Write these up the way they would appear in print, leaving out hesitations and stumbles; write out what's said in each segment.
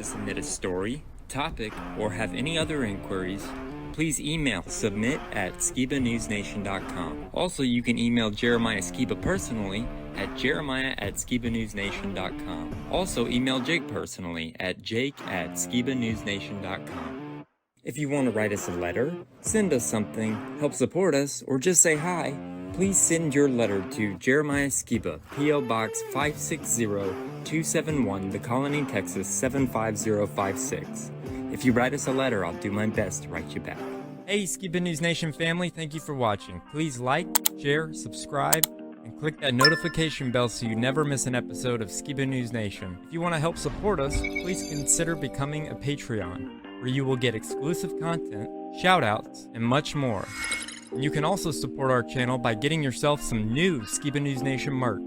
submit a story, topic, or have any other inquiries, please email submit@skibanewsnation.com. Also, you can email Jeremiah Skiba personally at jeremiah@skibanewsnation.com. Also, email Jake personally at jake@skibanewsnation.com. If you want to write us a letter, send us something, help support us, or just say hi, please send your letter to Jeremiah Skiba, P.O. Box 560-271, The Colony, Texas 75056. If you write us a letter, I'll do my best to write you back. Hey, Skiba News Nation family, thank you for watching. Please like, share, subscribe, and click that notification bell so you never miss an episode of Skiba News Nation. If you want to help support us, please consider becoming a Patreon, where you will get exclusive content, shoutouts, and much more. And you can also support our channel by getting yourself some new Skiba News Nation merch.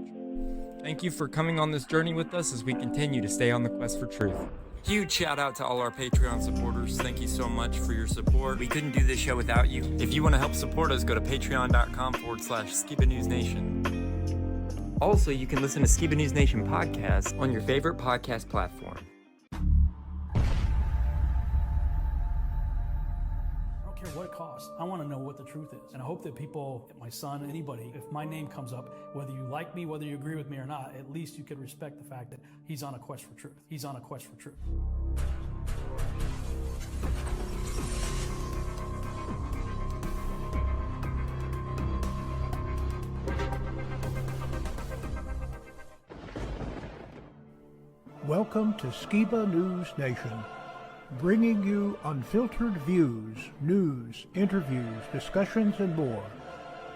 Thank you for coming on this journey with us as we continue to stay on the quest for truth. Huge shout out to all our Patreon supporters. Thank you so much for your support. We couldn't do this show without you. If you want to help support us, go to patreon.com/Skiba News Nation. Also, you can listen to Skiba News Nation podcast on your favorite podcast platform. What it costs. I want to know what the truth is. And I hope that people, my son, anybody, if my name comes up, whether you like me, whether you agree with me or not, at least you could respect the fact that he's on a quest for truth. He's on a quest for truth. Welcome to Skiba News Nation, bringing you unfiltered views, news, interviews, discussions, and more.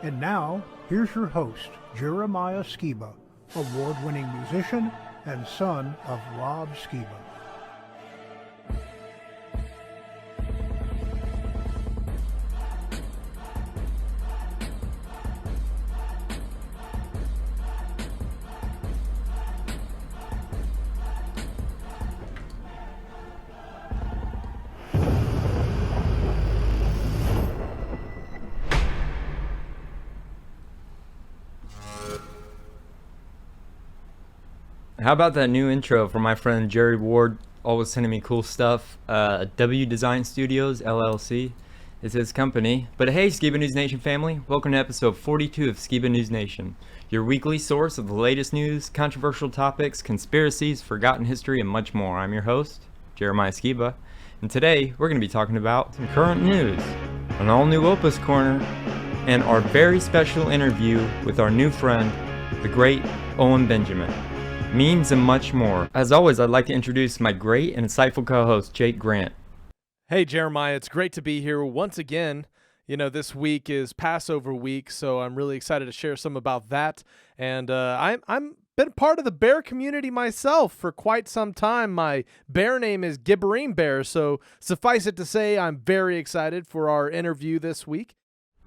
And now, here's your host, Jeremiah Skiba, award-winning musician and son of Rob Skiba. How about that new intro from my friend Jerry Ward, always sending me cool stuff. W Design Studios, LLC is his company. But hey, Skiba News Nation family, welcome to episode 42 of Skiba News Nation, your weekly source of the latest news, controversial topics, conspiracies, forgotten history, and much more. I'm your host, Jeremiah Skiba, and today we're going to be talking about some current news, an all-new Opus Corner, and our very special interview with our new friend, the great Owen Benjamin. Memes and much more. As always, I'd like to introduce my great and insightful co-host, Jake Grant. Hey, Jeremiah, it's great to be here once again. You know, this week is Passover week, so I'm really excited to share some about that. And I'm been part of the bear community myself for quite some time. My bear name is Gibberine Bear, so suffice it to say, I'm very excited for our interview this week.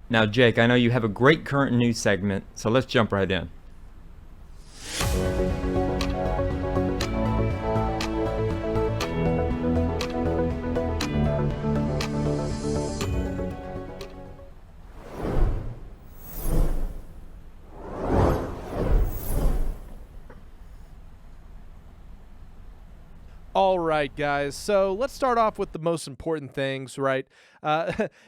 Now, Jake, I know you have a great current news segment, so let's jump right in. All right, guys, so let's start off with the most important things, right?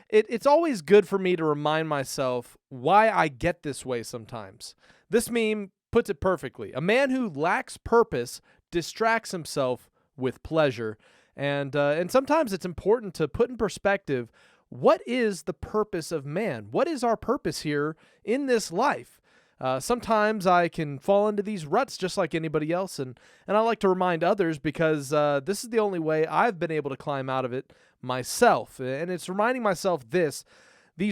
It's always good for me to remind myself why I get this way sometimes. This meme puts it perfectly. A man who lacks purpose distracts himself with pleasure. And sometimes it's important to put in perspective, what is the purpose of man? What is our purpose here in this life? Sometimes I can fall into these ruts just like anybody else, and I like to remind others because this is the only way I've been able to climb out of it myself. And it's reminding myself these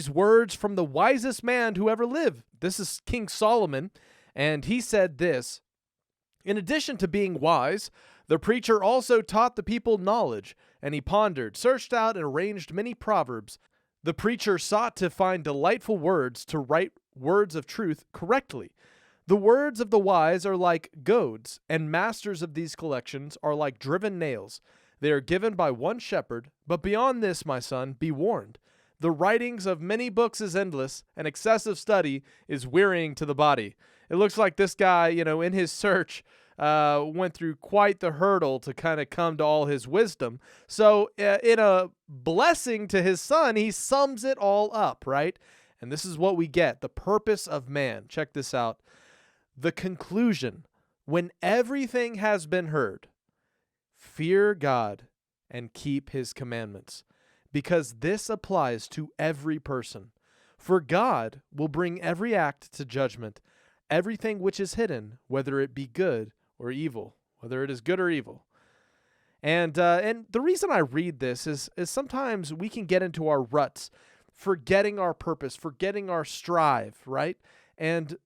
words from the wisest man who ever lived. This is King Solomon, and he said this: "In addition to being wise, the preacher also taught the people knowledge, and he pondered, searched out, and arranged many proverbs. The preacher sought to find delightful words to write words of truth correctly. The words of the wise are like goads, and masters of these collections are like driven nails. They are given by one shepherd, but beyond this, my son, be warned. The writings of many books is endless, and excessive study is wearying to the body." It looks like this guy, in his search went through quite the hurdle to kind of come to all his wisdom. So in a blessing to his son, he sums it all up, right? And this is what we get, the purpose of man. Check this out. The conclusion, when everything has been heard, fear God and keep his commandments, because this applies to every person. For God will bring every act to judgment, everything which is hidden, whether it be good or evil, whether it is good or evil. And the reason I read this is sometimes we can get into our ruts, forgetting our purpose, forgetting our strive, right? And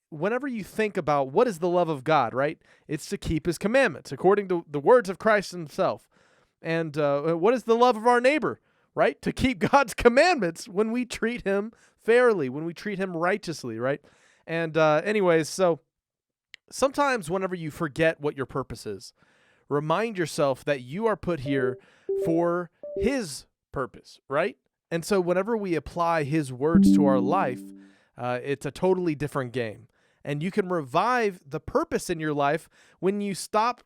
whenever you think about what is the love of God, right? It's to keep his commandments, according to the words of Christ himself. And what is the love of our neighbor, right? To keep God's commandments when we treat him fairly, when we treat him righteously, right? And anyways, so sometimes whenever you forget what your purpose is, remind yourself that you are put here for his purpose, right? And so whenever we apply his words to our life, it's a totally different game. And you can revive the purpose in your life when you stop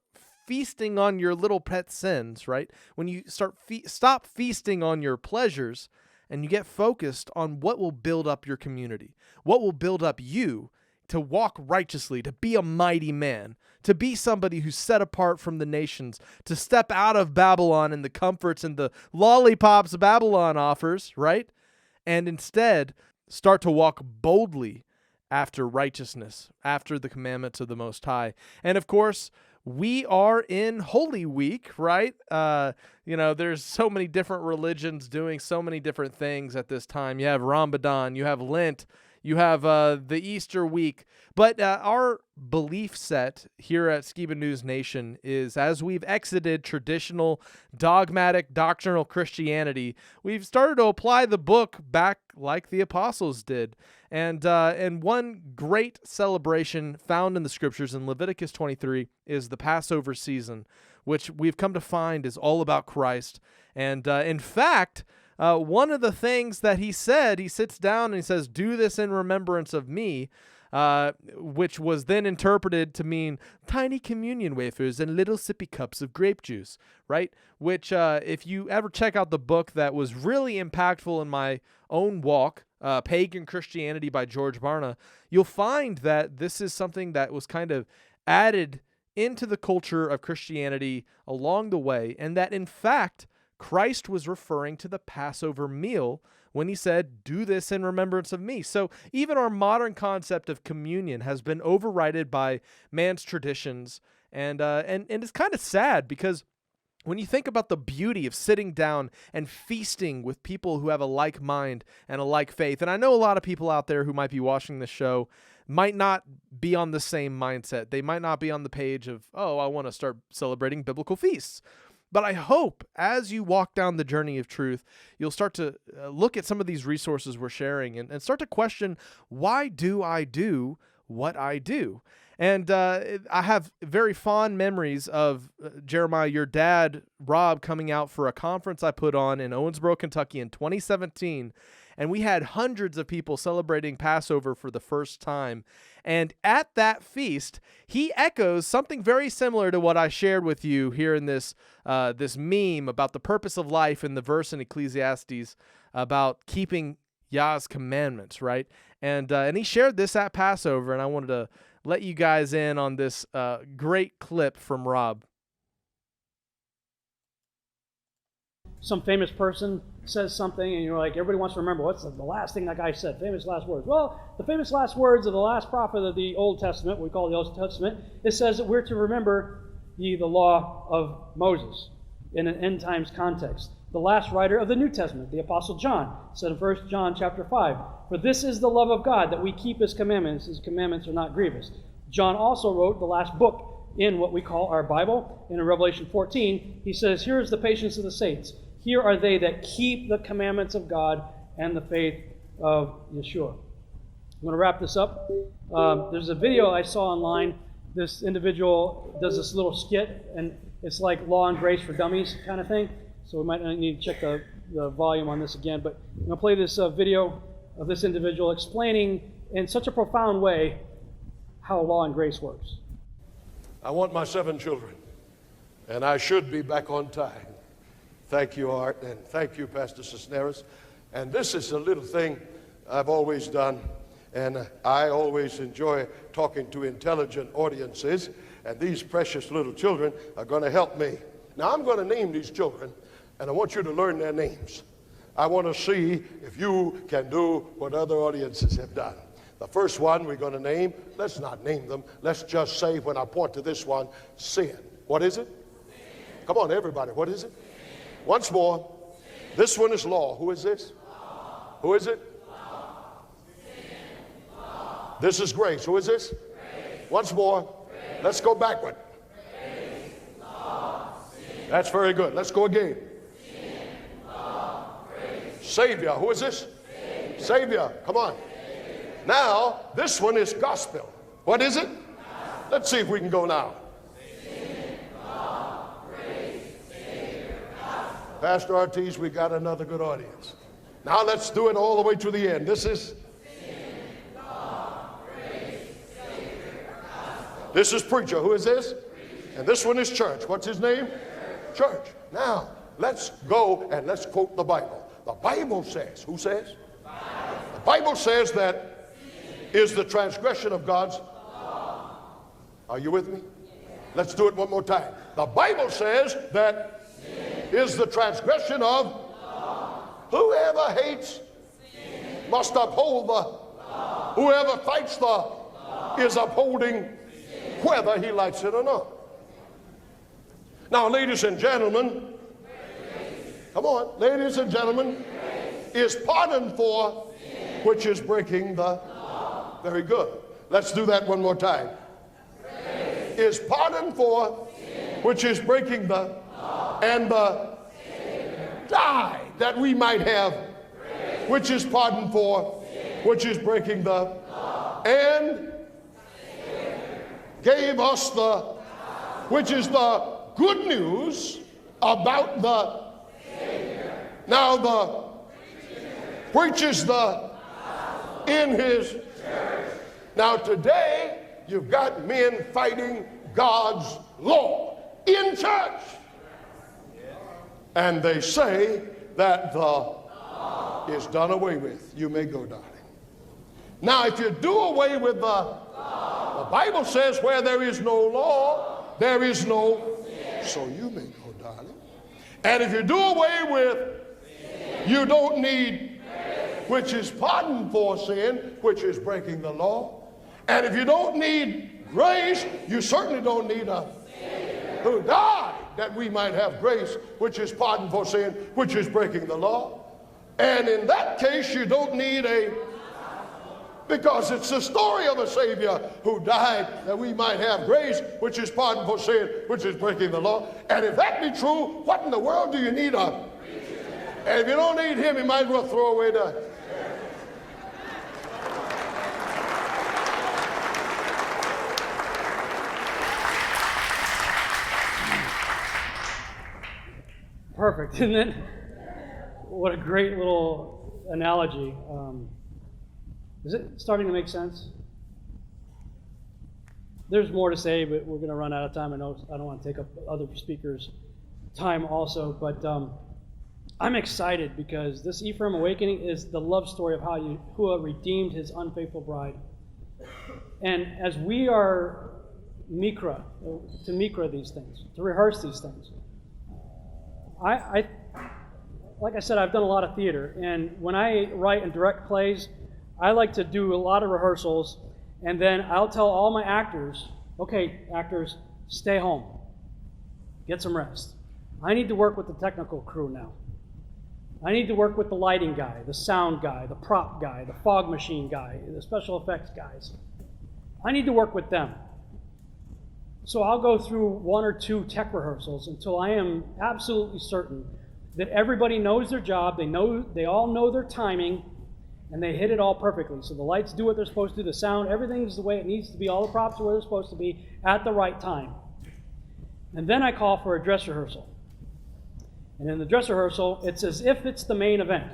feasting on your little pet sins, right? When you stop feasting on your pleasures and you get focused on what will build up your community, what will build up you to walk righteously, to be a mighty man, to be somebody who's set apart from the nations, to step out of Babylon and the comforts and the lollipops Babylon offers, right? And instead start to walk boldly after righteousness, after the commandments of the Most High. And of course, we are in Holy Week, right? There's so many different religions doing so many different things at this time. You have Ramadan, you have Lent, you have the Easter week. But our belief set here at Skiba News Nation is, as we've exited traditional, dogmatic, doctrinal Christianity, we've started to apply the book back like the apostles did. And one great celebration found in the scriptures in Leviticus 23 is the Passover season, which we've come to find is all about Christ. And in fact, one of the things that he said, he sits down and he says, "Do this in remembrance of me," which was then interpreted to mean tiny communion wafers and little sippy cups of grape juice, right? Which, if you ever check out the book that was really impactful in my own walk, Pagan Christianity by George Barna, you'll find that this is something that was kind of added into the culture of Christianity along the way, and that in fact, Christ was referring to the Passover meal when he said, "Do this in remembrance of me." So even our modern concept of communion has been overridden by man's traditions, and it's kind of sad because when you think about the beauty of sitting down and feasting with people who have a like mind and a like faith, and I know a lot of people out there who might be watching this show might not be on the same mindset. They might not be on the page of, oh, I want to start celebrating biblical feasts. But I hope as you walk down the journey of truth, you'll start to look at some of these resources we're sharing and start to question, why do I do what I do? And I have very fond memories of Jeremiah, your dad, Rob, coming out for a conference I put on in Owensboro, Kentucky in 2017. And we had hundreds of people celebrating Passover for the first time. And at that feast, he echoes something very similar to what I shared with you here in this this meme about the purpose of life in the verse in Ecclesiastes about keeping Yah's commandments, right? And he shared this at Passover, and I wanted to let you guys in on this great clip from Rob. Some famous person says something and you're like, everybody wants to remember what's the last thing that guy said, famous last words. Well, the famous last words of the last prophet of the Old Testament, we call the Old Testament, it says that we're to remember the law of Moses in an end times context. The last writer of the New Testament, the Apostle John, said in 1 John chapter 5, "For this is the love of God, that we keep his commandments are not grievous." John also wrote the last book in what we call our Bible. And in Revelation 14, he says, "Here is the patience of the saints. Here are they that keep the commandments of God and the faith of Yeshua." I'm going to wrap this up. There's a video I saw online. This individual does this little skit, and it's like Law and Grace for Dummies kind of thing. So we might need to check the volume on this again. But I'm going to play this video of this individual explaining in such a profound way how Law and Grace works. I want my 7 children, and I should be back on time. Thank you, Art, and thank you, Pastor Cisneros. And this is a little thing I've always done, and I always enjoy talking to intelligent audiences, and these precious little children are going to help me. Now, I'm going to name these children, and I want you to learn their names. I want to see if you can do what other audiences have done. The first one we're going to name, let's not name them. Let's just say, when I point to this one, sin. What is it? Sin. Come on, everybody. What is it? Sin. Once more. Sin. This one is law. Who is this? Law. Who is it? Law. Sin. Law. This is grace. Who is this? Grace. Once more. Grace. Let's go backward. Grace. Law. Sin. That's very good. Let's go again. Sin. Law. Grace. Savior. Who is this? Savior. Savior. Come on. Now, this one is gospel. What is it? Gospel. Let's see if we can go now. Sin, law, grace, Savior, gospel. Pastor Ortiz, we got another good audience. Now let's do it all the way to the end. This is sin, law, grace, Savior, gospel. This is preacher. Who is this? Preacher. And this one is church. What's his name? Church. Now, let's go and let's quote the Bible. The Bible says, who says? The Bible says that is the transgression of God's law. Are you with me? Let's do it one more time. The Bible says that is the transgression of law. Whoever hates must uphold the law. Whoever fights the law is upholding whether he likes it or not. Now, ladies and gentlemen, come on, ladies and gentlemen, is pardon for which is breaking the. Very good. Let's do that one more time. Grace. Is pardon for sin, which is breaking the law, and the Savior died that we might have grace, which is pardon for sin, which is breaking the law, and Savior gave us the which is the good news about the Savior. Now the preaches the in his church. Now today, you've got men fighting God's law in church. And they say that the law is done away with. You may go, darling. Now, if you do away with the Bible says where there is no law, there is no sin. So you may go, darling. And if you do away with, you don't need, which is pardon for sin, which is breaking the law. And if you don't need grace, you certainly don't need a Savior who died that we might have grace, which is pardon for sin, which is breaking the law. And in that case, you don't need because it's the story of a Savior who died that we might have grace, which is pardon for sin, which is breaking the law. And if that be true, what in the world do you need a? And if you don't need him, you might as well throw away the. Perfect, isn't it? What a great little analogy. Is it starting to make sense? There's more to say, but we're going to run out of time. I know I don't want to take up other speakers' time also, but I'm excited because this Ephraim awakening is the love story of how Yahuwah redeemed his unfaithful bride. And as we are to mikra these things, to rehearse these things, I like I said, I've done a lot of theater, and when I write and direct plays, I like to do a lot of rehearsals, and then I'll tell all my actors, okay, actors, stay home. Get some rest. I need to work with the technical crew now. I need to work with the lighting guy, the sound guy, the prop guy, the fog machine guy, the special effects guys. I need to work with them. So I'll go through 1 or 2 tech rehearsals until I am absolutely certain that everybody knows their job, they all know their timing, and they hit it all perfectly. So the lights do what they're supposed to do, the sound, everything's the way it needs to be, all the props are where they're supposed to be at the right time. And then I call for a dress rehearsal. And in the dress rehearsal, it's as if it's the main event.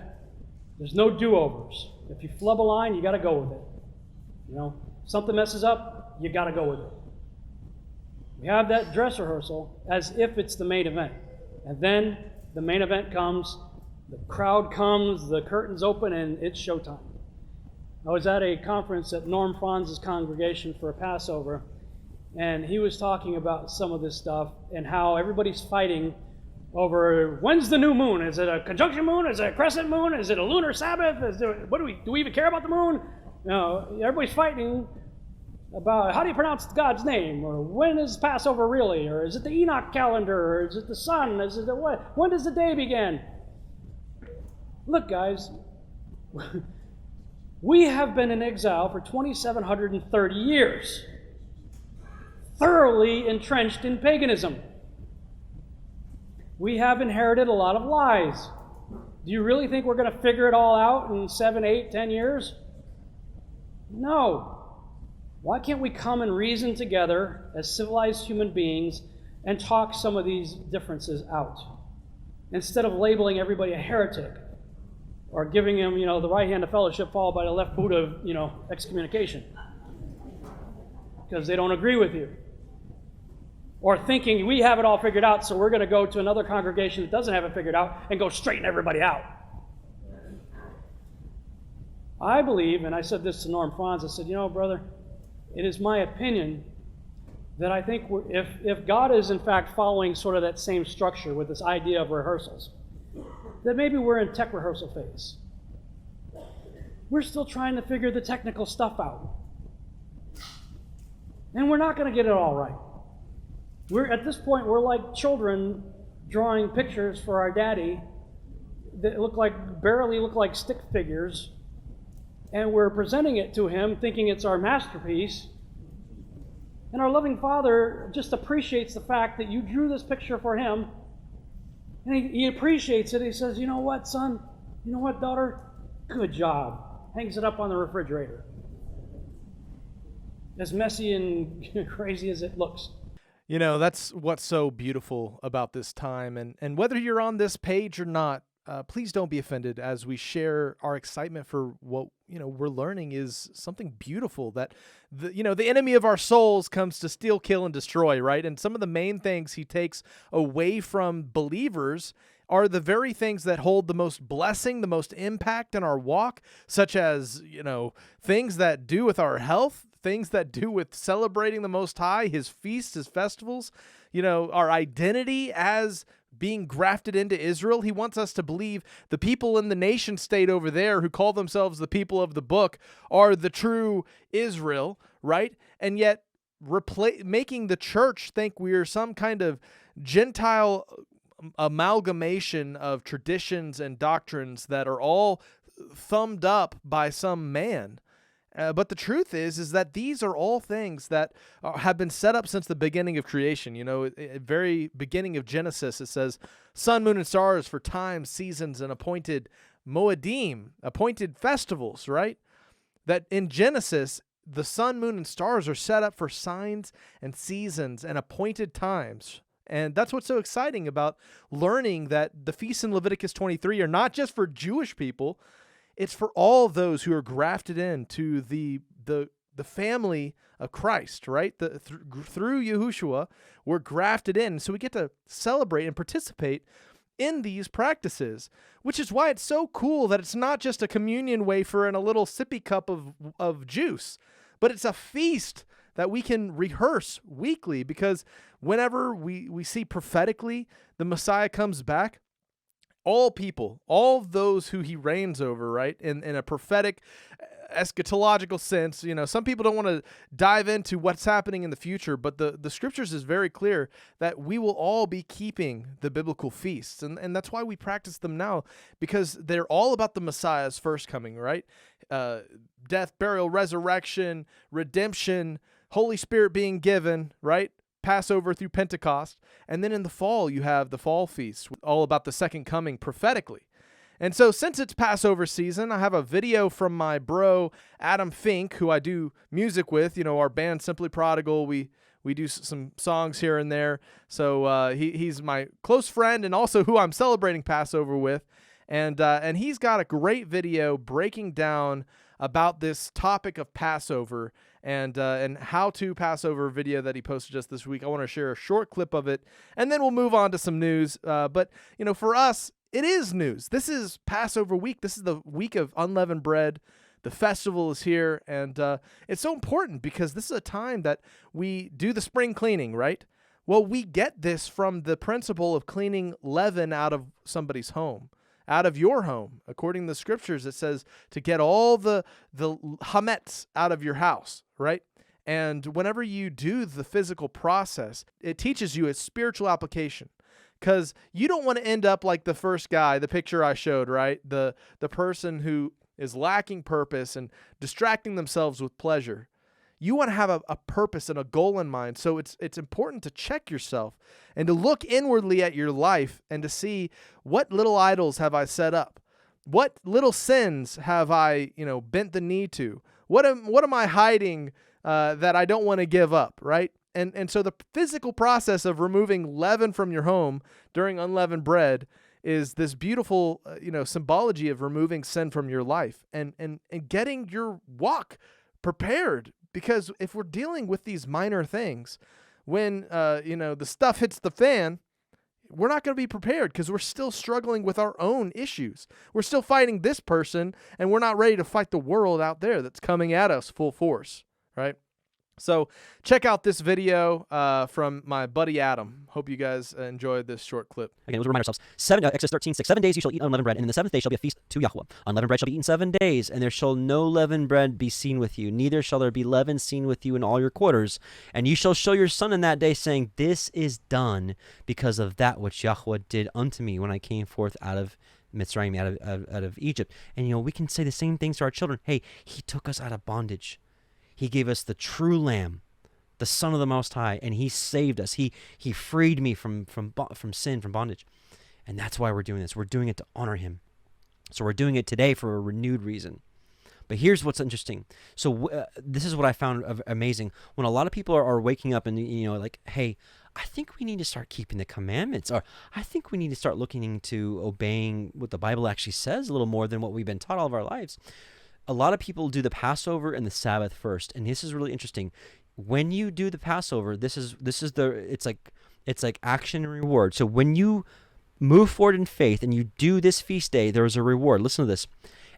There's no do-overs. If you flub a line, you got to go with it. You know, something messes up, you got to go with it. We have that dress rehearsal as if it's the main event. And then the main event comes, the crowd comes, the curtains open, and it's showtime. I was at a conference at Norm Franz's congregation for a Passover, and he was talking about some of this stuff and how everybody's fighting over when's the new moon? Is it a conjunction moon? Is it a crescent moon? Is it a lunar Sabbath? Do we even care about the moon? No, everybody's fighting about how do you pronounce God's name, or when is Passover really, or is it the Enoch calendar, or is it the sun? Is it the what? When does the day begin? Look, guys, we have been in exile for 2,730 years, thoroughly entrenched in paganism. We have inherited a lot of lies. Do you really think we're going to figure it all out in 7, 8, 10 years? No. Why can't we come and reason together as civilized human beings and talk some of these differences out, instead of labeling everybody a heretic or giving them, the right hand of fellowship followed by the left boot of, excommunication because they don't agree with you? Or thinking we have it all figured out, so we're going to go to another congregation that doesn't have it figured out and go straighten everybody out. I believe, and I said this to Norm Franz, I said, brother, it is my opinion that I think if God is in fact following sort of that same structure with this idea of rehearsals, that maybe we're in tech rehearsal phase. We're still trying to figure the technical stuff out. And we're not going to get it all right. At this point, we're like children drawing pictures for our daddy that barely look like stick figures, and we're presenting it to him thinking it's our masterpiece. And our loving Father just appreciates the fact that you drew this picture for him, and he appreciates it. He says, you know what, son? You know what, daughter? Good job. Hangs it up on the refrigerator. As messy and crazy as it looks. That's what's so beautiful about this time. And whether you're on this page or not, please don't be offended as we share our excitement for what, we're learning is something beautiful, that the enemy of our souls comes to steal, kill, and destroy, right? And some of the main things he takes away from believers are the very things that hold the most blessing, the most impact in our walk, such as, things that do with our health, things that do with celebrating the Most High, his feasts, his festivals, our identity as being grafted into Israel. He wants us to believe the people in the nation state over there who call themselves the people of the book are the true Israel, right? And yet making the church think we are some kind of Gentile amalgamation of traditions and doctrines that are all thumbed up by some man. But the truth is that these are all things that have been set up since the beginning of creation. At the very beginning of Genesis, it says, sun, moon, and stars for times, seasons, and appointed moedim, appointed festivals, right? That in Genesis, the sun, moon, and stars are set up for signs and seasons and appointed times. And that's what's so exciting about learning that the feasts in Leviticus 23 are not just for Jewish people. It's for all those who are grafted into the family of Christ, right? Through Yahushua, we're grafted in. So we get to celebrate and participate in these practices, which is why it's so cool that it's not just a communion wafer and a little sippy cup of juice, but it's a feast that we can rehearse weekly, because whenever we see prophetically the Messiah comes back, all people, all those who he reigns over, right, in a prophetic, eschatological sense, some people don't want to dive into what's happening in the future, but the scriptures is very clear that we will all be keeping the biblical feasts, and that's why we practice them now, because they're all about the Messiah's first coming, right? Death, burial, resurrection, redemption, Holy Spirit being given, right? Passover through Pentecost, and then in the fall you have the fall feast, all about the second coming prophetically. And so since it's Passover season, I have a video from my bro Adam Fink, who I do music with, our band Simply Prodigal. We do some songs here and there. So he's my close friend and also who I'm celebrating Passover with, and he's got a great video breaking down about this topic of Passover and how-to Passover video that he posted just this week. I want to share a short clip of it, and then we'll move on to some news. But, for us, it is news. This is Passover week. This is the week of unleavened bread. The festival is here, and it's so important because this is a time that we do the spring cleaning, right? Well, we get this from the principle of cleaning leaven out of somebody's home, out of your home. According to the scriptures, it says to get all the hametz out of your house, right? And whenever you do the physical process, it teaches you a spiritual application, because you don't want to end up like the first guy, the picture I showed, right? The person who is lacking purpose and distracting themselves with pleasure. You want to have a purpose and a goal in mind. So it's important to check yourself and to look inwardly at your life and to see, what little idols have I set up? What little sins have I, bent the knee to? What am I hiding that I don't want to give up, right? And so the physical process of removing leaven from your home during unleavened bread is this beautiful, symbology of removing sin from your life and getting your walk prepared. Because if we're dealing with these minor things, when, the stuff hits the fan, we're not going to be prepared because we're still struggling with our own issues. We're still fighting this person, and we're not ready to fight the world out there that's coming at us full force, right? So check out this video from my buddy Adam. Hope you guys enjoyed this short clip. Again, we'll remind ourselves, Exodus 13:6, 7 days you shall eat unleavened bread, and in the 7th day shall be a feast to Yahweh. Unleavened bread shall be eaten 7 days, and there shall no leavened bread be seen with you, neither shall there be leaven seen with you in all your quarters. And you shall show your son in that day, saying, This is done because of that which Yahweh did unto me when I came forth out of Mitzrayim, out of Egypt. And, we can say the same things to our children. Hey, he took us out of bondage. He gave us the true Lamb, the Son of the Most High, and he saved us. He freed me from sin, from bondage. And that's why we're doing this. We're doing it to honor him. So we're doing it today for a renewed reason. But here's what's interesting. So this is what I found amazing. When a lot of people are waking up and, like, hey, I think we need to start keeping the commandments, or I think we need to start looking into obeying what the Bible actually says a little more than what we've been taught all of our lives. A lot of people do the Passover and the Sabbath first, and this is really interesting. When you do the Passover, it's like action and reward. So when you move forward in faith and you do this feast day, there is a reward. Listen to this.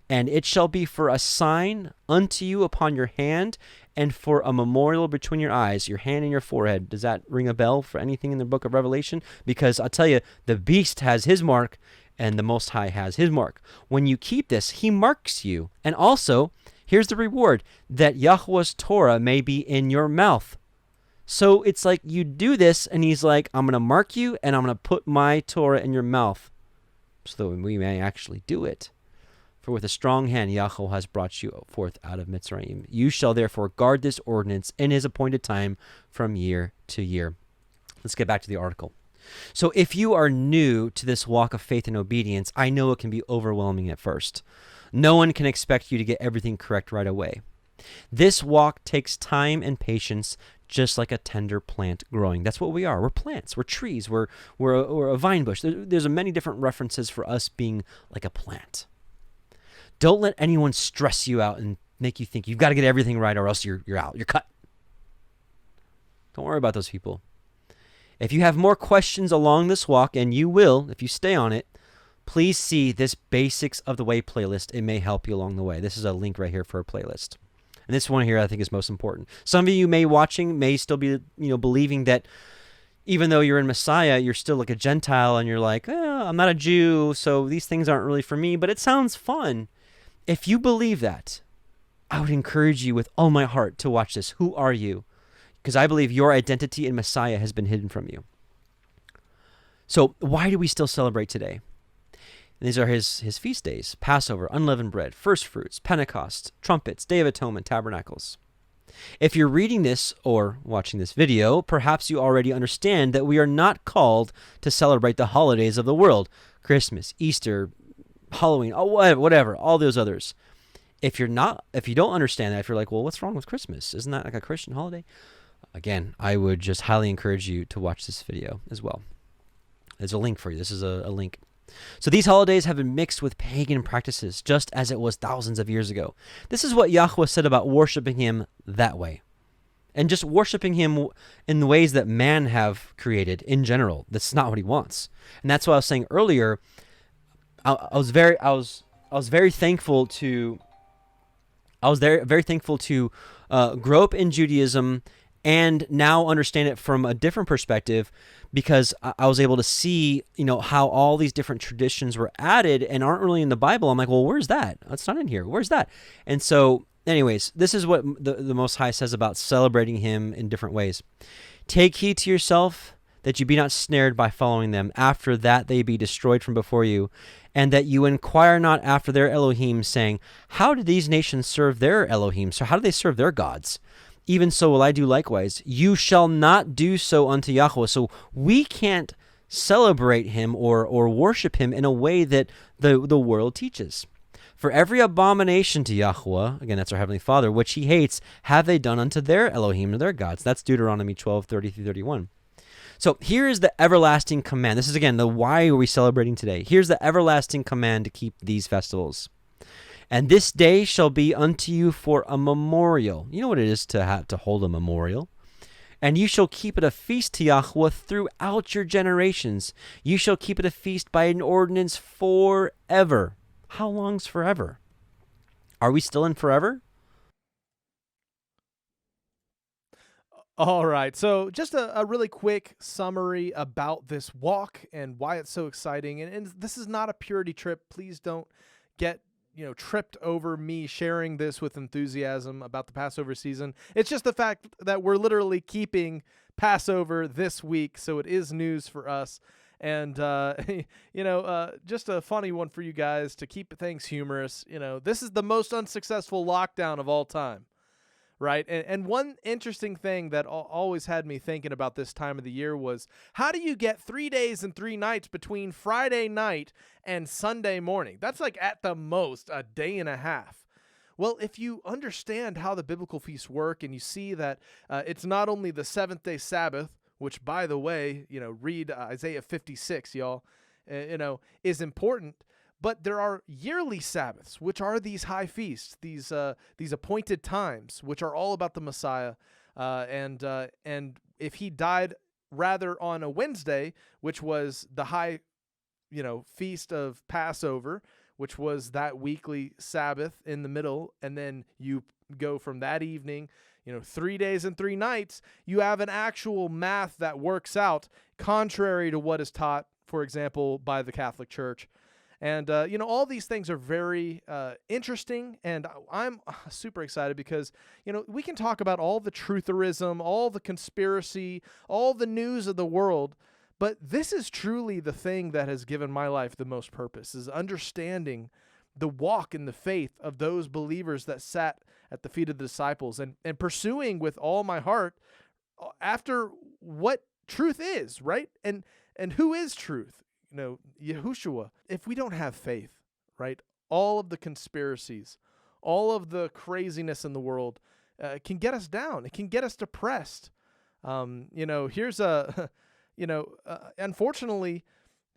And it shall be for a sign unto you upon your hand, and for a memorial between your eyes, your hand and your forehead. Does that ring a bell for anything in the book of Revelation? Because I'll tell you, the beast has his mark, and the Most High has his mark. When you keep this, he marks you. And also, here's the reward, that Yahweh's Torah may be in your mouth. So it's like you do this, and he's like, I'm going to mark you, and I'm going to put my Torah in your mouth, so that we may actually do it. For with a strong hand Yahweh has brought you forth out of Mitzrayim. You shall therefore guard this ordinance in his appointed time from year to year. Let's get back to the article. So if you are new to this walk of faith and obedience, I know it can be overwhelming at first. No one can expect you to get everything correct right away. This walk takes time and patience, just like a tender plant growing. That's what we are. We're plants. We're trees. We're a vine bush. There's many different references for us being like a plant. Don't let anyone stress you out and make you think you've got to get everything right or else you're out. You're cut. Don't worry about those people. If you have more questions along this walk, and you will if you stay on it, please see this Basics of the Way playlist. It may help you along the way. This is a link right here for a playlist. And this one here I think is most important. Some of you may still be, believing that even though you're in Messiah, you're still like a Gentile, and you're like, I'm not a Jew, so these things aren't really for me, but it sounds fun. If you believe that, I would encourage you with all my heart to watch this. Who are you? Because I believe your identity in Messiah has been hidden from you. So why do we still celebrate today? And these are his feast days: Passover, unleavened bread, first fruits, Pentecost, trumpets, Day of Atonement, tabernacles. If you're reading this or watching this video, perhaps you already understand that we are not called to celebrate the holidays of the world: Christmas, Easter, Halloween, whatever, all those others. If you don't understand that, if you're like, well, what's wrong with Christmas? Isn't that like a Christian holiday? Again, I would just highly encourage you to watch this video as well. There's a link for you. This is a link. So these holidays have been mixed with pagan practices, just as it was thousands of years ago. This is what Yahweh said about worshiping him that way. And just worshiping him in the ways that man have created in general. That's not what he wants. And that's what I was saying earlier. I was very thankful to grow up in Judaism and now understand it from a different perspective, because I was able to see, how all these different traditions were added and aren't really in the Bible. I'm like, well, where's that? It's not in here. Where's that? And so, anyways, this is what the Most High says about celebrating him in different ways. Take heed to yourself that you be not snared by following them. After that they be destroyed from before you, and that you inquire not after their Elohim, saying, how did these nations serve their Elohim? So how do they serve their gods? Even so will I do likewise. You shall not do so unto Yahweh. So we can't celebrate him or worship him in a way that the world teaches. For every abomination to Yahweh, again, that's our Heavenly Father, which he hates, have they done unto their Elohim, or their gods. That's Deuteronomy 12:30-31. So here is the everlasting command. This is, again, the why are we celebrating today. Here's the everlasting command to keep these festivals. And this day shall be unto you for a memorial. You know what it is to hold a memorial. And you shall keep it a feast to Yahweh throughout your generations. You shall keep it a feast by an ordinance forever. How long's forever? Are we still in forever? All right, so just a really quick summary about this walk and why it's so exciting. And this is not a purity trip. Please don't get tripped over me sharing this with enthusiasm about the Passover season. It's just the fact that we're literally keeping Passover this week, so it is news for us. And, just a funny one for you guys to keep things humorous. This is the most unsuccessful lockdown of all time, right? And one interesting thing that always had me thinking about this time of the year was, how do you get 3 days and 3 nights between Friday night and Sunday morning? That's like at the most a day and a half. Well, if you understand how the biblical feasts work and you see that it's not only the seventh-day Sabbath, which, by the way, read Isaiah 56, y'all, is important. But there are yearly Sabbaths, which are these high feasts, these appointed times, which are all about the Messiah. And if he died rather on a Wednesday, which was the high, feast of Passover, which was that weekly Sabbath in the middle, and then you go from that evening, 3 days and 3 nights, you have an actual math that works out contrary to what is taught, for example, by the Catholic Church. And, all these things are very interesting, and I'm super excited because, we can talk about all the trutherism, all the conspiracy, all the news of the world, but this is truly the thing that has given my life the most purpose, is understanding the walk in the faith of those believers that sat at the feet of the disciples and pursuing with all my heart after what truth is, right? And who is truth? Yahushua. If we don't have faith, right, all of the conspiracies, all of the craziness in the world can get us down. It can get us depressed. Here's unfortunately,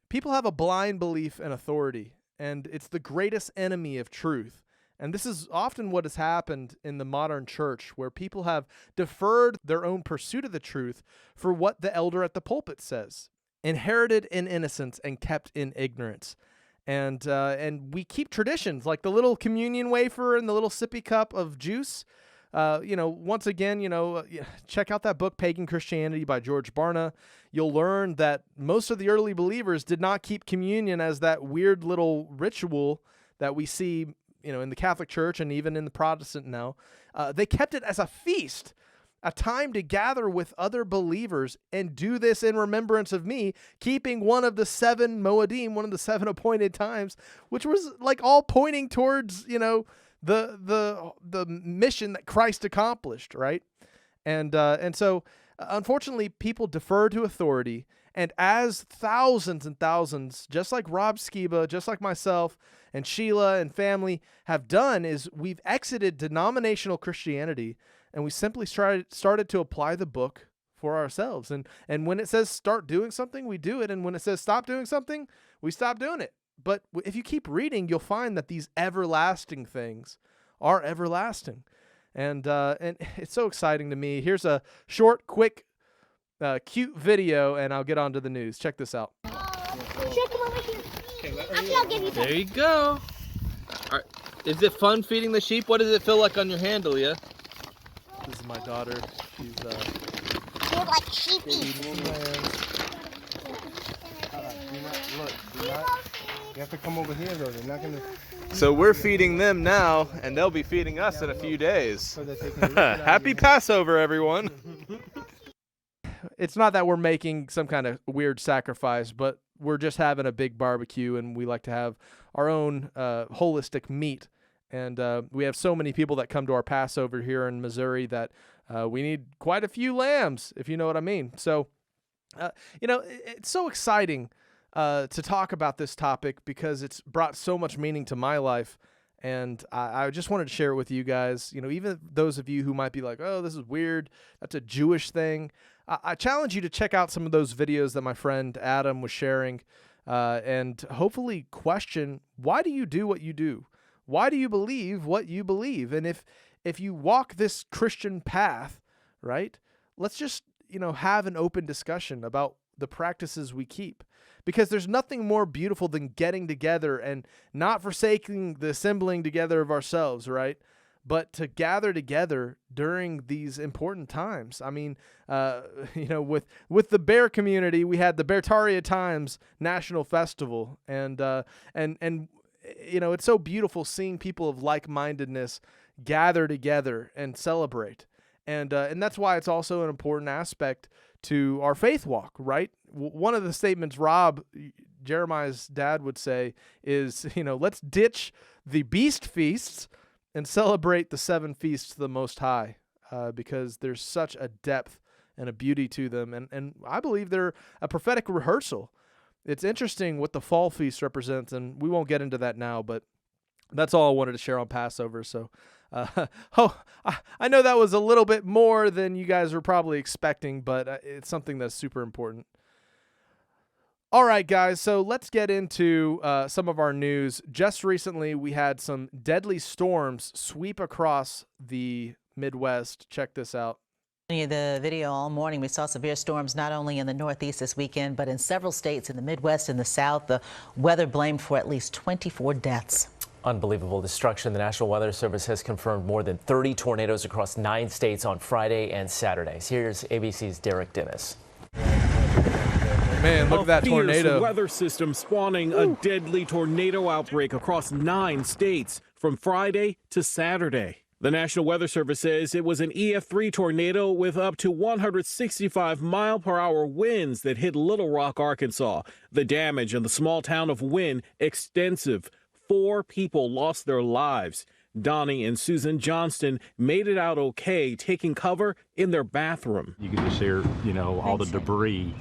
people have a blind belief in authority, and it's the greatest enemy of truth. And this is often what has happened in the modern church, where people have deferred their own pursuit of the truth for what the elder at the pulpit says. Inherited in innocence and kept in ignorance. And we keep traditions like the little communion wafer and the little sippy cup of juice. Once again, check out that book, Pagan Christianity by George Barna. You'll learn that most of the early believers did not keep communion as that weird little ritual that we see, in the Catholic Church and even in the Protestant now. They kept it as a feast, a time to gather with other believers and do this in remembrance of me, keeping one of the 7 Moedim, one of the 7 appointed times, which was like all pointing towards, the mission that Christ accomplished, right? And so, unfortunately, people defer to authority, and as thousands and thousands, just like Rob Skiba, just like myself and Sheila and family have done, is we've exited denominational Christianity, and we simply started to apply the book for ourselves. And when it says start doing something, we do it. And when it says stop doing something, we stop doing it. But if you keep reading, you'll find that these everlasting things are everlasting. And it's so exciting to me. Here's a short, quick, cute video, and I'll get on to the news. Check this out. There you go. All right. Is it fun feeding the sheep? What does it feel like on your hand, Leah? This is my daughter. She's They're like sheepies. You have to come over here, though. They're not going to... So we're feeding them now, and they'll be feeding us in a few days. So that they can Happy Passover, everyone. It's not that we're making some kind of weird sacrifice, but we're just having a big barbecue, and we like to have our own holistic meat. And we have so many people that come to our Passover here in Missouri that we need quite a few lambs, if you know what I mean. So, it's so exciting to talk about this topic because it's brought so much meaning to my life. And I just wanted to share it with you guys. Even those of you who might be like, oh, this is weird, that's a Jewish thing. I challenge you to check out some of those videos that my friend Adam was sharing and hopefully question, why do you do what you do? Why do you believe what you believe? And if you walk this Christian path, right, let's just, have an open discussion about the practices we keep. Because there's nothing more beautiful than getting together and not forsaking the assembling together of ourselves, right? But to gather together during these important times. I mean, with the bear community, we had the Beartaria Times National Festival, and it's so beautiful seeing people of like-mindedness gather together and celebrate, and that's why it's also an important aspect to our faith walk, right? One of the statements Rob, Jeremiah's dad, would say is, let's ditch the beast feasts and celebrate the 7 feasts to the Most High, because there's such a depth and a beauty to them, and I believe they're a prophetic rehearsal. It's interesting what the fall feast represents, and we won't get into that now, but that's all I wanted to share on Passover. So, I know that was a little bit more than you guys were probably expecting, but it's something that's super important. All right, guys, so let's get into some of our news. Just recently, we had some deadly storms sweep across the Midwest. Check this out. The video all morning, we saw severe storms not only in the Northeast this weekend, but in several states in the Midwest and the South. The weather blamed for at least 24 deaths. Unbelievable destruction. The National Weather Service has confirmed more than 30 tornadoes across 9 states on Friday and Saturday. Here's ABC's Derek Dennis. Man, look at that tornado. Weather system spawning a deadly tornado outbreak across 9 states from Friday to Saturday. The National Weather Service says it was an EF3 tornado with up to 165 mile-per-hour winds that hit Little Rock, Arkansas. The damage in the small town of Wynn, extensive. 4 people lost their lives. Donnie and Susan Johnston made it out okay, taking cover in their bathroom. You can just hear, all the debris.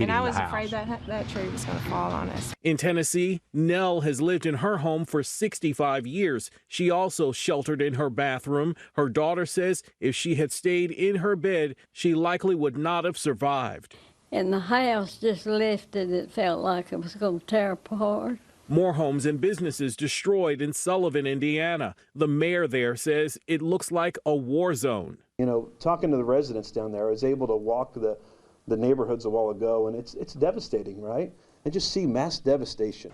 And I was afraid that tree was going to fall on us. In Tennessee, Nell has lived in her home for 65 years. She also sheltered in her bathroom. Her daughter says if she had stayed in her bed, she likely would not have survived. And the house just lifted. It felt like it was going to tear apart. More homes and businesses destroyed in Sullivan, Indiana. The mayor there says it looks like a war zone. Talking to the residents down there, I was able to walk the neighborhoods a while ago, and it's devastating, right? And just see mass devastation.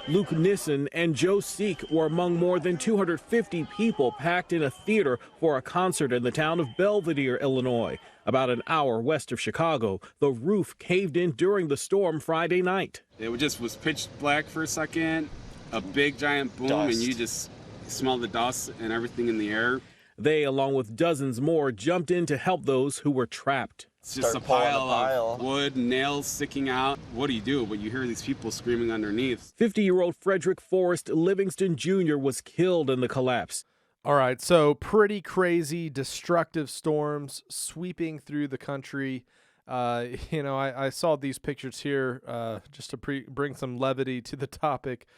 Luke Nissen and Joe Seek were among more than 250 people packed in a theater for a concert in the town of Belvedere, Illinois. About an hour west of Chicago, the roof caved in during the storm Friday night. It just was pitch black for a second, a big giant boom, Dust. and you just smell the dust and everything in the air. They, along with dozens more, jumped in to help those who were trapped. It's just a pile of wood, nails sticking out. What do? But you hear these people screaming underneath. 50-year-old Frederick Forrest Livingston Jr. was killed in the collapse. All right, so pretty destructive storms sweeping through the country. I saw these pictures here just to bring some levity to the topic.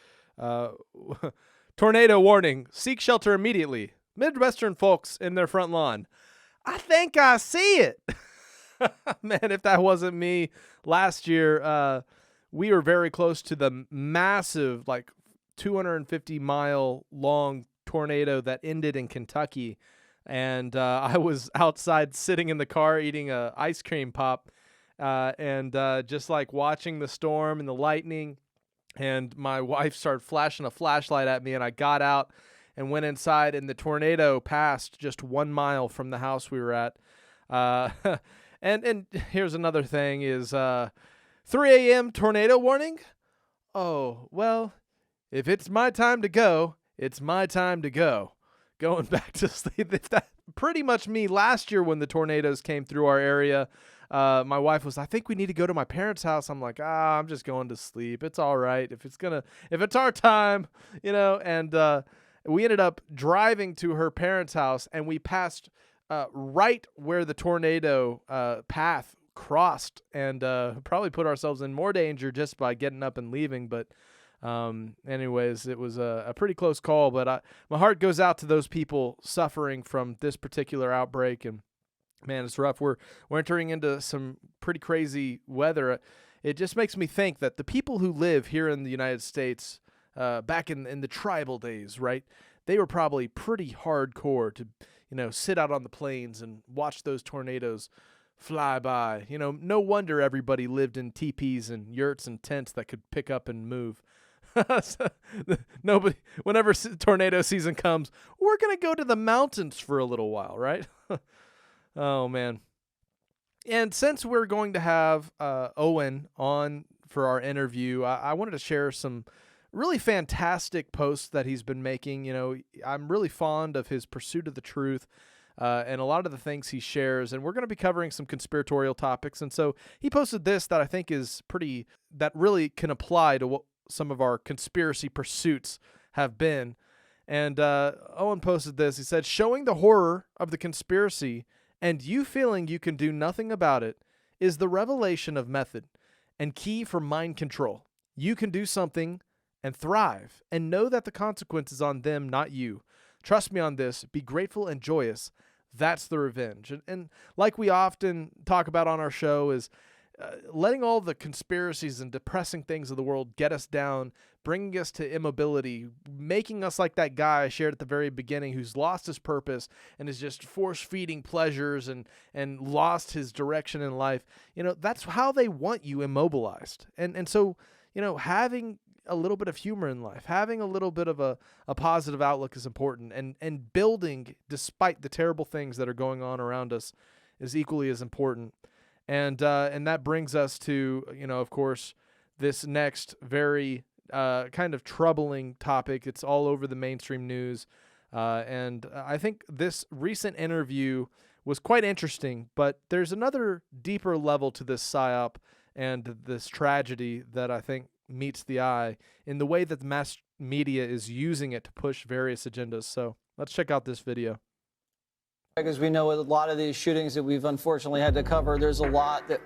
Tornado warning, seek shelter immediately. Midwestern folks in their front lawn. I think I see it. Man, if that wasn't me last year, we were very close to the massive, like 250-mile long tornado that ended in Kentucky. And I was outside sitting in the car eating a ice cream pop and just like watching the storm and the lightning. And my wife started flashing a flashlight at me, and I got out and went inside, and the tornado passed just 1 mile from the house we were at. And here's another thing is 3 a.m. tornado warning. Oh, well, if it's my time to go, it's my time to go. Going back to sleep. That pretty much me last year when the tornadoes came through our area. My wife was, I think we need to go to my parents' house. I'm like, I'm just going to sleep. It's all right. If it's our time, and we ended up driving to her parents' house, and we passed right where the tornado path crossed, and probably put ourselves in more danger just by getting up and leaving. But anyways, it was a pretty close call, but my heart goes out to those people suffering from this particular outbreak. And man, it's rough. We're entering into some pretty crazy weather. It just makes me think that the people who live here in the United States, back in the tribal days, right? They were probably pretty hardcore to, sit out on the plains and watch those tornadoes fly by. No wonder everybody lived in teepees and yurts and tents that could pick up and move. Nobody, whenever tornado season comes, we're going to go to the mountains for a little while, right? Oh, man. And since we're going to have Owen on for our interview, I wanted to share some really fantastic posts that he's been making. I'm really fond of his pursuit of the truth and a lot of the things he shares. And we're going to be covering some conspiratorial topics. And so he posted this that I think is that really can apply to what some of our conspiracy pursuits have been. And Owen posted this. He said, showing the horror of the conspiracy and you feeling you can do nothing about it is the revelation of method and key for mind control. You can do something and thrive and know that the consequence is on them, not you. Trust me on this. Be grateful and joyous. That's the revenge. And like we often talk about on our show is letting all the conspiracies and depressing things of the world get us down, bringing us to immobility, making us like that guy I shared at the very beginning who's lost his purpose and is just force-feeding pleasures and lost his direction in life. That's how they want you immobilized. And so, having a little bit of humor in life, having a little bit of a positive outlook is important, and building despite the terrible things that are going on around us is equally as important. And that brings us to, of course, this next very kind of troubling topic. It's all over the mainstream news. And I think this recent interview was quite interesting, but there's another deeper level to this psyop and this tragedy that I think meets the eye in the way that the mass media is using it to push various agendas. So let's check out this video. As we know, a lot of these shootings that we've unfortunately had to cover, there's a lot that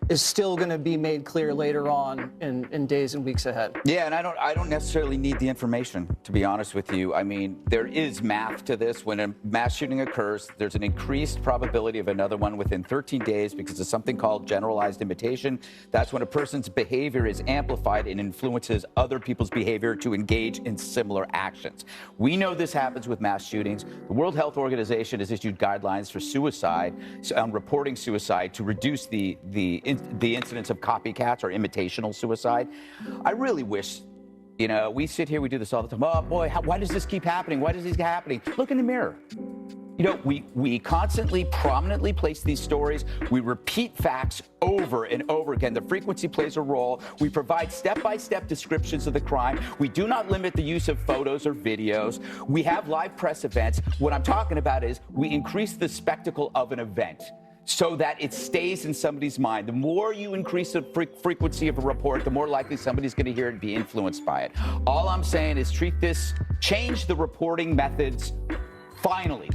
is still going to be made clear later on in days and weeks ahead. Yeah, and I don't necessarily need the information, to be honest with you. I mean, there is math to this. When a mass shooting occurs, there's an increased probability of another one within 13 days because of something called generalized imitation. That's when a person's behavior is amplified and influences other people's behavior to engage in similar actions. We know this happens with mass shootings. The World Health Organization has issued guidelines for suicide, reporting suicide, to reduce the incidence of copycats or imitational suicide. I really wish, we sit here, we do this all the time. Oh boy, why does this keep happening? Why does this keep happening? Look in the mirror. We constantly, prominently place these stories. We repeat facts over and over again. The frequency plays a role. We provide step-by-step descriptions of the crime. We do not limit the use of photos or videos. We have live press events. What I'm talking about is we increase the spectacle of an event so that it stays in somebody's mind. The more you increase the frequency of a report, the more likely somebody's going to hear it and be influenced by it. All I'm saying is change the reporting methods, finally.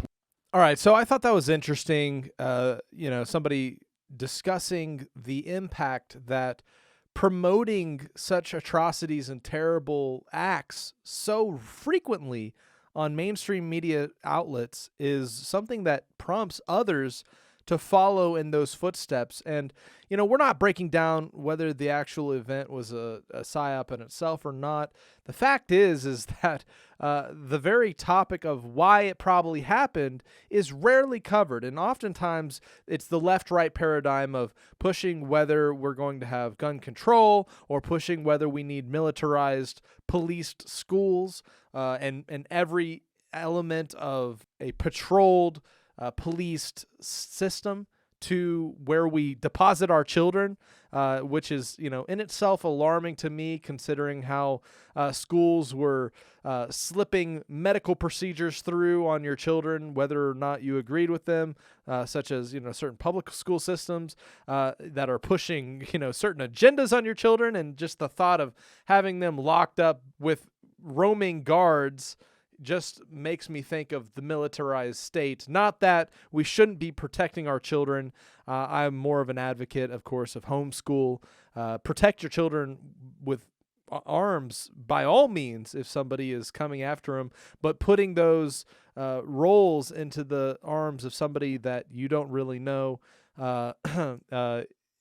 All right, so I thought that was interesting, somebody discussing the impact that promoting such atrocities and terrible acts so frequently on mainstream media outlets is something that prompts others to follow in those footsteps. And, you know, we're not breaking down whether the actual event was a psyop in itself or not. The fact is that the very topic of why it probably happened is rarely covered. And oftentimes it's the left-right paradigm of pushing whether we're going to have gun control or pushing whether we need militarized policed schools and every element of a patrolled, policed system to where we deposit our children, which is, you know, in itself alarming to me, considering how schools were slipping medical procedures through on your children, whether or not you agreed with them, such as, you know, certain public school systems that are pushing, you know, certain agendas on your children, and just the thought of having them locked up with roaming guards just makes me think of the militarized state. Not that we shouldn't be protecting our children. I'm more of an advocate, of course, of homeschool. Protect your children with arms by all means if somebody is coming after them, but putting those roles into the arms of somebody that you don't really know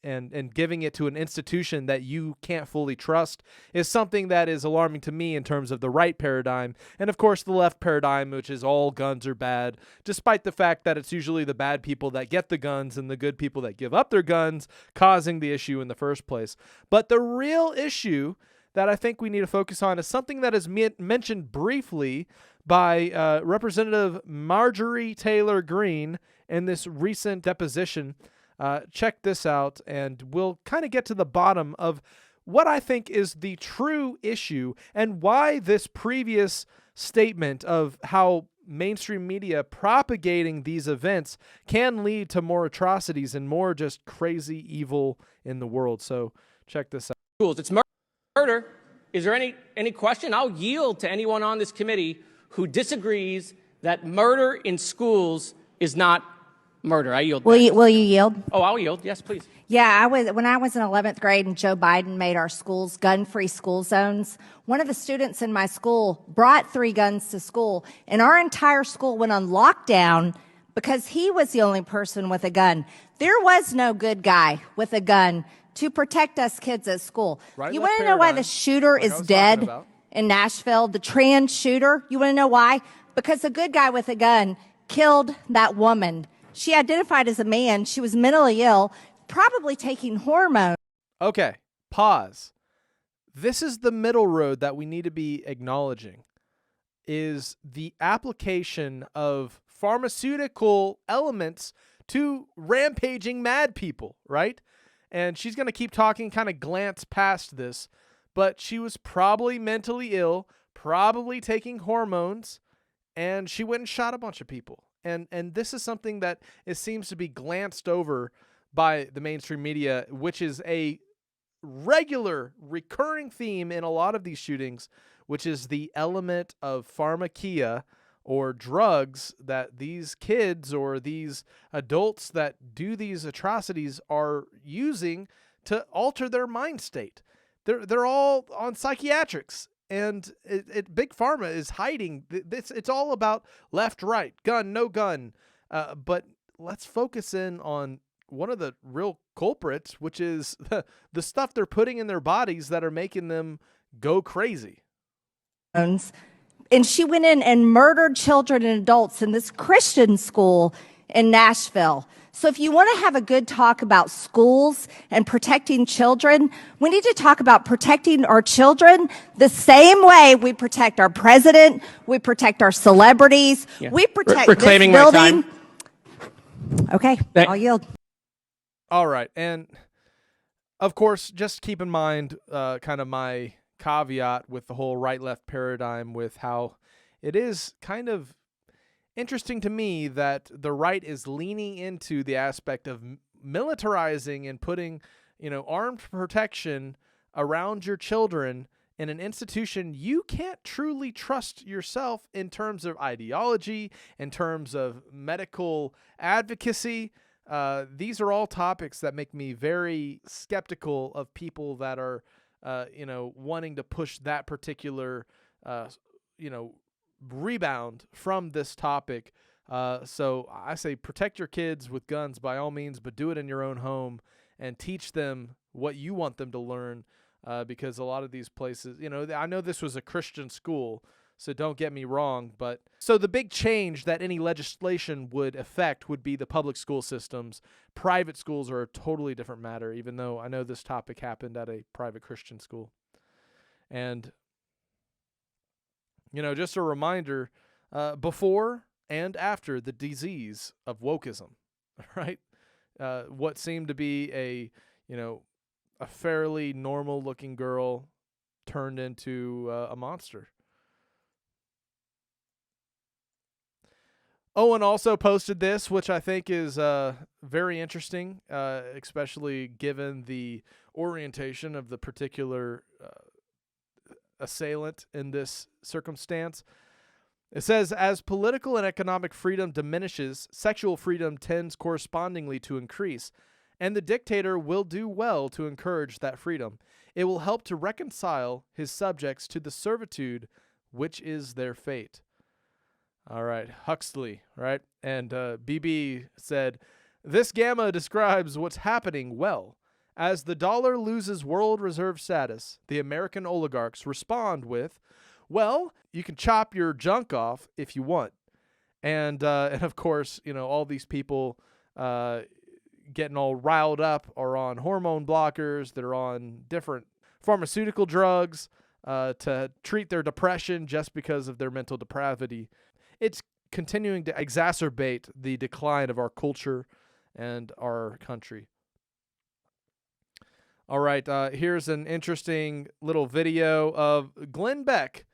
and giving it to an institution that you can't fully trust is something that is alarming to me in terms of the right paradigm. And of course, the left paradigm, which is all guns are bad, despite the fact that it's usually the bad people that get the guns and the good people that give up their guns causing the issue in the first place. But the real issue that I think we need to focus on is something that is mentioned briefly by Representative Marjorie Taylor Greene in this recent deposition. Check this out, and we'll kind of get to the bottom of what I think is the true issue and why this previous statement of how mainstream media propagating these events can lead to more atrocities and more just crazy evil in the world. So check this out. It's murder. Is there any question? I'll yield to anyone on this committee who disagrees that murder in schools is not murder. I yield. Will you yield? Oh, I'll yield. Yes, please. Yeah, when I was in 11th grade and Joe Biden made our schools gun-free school zones, one of the students in my school brought 3 guns to school, and our entire school went on lockdown because he was the only person with a gun. There was no good guy with a gun to protect us kids at school. Right, you want to know why the shooter is dead in Nashville, the trans shooter? You want to know why? Because a good guy with a gun killed that woman. She identified as a man. She was mentally ill, probably taking hormones. Okay, pause. This is the middle road that we need to be acknowledging, is the application of pharmaceutical elements to rampaging mad people, right? And she's going to keep talking, kind of glance past this, but she was probably mentally ill, probably taking hormones, and she went and shot a bunch of people. And this is something that it seems to be glanced over by the mainstream media, which is a regular recurring theme in a lot of these shootings, which is the element of pharmakia or drugs that these kids or these adults that do these atrocities are using to alter their mind state. They're all on psychiatrics. And Big Pharma is hiding this. It's all about left, right, gun, no gun. But let's focus in on one of the real culprits, which is the stuff they're putting in their bodies that are making them go crazy. And she went in and murdered children and adults in this Christian school in Nashville. So if you want to have a good talk about schools and protecting children, we need to talk about protecting our children the same way we protect our president, we protect our celebrities, we protect this building. My time. Okay, I'll yield. All right, and of course, just keep in mind kind of my caveat with the whole right-left paradigm with how it is kind of interesting to me that the right is leaning into the aspect of militarizing and putting, you know, armed protection around your children in an institution you can't truly trust yourself in terms of ideology, in terms of medical advocacy. These are all topics that make me very skeptical of people that are, wanting to push that particular, rebound from this topic So I say protect your kids with guns by all means, but do it in your own home and teach them what you want them to learn, because a lot of these places, I know this was a Christian school, so don't get me wrong, but so the big change that any legislation would affect would be the public school systems. Private schools are a totally different matter, even though I know this topic happened at a private Christian school. And, just a reminder, before and after the disease of wokeism, right? What seemed to be a fairly normal looking girl turned into a monster. Owen also posted this, which I think is very interesting, especially given the orientation of the particular assailant in this circumstance. It says, as political and economic freedom diminishes, sexual freedom tends correspondingly to increase, and the dictator will do well to encourage that freedom. It will help to reconcile his subjects to the servitude which is their fate. All right, Huxley, right? And BB said, this gamma describes what's happening well. As the dollar loses world reserve status, the American oligarchs respond with, well, you can chop your junk off if you want. And of course, all these people getting all riled up are on hormone blockers. They're on different pharmaceutical drugs to treat their depression just because of their mental depravity. It's continuing to exacerbate the decline of our culture and our country. All right, here's an interesting little video of Glenn Beck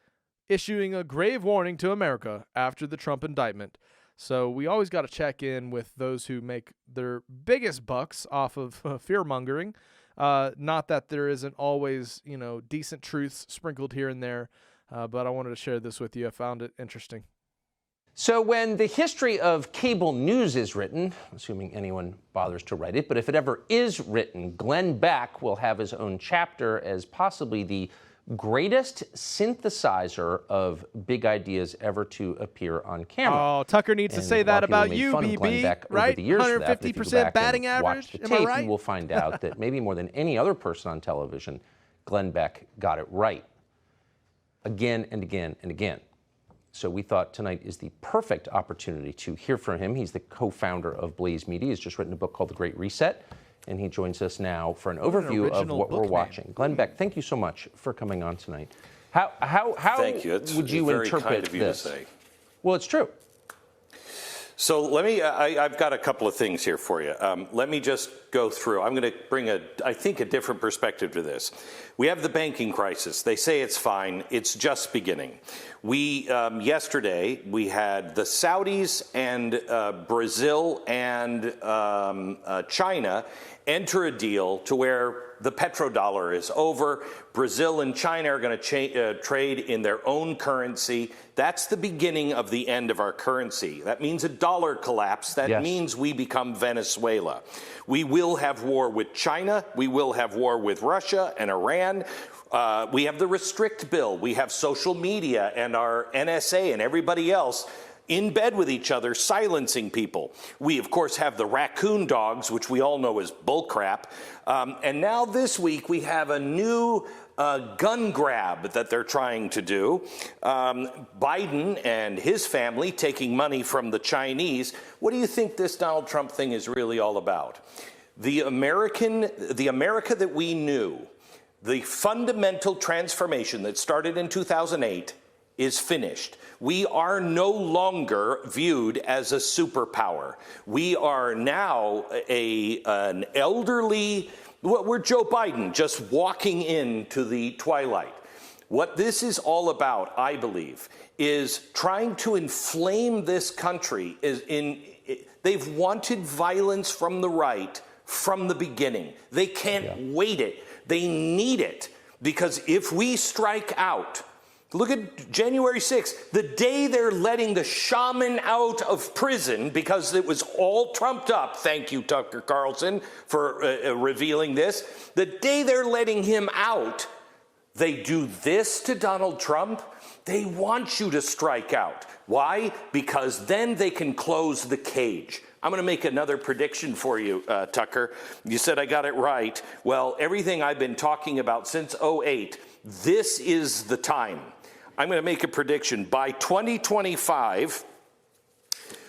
issuing a grave warning to America after the Trump indictment. So we always got to check in with those who make their biggest bucks off of fear-mongering. Not that there isn't always, decent truths sprinkled here and there, but I wanted to share this with you. I found it interesting. So when the history of cable news is written, assuming anyone bothers to write it, but if it ever is written, Glenn Beck will have his own chapter as possibly the greatest synthesizer of big ideas ever to appear on camera. Oh, Tucker needs to say that about you, BB, right? 150% batting average, am I right? You will find out that maybe more than any other person on television, Glenn Beck got it right. Again and again and again. So we thought tonight is the perfect opportunity to hear from him. He's the co-founder of Blaze Media. He's just written a book called The Great Reset, and he joins us now for an overview of what we're watching. Glenn Beck, thank you so much for coming on tonight. How thank you. Would you very interpret kind of you this? To say. Well, it's true. So let me, I've got a couple of things here for you. Let me just go through. I'm going to bring I think a different perspective to this. We have the banking crisis. They say it's fine. It's just beginning. Yesterday, we had the Saudis and Brazil and China enter a deal to where the petrodollar is over. Brazil and China are going to trade in their own currency. That's the beginning of the end of our currency. That means a dollar collapse. That means we become Venezuela. We will have war with China. We will have war with Russia and Iran. We have the restrict bill. We have social media and our NSA and everybody else in bed with each other, silencing people. We, of course, have the raccoon dogs, which we all know is bullcrap. And now this week, we have a new gun grab that they're trying to do. Biden and his family taking money from the Chinese. What do you think this Donald Trump thing is really all about? The America that we knew, the fundamental transformation that started in 2008 is finished. We are no longer viewed as a superpower. We are now an elderly, we're Joe Biden just walking into the twilight. What this is all about, I believe, is trying to inflame this country. They've wanted violence from the right from the beginning. They can't wait it. They need it, because if we strike out, look at January 6th, the day they're letting the shaman out of prison because it was all trumped up. Thank you, Tucker Carlson, for revealing this. The day they're letting him out, They do this to Donald Trump. They want you to strike out. Why? Because then they can close the cage. I'm going to make another prediction for you, Tucker. You said I got it right. Well, everything I've been talking about since '08, this is the time. I'm going to make a prediction. By 2025,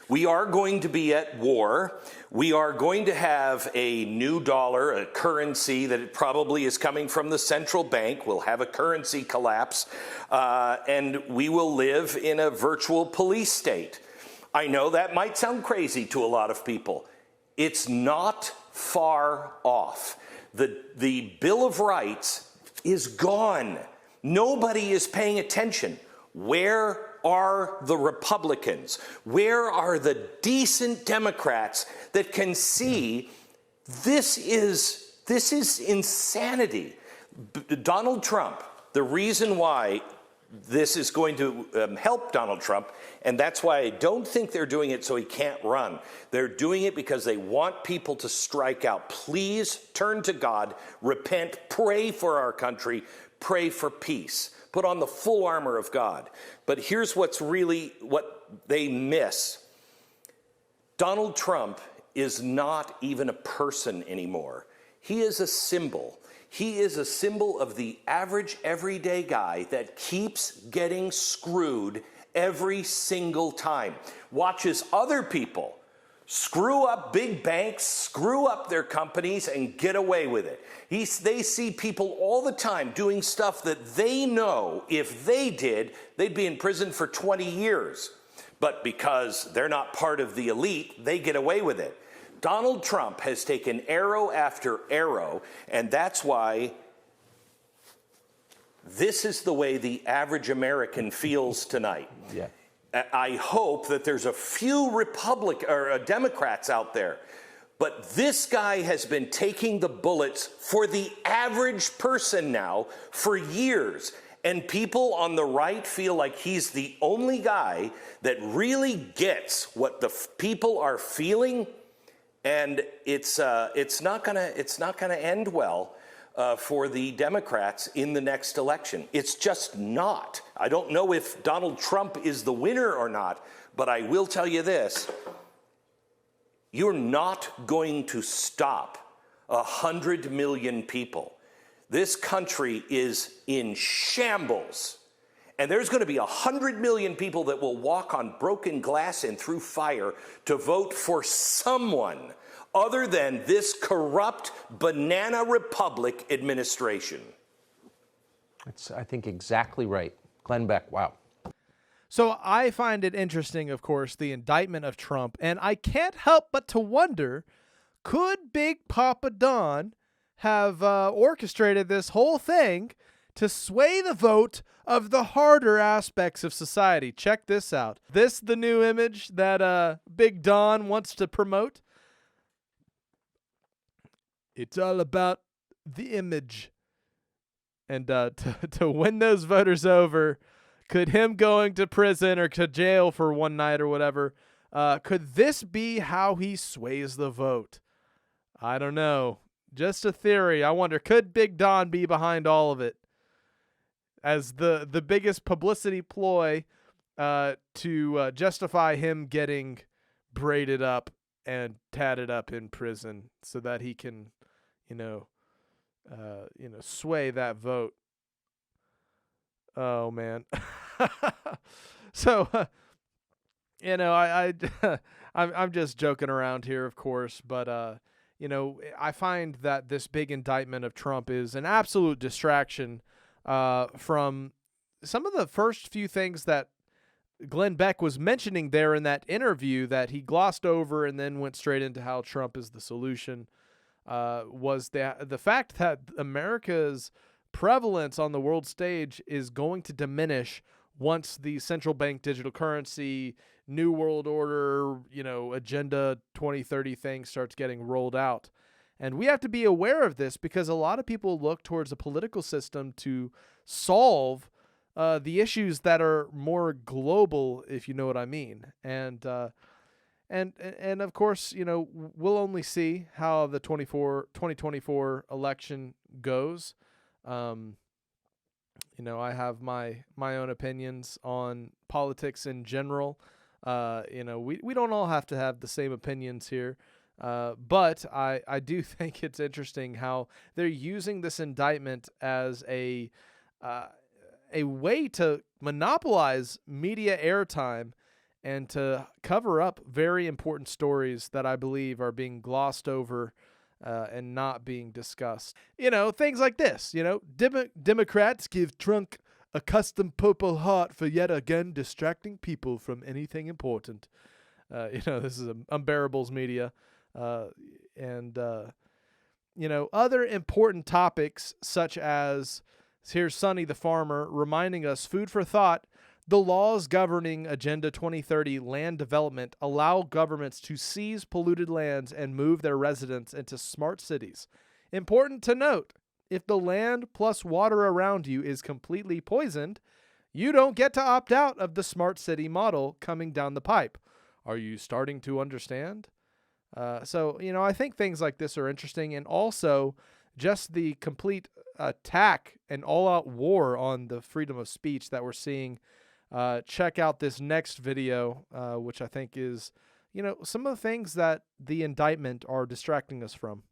we are going to be at war. We are going to have a new dollar, a currency that probably is coming from the central bank. We'll have a currency collapse, and we will live in a virtual police state. I know that might sound crazy to a lot of people. It's not far off. The Bill of Rights is gone. Nobody is paying attention. Where are the Republicans? Where are the decent Democrats that can see this is insanity? Donald Trump, the reason why this is going to help Donald Trump, and that's why I don't think they're doing it so he can't run. They're doing it because they want people to strike out. Please turn to God, repent, pray for our country, pray for peace. Put on the full armor of God. But here's what they miss. Donald Trump is not even a person anymore. He is a symbol. He is a symbol of the average everyday guy that keeps getting screwed every single time. Watches other people screw up big banks, screw up their companies, and get away with it. They see people all the time doing stuff that they know if they did, they'd be in prison for 20 years. But because they're not part of the elite, they get away with it. Donald Trump has taken arrow after arrow, and that's why this is the way the average American feels tonight. Yeah. I hope that there's a few Democrats out there, but this guy has been taking the bullets for the average person now for years. And people on the right feel like he's the only guy that really gets what the people are feeling, and it's not gonna end well for the Democrats in the next election. It's just not. I don't know if Donald Trump is the winner or not, but I will tell you this. You're not going to stop 100 million people. This country is in shambles. And there's going to be 100 million people that will walk on broken glass and through fire to vote for someone other than this corrupt banana republic administration. That's, I think, exactly right. Glenn Beck, wow. So I find it interesting, of course, the indictment of Trump, and I can't help but to wonder, could Big Papa Don have orchestrated this whole thing to sway the vote of the harder aspects of society? Check this out. This the new image that Big Don wants to promote? It's all about the image. And to win those voters over, could him going to prison or to jail for one night or whatever, could this be how he sways the vote? I don't know. Just a theory. I wonder, could Big Don be behind all of it as the biggest publicity ploy to justify him getting braided up and tatted up in prison so that he can, sway that vote? Oh man. So, I'm just joking around here, of course, but I find that this big indictment of Trump is an absolute distraction from some of the first few things that Glenn Beck was mentioning there in that interview that he glossed over and then went straight into how Trump is the solution. Was the fact that America's prevalence on the world stage is going to diminish once the central bank digital currency, New World Order, Agenda 2030 thing starts getting rolled out. And we have to be aware of this because a lot of people look towards the political system to solve the issues that are more global, if you know what I mean. And of course, we'll only see how the 2024 election goes. You know, I have my own opinions on politics in general. You know, we don't all have to have the same opinions here. But I do think it's interesting how they're using this indictment as a way to monopolize media airtime and to cover up very important stories that I believe are being glossed over and not being discussed. You know, things like this. You know, Democrats give Trump a custom Purple Heart for yet again distracting people from anything important. You know, this is Unbearable's media. And you know, other important topics such as, here's Sonny the farmer reminding us, food for thought, the laws governing Agenda 2030 land development allow governments to seize polluted lands and move their residents into smart cities. Important to note, if the land plus water around you is completely poisoned, you don't get to opt out of the smart city model coming down the pipe. Are you starting to understand? So, you know, I think things like this are interesting, and also just the complete attack and all-out war on the freedom of speech that we're seeing. Check out this next video, which I think is, you know, some of the things that the indictment are distracting us from.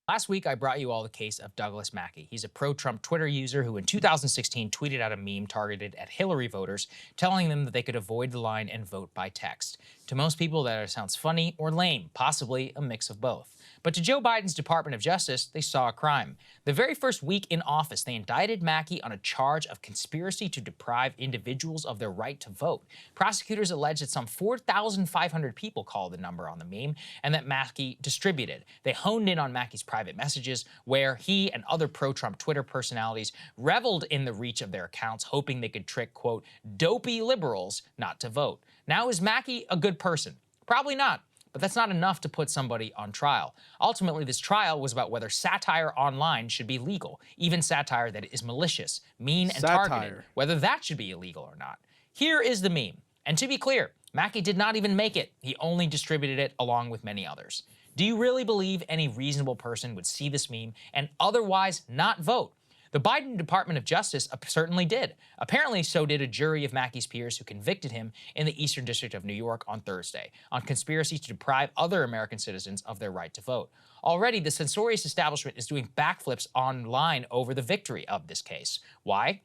Last week, I brought you all the case of Douglas Mackey. He's a pro-Trump Twitter user who in 2016 tweeted out a meme targeted at Hillary voters, telling them that they could avoid the line and vote by text. To most people, that sounds funny or lame, possibly a mix of both. But to Joe Biden's Department of Justice, they saw a crime. The very first week in office, they indicted Mackey on a charge of conspiracy to deprive individuals of their right to vote. Prosecutors alleged that some 4,500 people called the number on the meme and that Mackey distributed. They honed in on Mackey's private messages, where he and other pro-Trump Twitter personalities reveled in the reach of their accounts, hoping they could trick, quote, dopey liberals not to vote. Now, is Mackey a good person? Probably not. But that's not enough to put somebody on trial. Ultimately, this trial was about whether satire online should be legal, even satire that is malicious, mean, and targeted, whether that should be illegal or not. Here is the meme. And to be clear, Mackey did not even make it. He only distributed it along with many others. Do you really believe any reasonable person would see this meme and otherwise not vote? The Biden Department of Justice certainly did. Apparently, so did a jury of Mackey's peers who convicted him in the Eastern District of New York on Thursday on conspiracy to deprive other American citizens of their right to vote. Already, the censorious establishment is doing backflips online over the victory of this case. Why?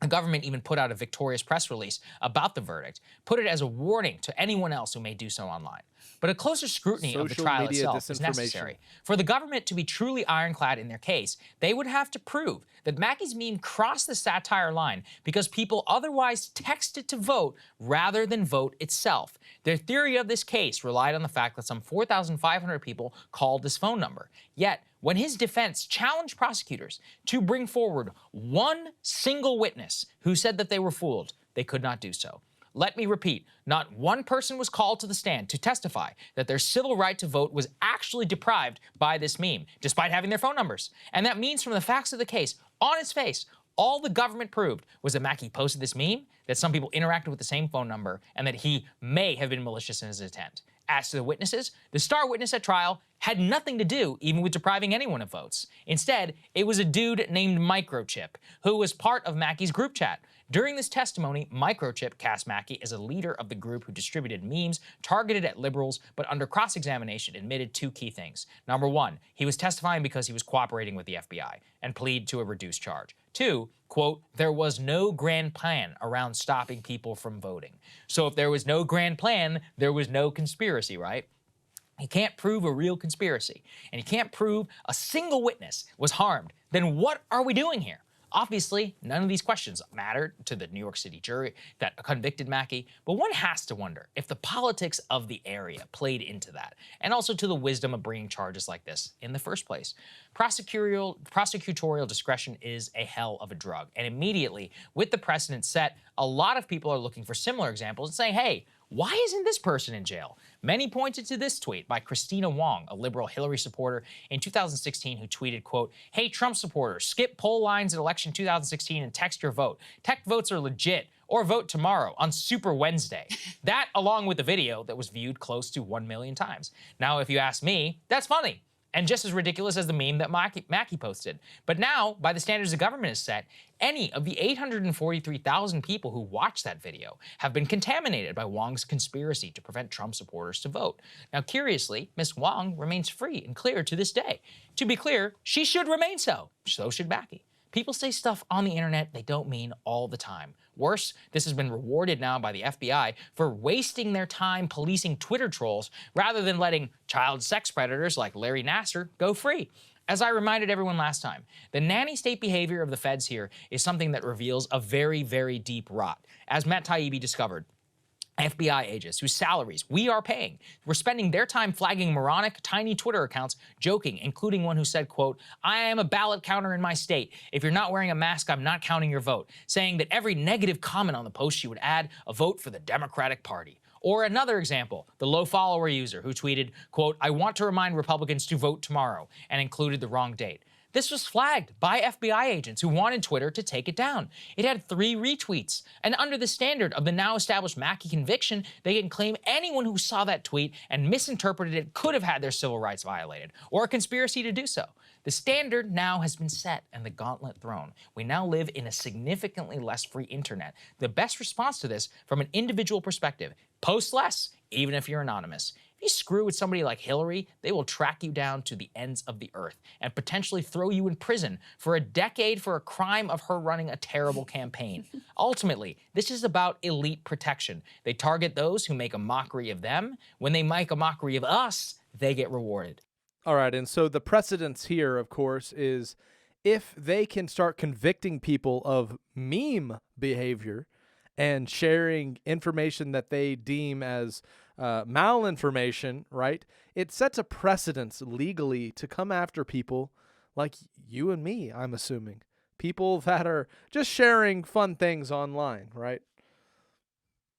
The government even put out a victorious press release about the verdict, put it as a warning to anyone else who may do so online. But a closer scrutiny of the trial itself is necessary. For the government to be truly ironclad in their case, they would have to prove that Mackey's meme crossed the satire line because people otherwise texted to vote rather than vote itself. Their theory of this case relied on the fact that some 4,500 people called this phone number. Yet, when his defense challenged prosecutors to bring forward one single witness who said that they were fooled, they could not do so. Let me repeat, not one person was called to the stand to testify that their civil right to vote was actually deprived by this meme, despite having their phone numbers. And that means from the facts of the case, on its face, all the government proved was that Mackey posted this meme, that some people interacted with the same phone number, and that he may have been malicious in his intent. As to the witnesses, the star witness at trial had nothing to do even with depriving anyone of votes. Instead, it was a dude named Microchip, who was part of Mackey's group chat. During this testimony, Microchip cast Mackey as a leader of the group who distributed memes targeted at liberals, but under cross-examination admitted two key things. Number one, he was testifying because he was cooperating with the FBI and plead to a reduced charge. Two, quote, there was no grand plan around stopping people from voting. So if there was no grand plan, there was no conspiracy, right? You can't prove a real conspiracy, and you can't prove a single witness was harmed. Then what are we doing here? Obviously, none of these questions mattered to the New York City jury that convicted Mackey, but one has to wonder if the politics of the area played into that, and also to the wisdom of bringing charges like this in the first place. Prosecutorial discretion is a hell of a drug, and immediately, with the precedent set, a lot of people are looking for similar examples and saying, hey, why isn't this person in jail? Many pointed to this tweet by Christina Wong, a liberal Hillary supporter in 2016 who tweeted, quote, hey, Trump supporters, skip poll lines in election 2016 and text your vote. Tech votes are legit. Or vote tomorrow on Super Wednesday. That, along with the video that was viewed close to 1 million times. Now, if you ask me, that's funny. and just as ridiculous as the meme that Mackey posted. But now, by the standards the government has set, any of the 843,000 people who watched that video have been contaminated by Wong's conspiracy to prevent Trump supporters to vote. Now, curiously, Ms. Wong remains free and clear to this day. To be clear, she should remain so. So should Mackey. People say stuff on the internet they don't mean all the time. Worse, this has been rewarded now by the FBI for wasting their time policing Twitter trolls rather than letting child sex predators like Larry Nassar go free. As I reminded everyone last time, the nanny state behavior of the feds here is something that reveals a very, very deep rot. As Matt Taibbi discovered, FBI agents whose salaries we are paying were spending their time flagging moronic, tiny Twitter accounts, joking, including one who said, quote, "I am a ballot counter in my state. If you're not wearing a mask, I'm not counting your vote," saying that every negative comment on the post she would add a vote for the Democratic Party. Or another example, the low follower user who tweeted, quote, "I want to remind Republicans to vote tomorrow," and included the wrong date. This was flagged by FBI agents who wanted Twitter to take it down. It had 3 retweets. And under the standard of the now established Mackey conviction, they can claim anyone who saw that tweet and misinterpreted it could have had their civil rights violated, or a conspiracy to do so. The standard now has been set and the gauntlet thrown. We now live in a significantly less free internet. The best response to this, from an individual perspective, post less, even if you're anonymous. If you screw with somebody like Hillary, they will track you down to the ends of the earth and potentially throw you in prison for a decade for a crime of her running a terrible campaign. Ultimately, this is about elite protection. They target those who make a mockery of them. When they make a mockery of us, they get rewarded. All right, and so the precedence here, of course, is if they can start convicting people of meme behavior and sharing information that they deem as malinformation, right? It sets a precedence legally to come after people like you and me, I'm assuming. People that are just sharing fun things online, right?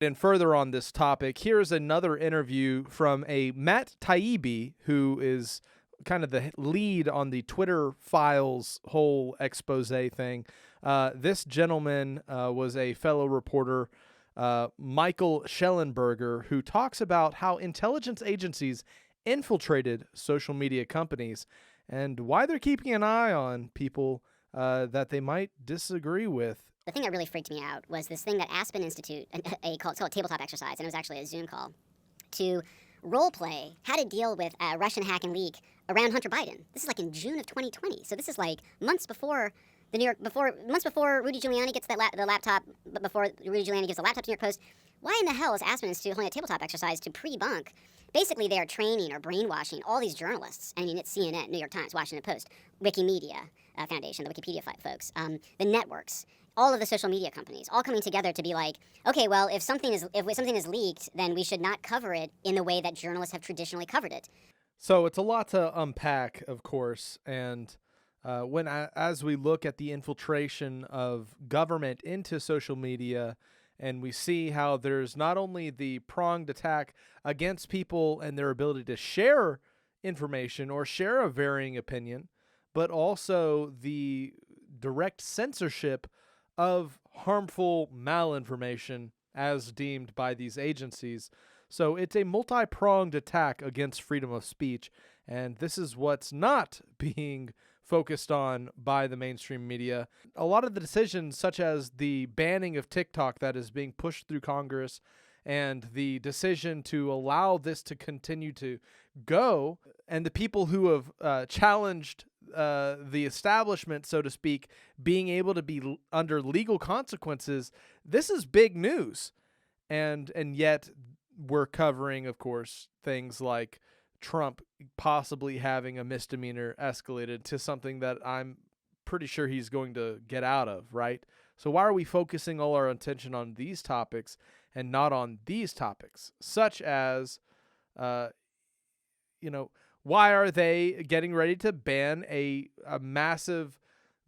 And further on this topic, here's another interview from a Matt Taibbi, who is kind of the lead on the Twitter files whole expose thing. This gentleman was a fellow reporter, Michael Schellenberger, who talks about how intelligence agencies infiltrated social media companies and why they're keeping an eye on people that they might disagree with. The thing that really freaked me out was this thing that Aspen Institute, it's called a tabletop exercise, and it was actually a Zoom call, to role play how to deal with a Russian hack and leak around Hunter Biden. This is like in June of 2020, so this is like months before months before Rudy Giuliani gets the laptop, before Rudy Giuliani gives the laptop to New York Post. Why in the hell is Aspen Institute holding a tabletop exercise to pre-bunk? Basically, they are training or brainwashing all these journalists. I mean, it's CNN, New York Times, Washington Post, Wikimedia Foundation, the Wikipedia folks, the networks, all of the social media companies, all coming together to be like, okay, well, if something is leaked, then we should not cover it in the way that journalists have traditionally covered it. So it's a lot to unpack, of course, and as we look at the infiltration of government into social media, and we see how there's not only the pronged attack against people and their ability to share information or share a varying opinion, but also the direct censorship of harmful malinformation as deemed by these agencies. So it's a multi-pronged attack against freedom of speech, and this is what's not being focused on by the mainstream media. A lot of the decisions, such as the banning of TikTok that is being pushed through Congress and the decision to allow this to continue to go, and the people who have challenged the establishment, so to speak, being able to be under legal consequences, this is big news. And yet we're covering, of course, things like Trump possibly having a misdemeanor escalated to something that I'm pretty sure he's going to get out of, right? So why are we focusing all our attention on these topics and not on these topics, such as, why are they getting ready to ban a massive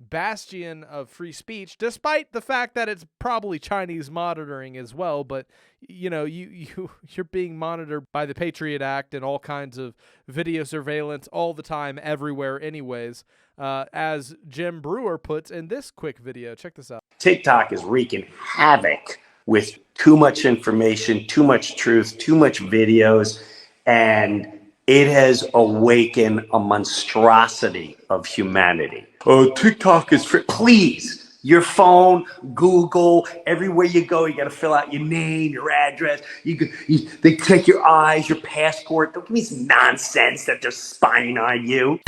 bastion of free speech, despite the fact that it's probably Chinese monitoring as well? But you're being monitored by the Patriot Act and all kinds of video surveillance all the time, everywhere, anyways. As Jim Brewer puts in this quick video, check this out. TikTok is wreaking havoc with too much information, too much truth, too much videos, and It has awakened a monstrosity of humanity. Oh, TikTok is free. Please, your phone, Google, everywhere you go, you got to fill out your name, your address. They take your eyes, your passport. Don't give me this nonsense that they're spying on you.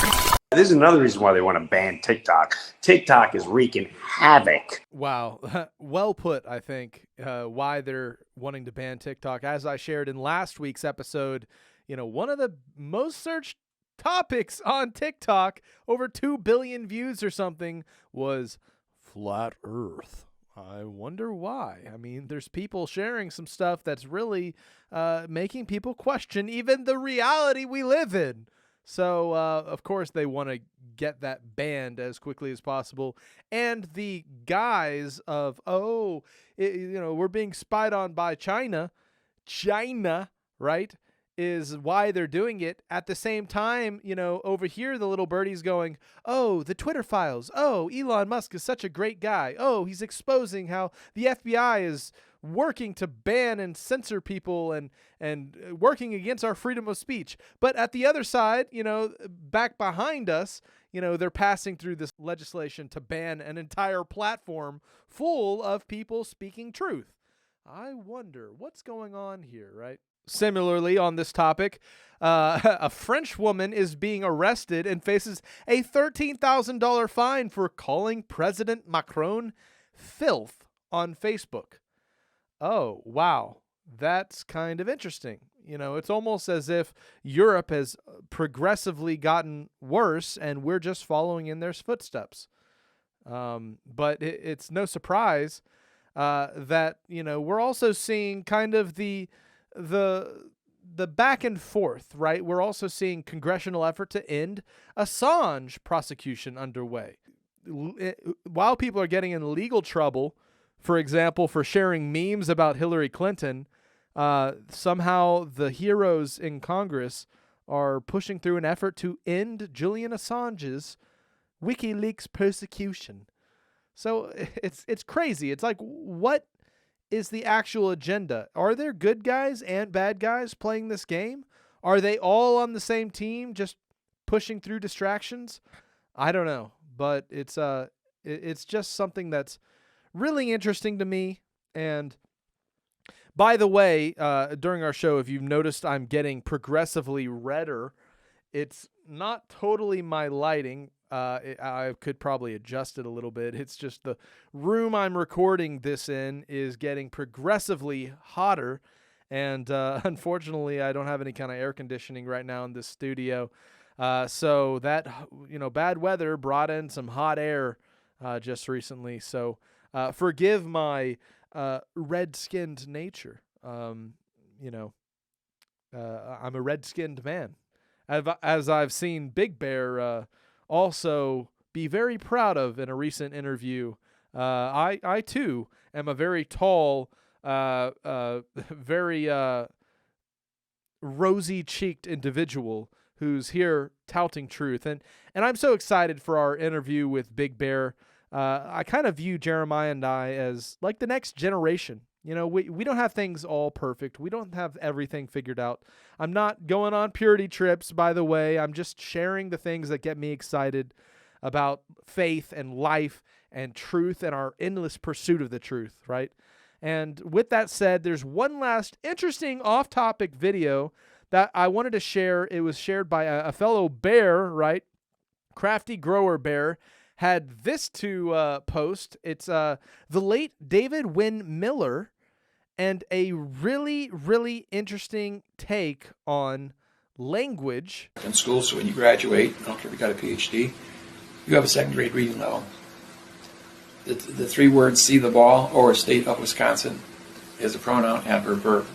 This is another reason why they want to ban TikTok. TikTok is wreaking havoc. Wow. Well put, I think, why they're wanting to ban TikTok. As I shared in last week's episode, one of the most searched topics on TikTok, over 2 billion views or something, was flat Earth. I wonder why. I mean, there's people sharing some stuff that's really making people question even the reality we live in. So, of course, they want to get that banned as quickly as possible. And the guise of, we're being spied on by China, right, is why they're doing it. At the same time, over here, the little birdie's going, oh, the Twitter files. Oh, Elon Musk is such a great guy. Oh, he's exposing how the FBI is working to ban and censor people and working against our freedom of speech. But at the other side, back behind us, they're passing through this legislation to ban an entire platform full of people speaking truth. I wonder what's going on here, right? Similarly, on this topic, a French woman is being arrested and faces a $13,000 fine for calling President Macron filth on Facebook. Oh, wow. That's kind of interesting. It's almost as if Europe has progressively gotten worse and we're just following in their footsteps. But it's no surprise that, we're also seeing kind of the back and forth, right? We're also seeing congressional effort to end Assange prosecution underway. While people are getting in legal trouble, for example, for sharing memes about Hillary Clinton, somehow the heroes in Congress are pushing through an effort to end Julian Assange's WikiLeaks persecution. So it's crazy. It's like, what is the actual agenda? Are there good guys and bad guys playing this game? Are they all on the same team, just pushing through distractions? I don't know, but it's just something that's really interesting to me. And by the way, during our show, if you've noticed, I'm getting progressively redder. It's not totally my lighting. I could probably adjust it a little bit. It's just the room I'm recording this in is getting progressively hotter. And unfortunately, I don't have any kind of air conditioning right now in this studio. So that, bad weather brought in some hot air just recently. So forgive my red-skinned nature. I'm a red-skinned man. As I've seen Big Bear also be very proud of in a recent interview. I too am a very tall, very rosy-cheeked individual who's here touting truth. And I'm so excited for our interview with Big Bear. I kind of view Jeremiah and I as like the next generation. We don't have things all perfect. We don't have everything figured out. I'm not going on purity trips, by the way. I'm just sharing the things that get me excited about faith and life and truth and our endless pursuit of the truth, right? And with that said, there's one last interesting off-topic video that I wanted to share. It was shared by a fellow bear, right? Crafty Grower Bear had this to post. It's the late David Wynn Miller, and a really, really interesting take on language. In school, so when you graduate, I don't care if you got a PhD, you have a second grade reading level. The 3 words, see the ball, or state of Wisconsin, is a pronoun, adverb, verb.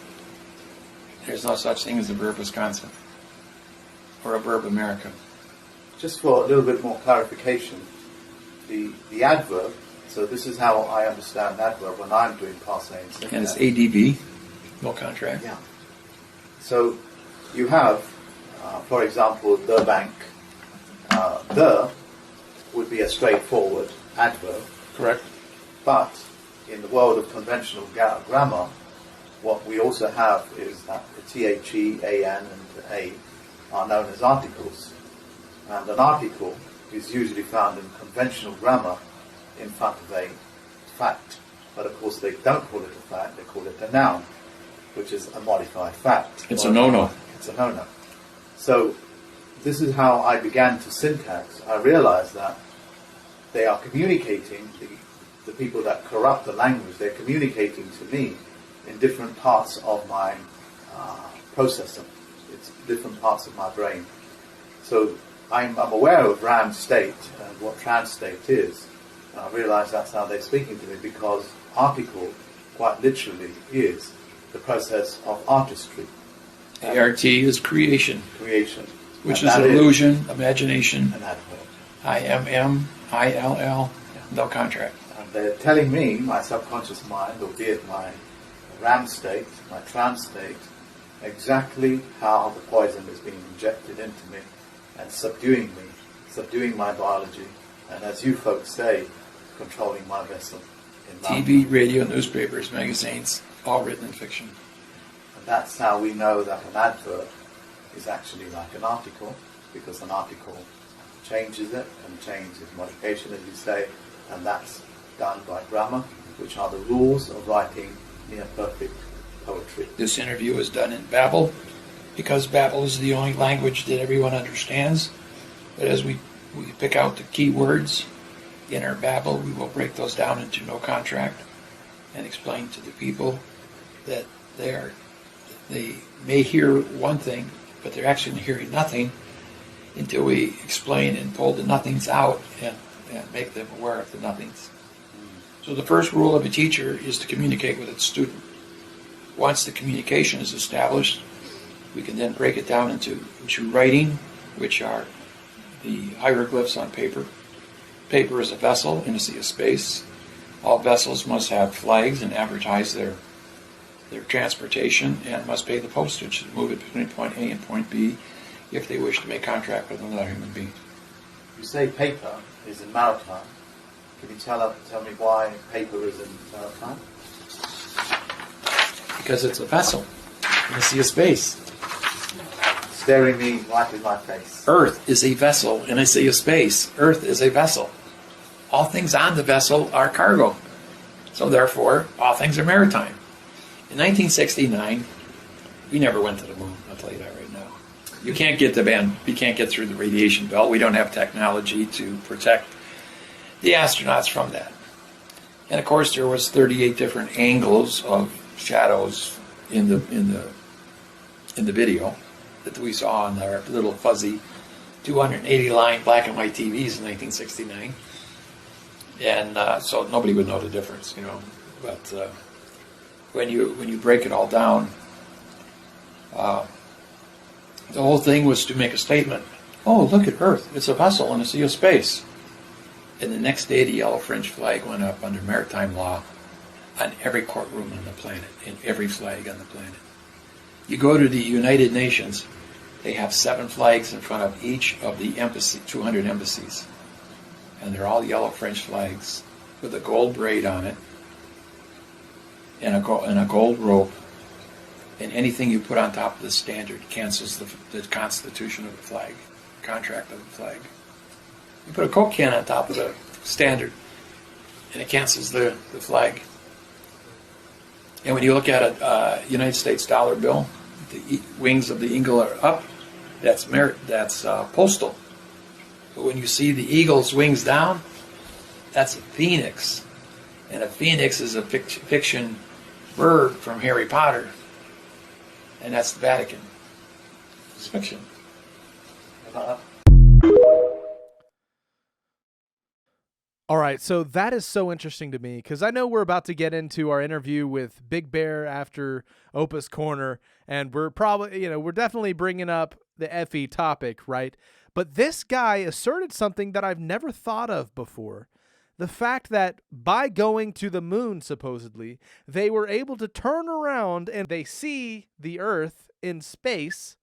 There's no such thing as a verb Wisconsin, or a verb America. Just for a little bit more clarification, the adverb, so this is how I understand adverb when I'm doing passe and syntax. And it's ADV, no contract. Yeah. So you have, for example, the bank. The would be a straightforward adverb. Correct. But in the world of conventional grammar, what we also have is that the THE, AN, and A are known as articles. And an article is usually found in conventional grammar in front of a fact. But of course they don't call it a fact, they call it a noun, which is a modified fact. It's a no-no. It's a no-no. So this is how I began to syntax. I realized that they are communicating, the people that corrupt the language, they're communicating to me in different parts of my processor. It's different parts of my brain. So I'm aware of RAM state and what trans state is. And I realize that's how they're speaking to me, because article, quite literally, is the process of artistry. ART is creation. Creation. Which And is that illusion, imagination. An adverb. IMM, no contract. And they're telling me, my subconscious mind, albeit my RAM state, my trans state, exactly how the poison is being injected into me and subduing my biology, and as you folks say, controlling my vessel. TV, radio, newspapers, magazines, all written in fiction. And that's how we know that an adverb is actually like an article, because an article changes it and changes modification, as you say, and that's done by grammar, which are the rules of writing near perfect poetry. This interview is done in Babel, because Babel is the only language that everyone understands. But as we pick out the key words in our Babel, we will break those down into no contract and explain to the people that they may hear one thing, but they're actually hearing nothing until we explain and pull the nothings out and make them aware of the nothings. So the first rule of a teacher is to communicate with its student. Once the communication is established, we can then break it down into writing, which are the hieroglyphs on paper. Paper is a vessel in a sea of space. All vessels must have flags and advertise their transportation, and must pay the postage to move it between point A and point B if they wish to make contact with another human being. You say paper is in maritime. Can you tell me why paper is in maritime? Because it's a vessel in a sea of space. Staring me right in my face. Earth is a vessel in a sea of space. Earth is a vessel. All things on the vessel are cargo. So therefore, all things are maritime. In 1969, we never went to the moon. I'll tell you that right now. You can't get through the radiation belt. We don't have technology to protect the astronauts from that. And of course, there was 38 different angles of shadows in the video that we saw on our little fuzzy 280 line black and white TVs in 1969. And so nobody would know the difference, you know. But when you break it all down, the whole thing was to make a statement. Oh, look at Earth. It's a vessel in a sea of space. And the next day, the yellow French flag went up under maritime law on every courtroom on the planet, in every flag on the planet. You go to the United Nations, they have 7 flags in front of each of the 200 embassies. And they're all yellow French flags with a gold braid on it and a gold rope. And anything you put on top of the standard cancels the constitution of the flag, contract of the flag. You put a Coke can on top of the standard, and it cancels the flag. And when you look at a United States dollar bill, the wings of the eagle are up. That's postal. But when you see the eagle's wings down, that's a phoenix. And a phoenix is a fiction bird from Harry Potter. And that's the Vatican. It's fiction. All right, so that is so interesting to me, because I know we're about to get into our interview with Big Bear after Opus Corner, and we're probably, we're definitely bringing up the FE topic, right? But this guy asserted something that I've never thought of before. The fact that by going to the moon, supposedly, they were able to turn around and they see the Earth in space,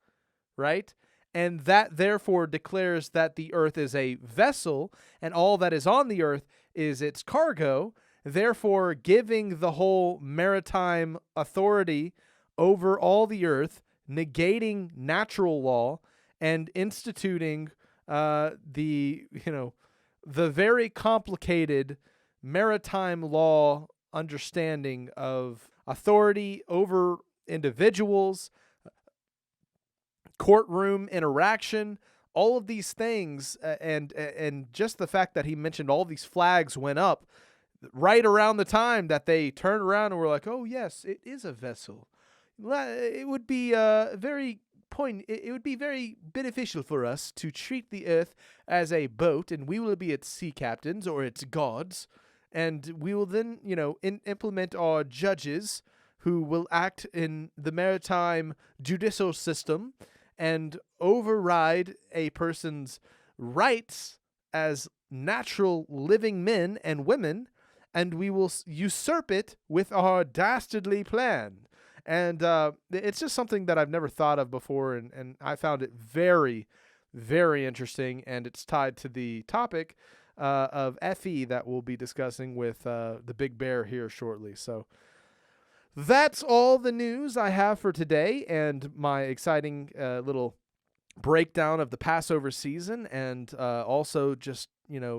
right? And that therefore declares that the Earth is a vessel and all that is on the Earth is its cargo, therefore giving the whole maritime authority over all the Earth, negating natural law, and instituting the very complicated maritime law understanding of authority over individuals, courtroom interaction, all of these things, and just the fact that he mentioned all these flags went up right around the time that they turned around and were like, oh yes, it is a vessel. It would be very beneficial for us to treat the earth as a boat, and we will be its sea captains or its gods, and we will then, implement our judges who will act in the maritime judicial system and override a person's rights as natural living men and women, and we will usurp it with our dastardly plan. And it's just something that I've never thought of before, and I found it very, very interesting, and it's tied to the topic of FE that we'll be discussing with the Big Bear here shortly. So that's all the news I have for today, and my exciting little breakdown of the Passover season, and also just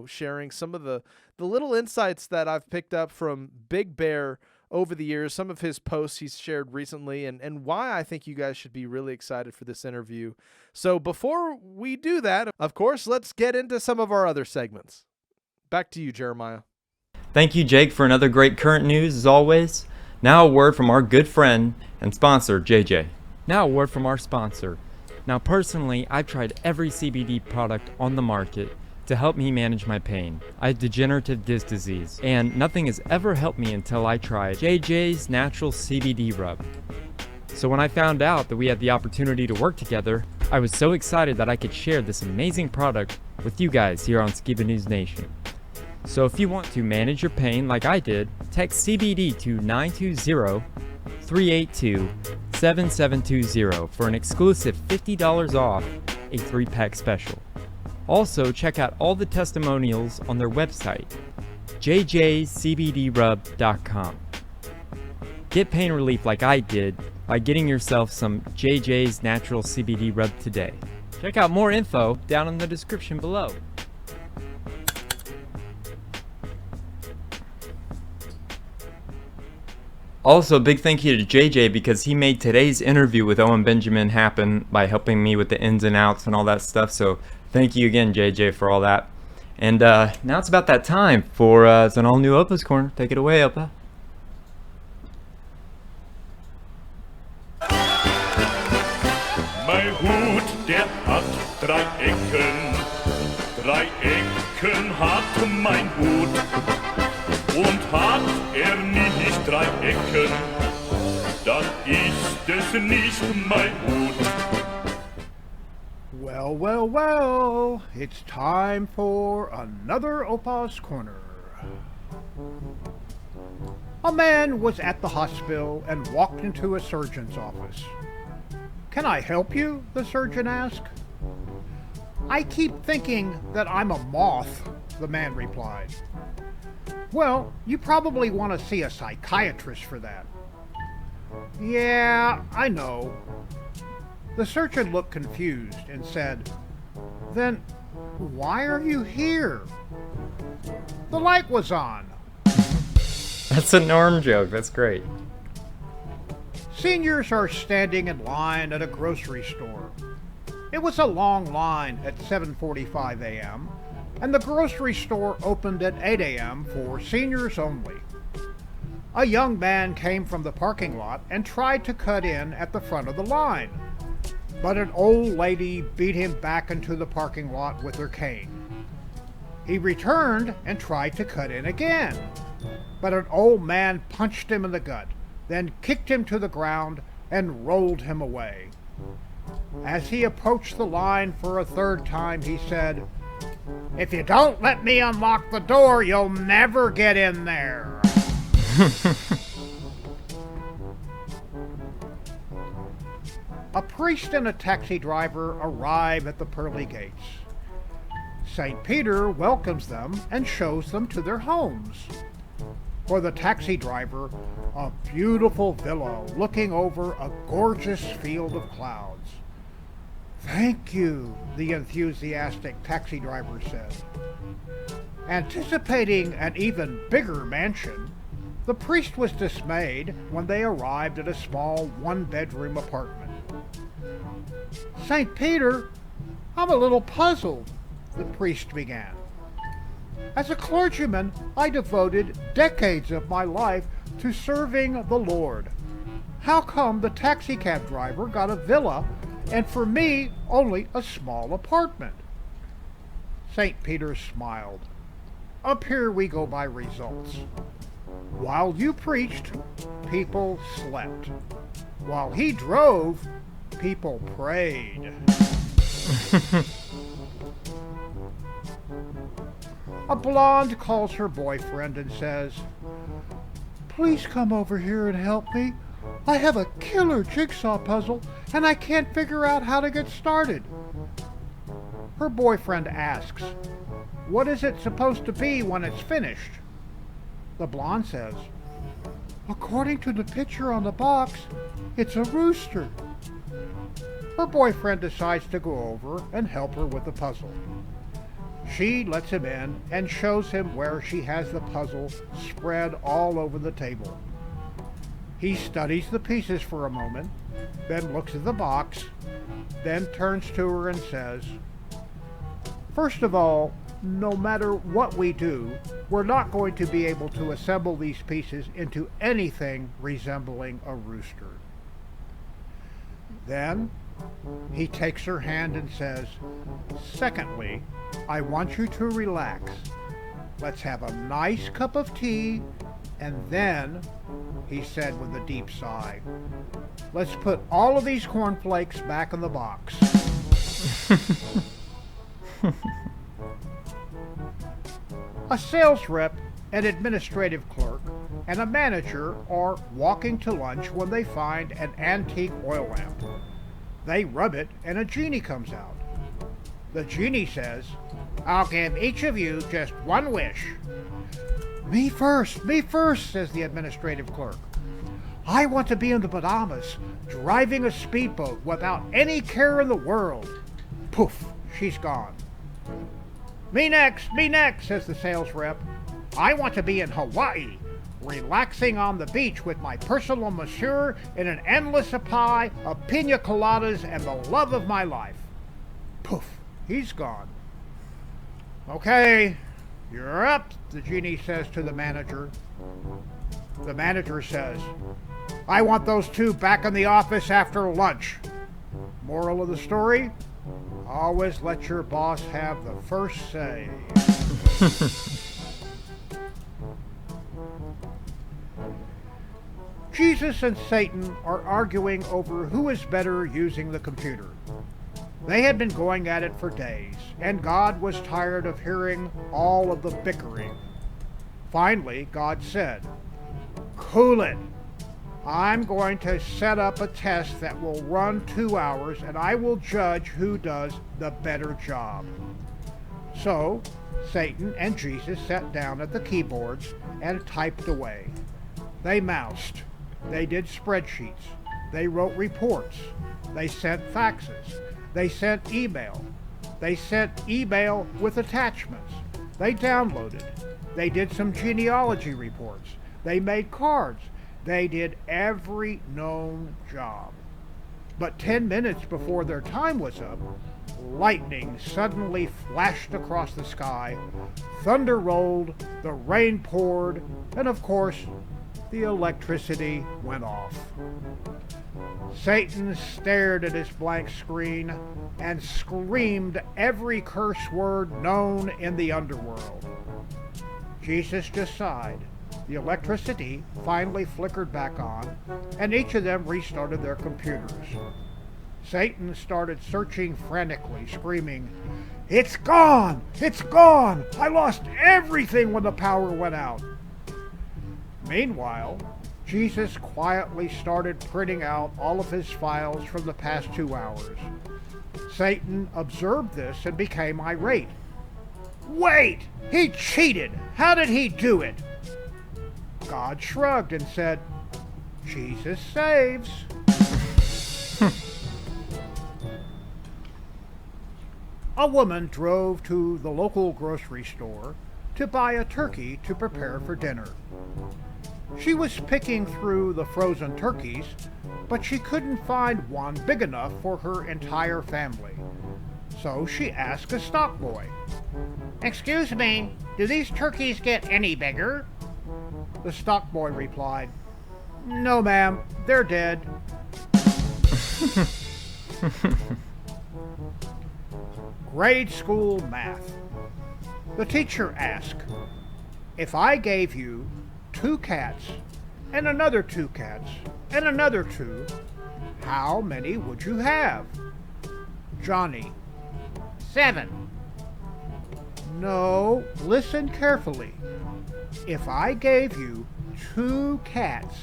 sharing some of the little insights that I've picked up from Big Bear over the years, some of his posts he's shared recently, and why I think you guys should be really excited for this interview. So before we do that, of course, let's get into some of our other segments. Back to you, Jeremiah. Thank you, Jake, for another great current news as always. Now a word from our good friend and sponsor, JJ. Now a word from our sponsor. Now personally, I've tried every CBD product on the market to help me manage my pain. I have degenerative disc disease, and nothing has ever helped me until I tried JJ's Natural CBD Rub. So when I found out that we had the opportunity to work together, I was so excited that I could share this amazing product with you guys here on Skiba News Nation. So if you want to manage your pain like I did, text CBD to 920-382-7720 for an exclusive $50 off a 3-pack special. Also, check out all the testimonials on their website, jjcbdrub.com. Get pain relief like I did by getting yourself some JJ's Natural CBD Rub today. Check out more info down in the description below. Also, big thank you to JJ because he made today's interview with Owen Benjamin happen by helping me with the ins and outs and all that stuff. So thank you again, JJ, for all that. And now it's about that time for it's an all-new Opus Corner. Take it away, Opa. Mein Hut, der hat 3 Ecken. 3 Ecken hat mein Hut. Und hat nicht 3 Ecken, dann ist es nicht mein Hut. Well, well, well, it's time for another Opus Corner. A man was at the hospital and walked into a surgeon's office. "Can I help you?" the surgeon asked. "I keep thinking that I'm a moth," the man replied. "Well, you probably want to see a psychiatrist for that." "Yeah, I know." The surgeon looked confused and said, "Then why are you here?" "The light was on." That's a Norm joke. That's great. Seniors are standing in line at a grocery store. It was a long line at 7:45 a.m., and the grocery store opened at 8 a.m. for seniors only. A young man came from the parking lot and tried to cut in at the front of the line, but an old lady beat him back into the parking lot with her cane. He returned and tried to cut in again, but an old man punched him in the gut, then kicked him to the ground and rolled him away. As he approached the line for a third time, he said, "If you don't let me unlock the door, you'll never get in there." A priest and a taxi driver arrive at the pearly gates. St. Peter welcomes them and shows them to their homes. For the taxi driver, a beautiful villa looking over a gorgeous field of clouds. "Thank you," the enthusiastic taxi driver said. Anticipating an even bigger mansion, the priest was dismayed when they arrived at a small one-bedroom apartment. "St. Peter, I'm a little puzzled," the priest began. "As a clergyman, I devoted decades of my life to serving the Lord. How come the taxi cab driver got a villa and for me only a small apartment?" St. Peter smiled. "Up here we go by results. While you preached, people slept. While he drove, people prayed." A blonde calls her boyfriend and says, "Please come over here and help me. I have a killer jigsaw puzzle and I can't figure out how to get started." Her boyfriend asks, "What is it supposed to be when it's finished?" The blonde says, "According to the picture on the box, it's a rooster." Her boyfriend decides to go over and help her with the puzzle. She lets him in and shows him where she has the puzzle spread all over the table. He studies the pieces for a moment, then looks at the box, then turns to her and says, "First of all, no matter what we do, we're not going to be able to assemble these pieces into anything resembling a rooster." Then he takes her hand and says, "Secondly, I want you to relax. Let's have a nice cup of tea, and then," he said with a deep sigh, "let's put all of these cornflakes back in the box." A sales rep, an administrative clerk, and a manager are walking to lunch when they find an antique oil lamp. They rub it and a genie comes out. The genie says, "I'll give each of you just one wish." Me first, says the administrative clerk. "I want to be in the Bahamas, driving a speedboat without any care in the world." Poof, she's gone. Me next, says the sales rep. "I want to be in Hawaii, relaxing on the beach with my personal masseur in an endless supply of pina coladas and the love of my life." Poof, he's gone. "Okay, you're up," the genie says to the manager. The manager says, "I want those two back in the office after lunch." Moral of the story? Always let your boss have the first say. Jesus and Satan are arguing over who is better using the computer. They had been going at it for days, and God was tired of hearing all of the bickering. Finally, God said, "Cool it. I'm going to set up a test that will run 2 hours, and I will judge who does the better job." So, Satan and Jesus sat down at the keyboards and typed away. They moused. They did spreadsheets. They wrote reports. They sent faxes. They sent email. They sent email with attachments. They downloaded. They did some genealogy reports. They made cards. They did every known job. But 10 minutes before their time was up, lightning suddenly flashed across the sky, thunder rolled, the rain poured, and of course, the electricity went off. Satan stared at his blank screen and screamed every curse word known in the underworld. Jesus just sighed. The electricity finally flickered back on, and each of them restarted their computers. Satan started searching frantically, screaming, "It's gone! It's gone! I lost everything when the power went out!" Meanwhile, Jesus quietly started printing out all of his files from the past 2 hours. Satan observed this and became irate. "Wait! He cheated! How did he do it?" God shrugged and said, "Jesus saves." a woman drove to the local grocery store to buy a turkey to prepare for dinner. She was picking through the frozen turkeys, but she couldn't find one big enough for her entire family. So she asked a stock boy, "Excuse me, do these turkeys get any bigger?" The stock boy replied, "No, ma'am, they're dead." Grade school math. The teacher asked, "If I gave you 2 cats and another 2 cats and another 2, how many would you have?" Johnny, 7. No, listen carefully. If I gave you 2 cats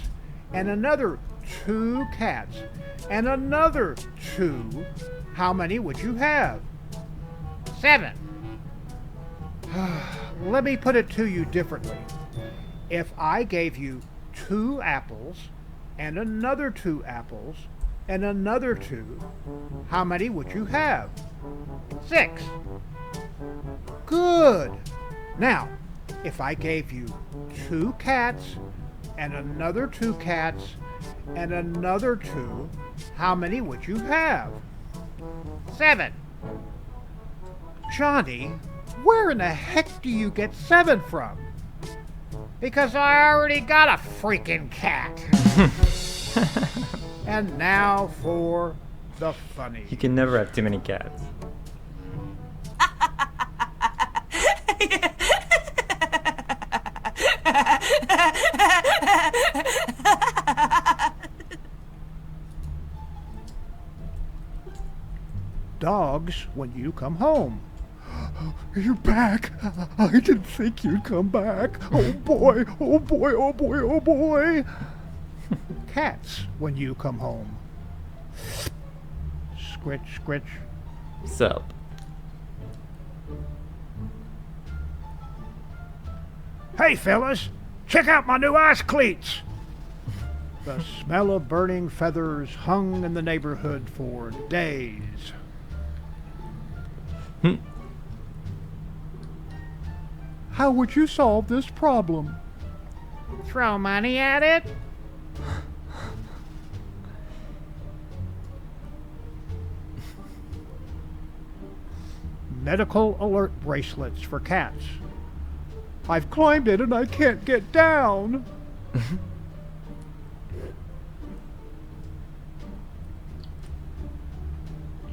and another 2 cats and another 2, how many would you have? 7. Let me put it to you differently. If I gave you 2 apples and another 2 apples and another 2, how many would you have? 6. Good. Now, if I gave you 2 cats and another 2 cats and another 2, how many would you have? 7. Johnny, where in the heck do you get 7 from? Because I already got a freaking cat. And now for the funny. You can never have too many cats. Dogs when you come home. You're back. I didn't think you'd come back. Oh boy, oh boy, oh boy, oh boy. Cats when you come home. Scritch, scritch. Sup? Hey fellas, check out my new ice cleats. The smell of burning feathers hung in the neighborhood for days. How would you solve this problem? Throw money at it? Medical alert bracelets for cats. I've climbed it and I can't get down.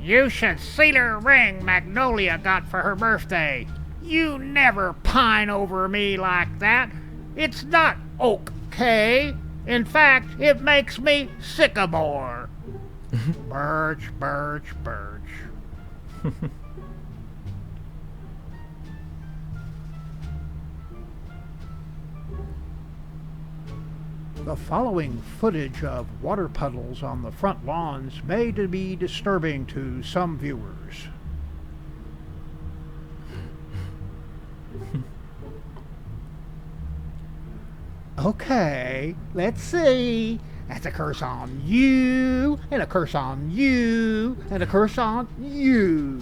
You should see the ring Magnolia got for her birthday. You never pine over me like that. It's not okay. In fact, it makes me sycamore. Birch, birch, birch. The following footage of water puddles on the front lawns may be disturbing to some viewers. Okay, let's see. That's a curse on you, and a curse on you, and a curse on you.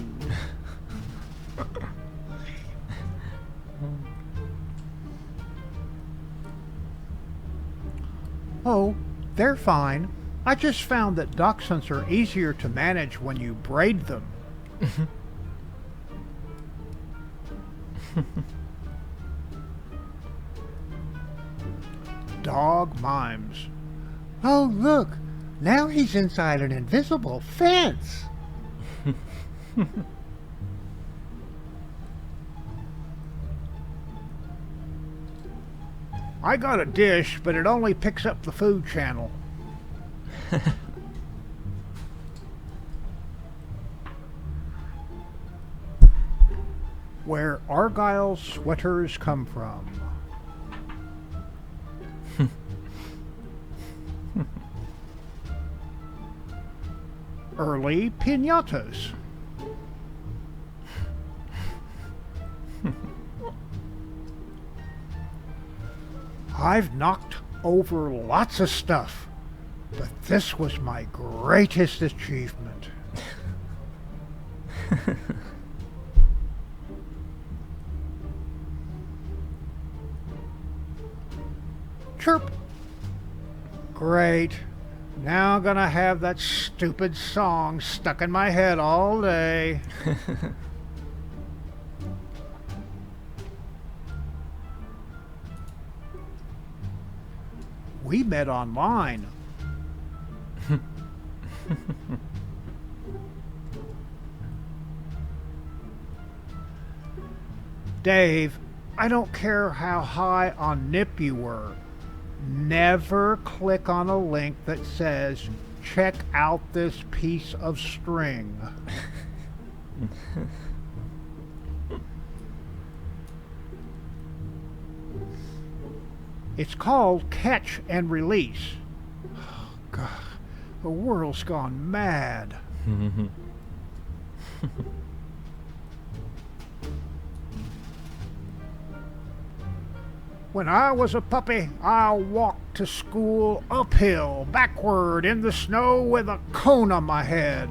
Oh, they're fine. I just found that dachshunds are easier to manage when you braid them. Dog mimes. Oh, look. Now he's inside an invisible fence. I got a dish, but it only picks up the food channel. Where Argyle sweaters come from. Early piñatas. I've knocked over lots of stuff, but this was my greatest achievement. chirp. Great. Now I'm gonna have that stupid song stuck in my head all day. We met online. Dave, I don't care how high on nip you were. Never click on a link that says, check out this piece of string. It's called catch and release. Oh, God, the world's gone mad. When I was a puppy, I walked to school uphill, backward, in the snow with a cone on my head.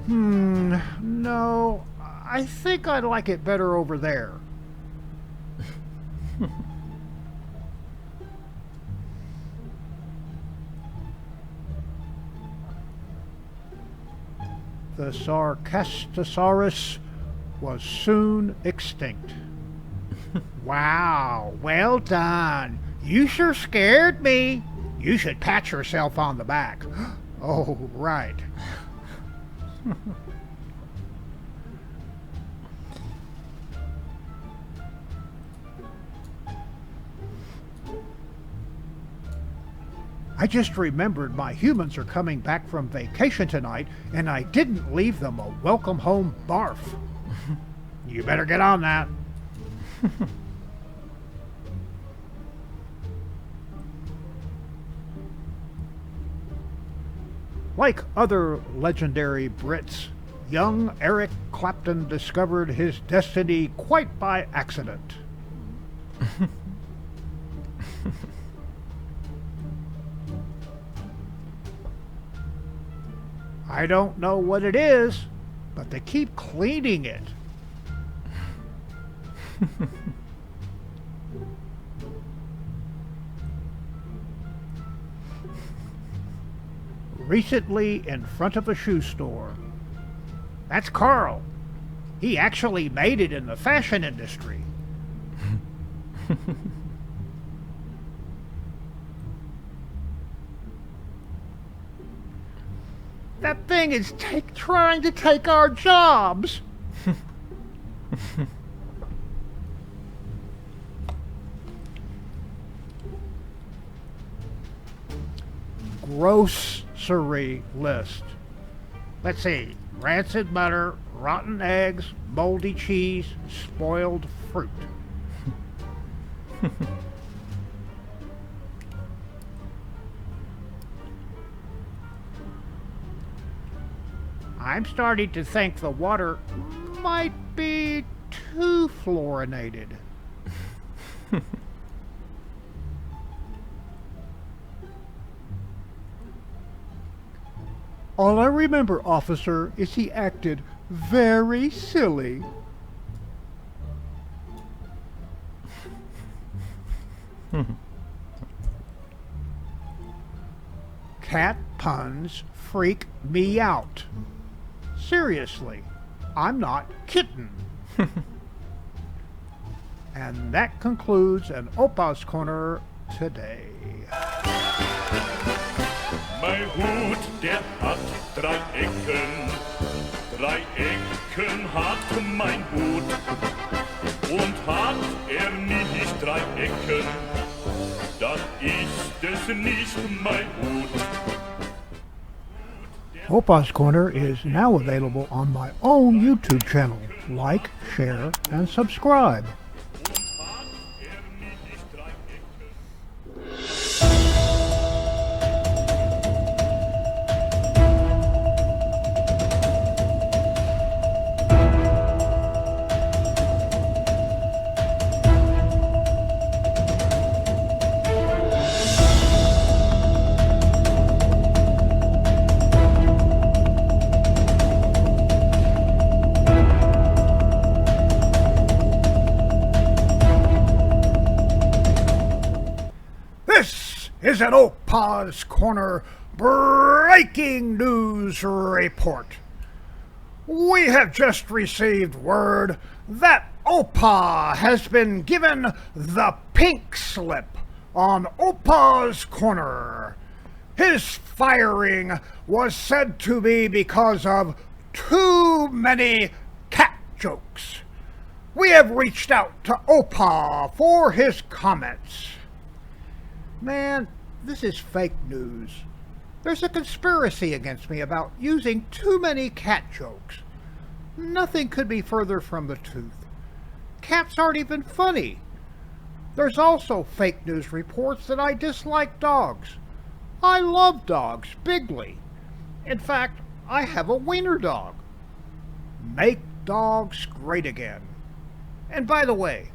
No, I think I'd like it better over there. The Sarcastosaurus was soon extinct. Wow, well done. You sure scared me. You should pat yourself on the back. Oh, right. I just remembered my humans are coming back from vacation tonight, and I didn't leave them a welcome home barf. You better get on that. Like other legendary Brits, young Eric Clapton discovered his destiny quite by accident. I don't know what it is, but they keep cleaning it. Recently in front of a shoe store. That's Carl. He actually made it in the fashion industry. That thing is trying to take our jobs. Grocery list. Let's see. Rancid butter, rotten eggs, moldy cheese, spoiled fruit. I'm starting to think the water might be too fluorinated. All I remember, officer, is he acted very silly. Cat puns freak me out. Seriously, I'm not kidding. And that concludes an Opus Corner today. Mein Hut, der hat 3 Ecken. 3 Ecken hat mein Hut. Und hat nicht 3 Ecken, dann ist es nicht mein Hut. Opus Corner is now available on my own YouTube channel. Like, share, and subscribe. is an Opus Corner breaking news report. We have just received word that OPA has been given the pink slip on Opus Corner. His firing was said to be because of too many cat jokes. We have reached out to OPA for his comments. Man, this is fake news. There's a conspiracy against me about using too many cat jokes. Nothing could be further from the truth. Cats aren't even funny. There's also fake news reports that I dislike dogs. I love dogs bigly. In fact, I have a wiener dog. Make dogs great again. And by the way,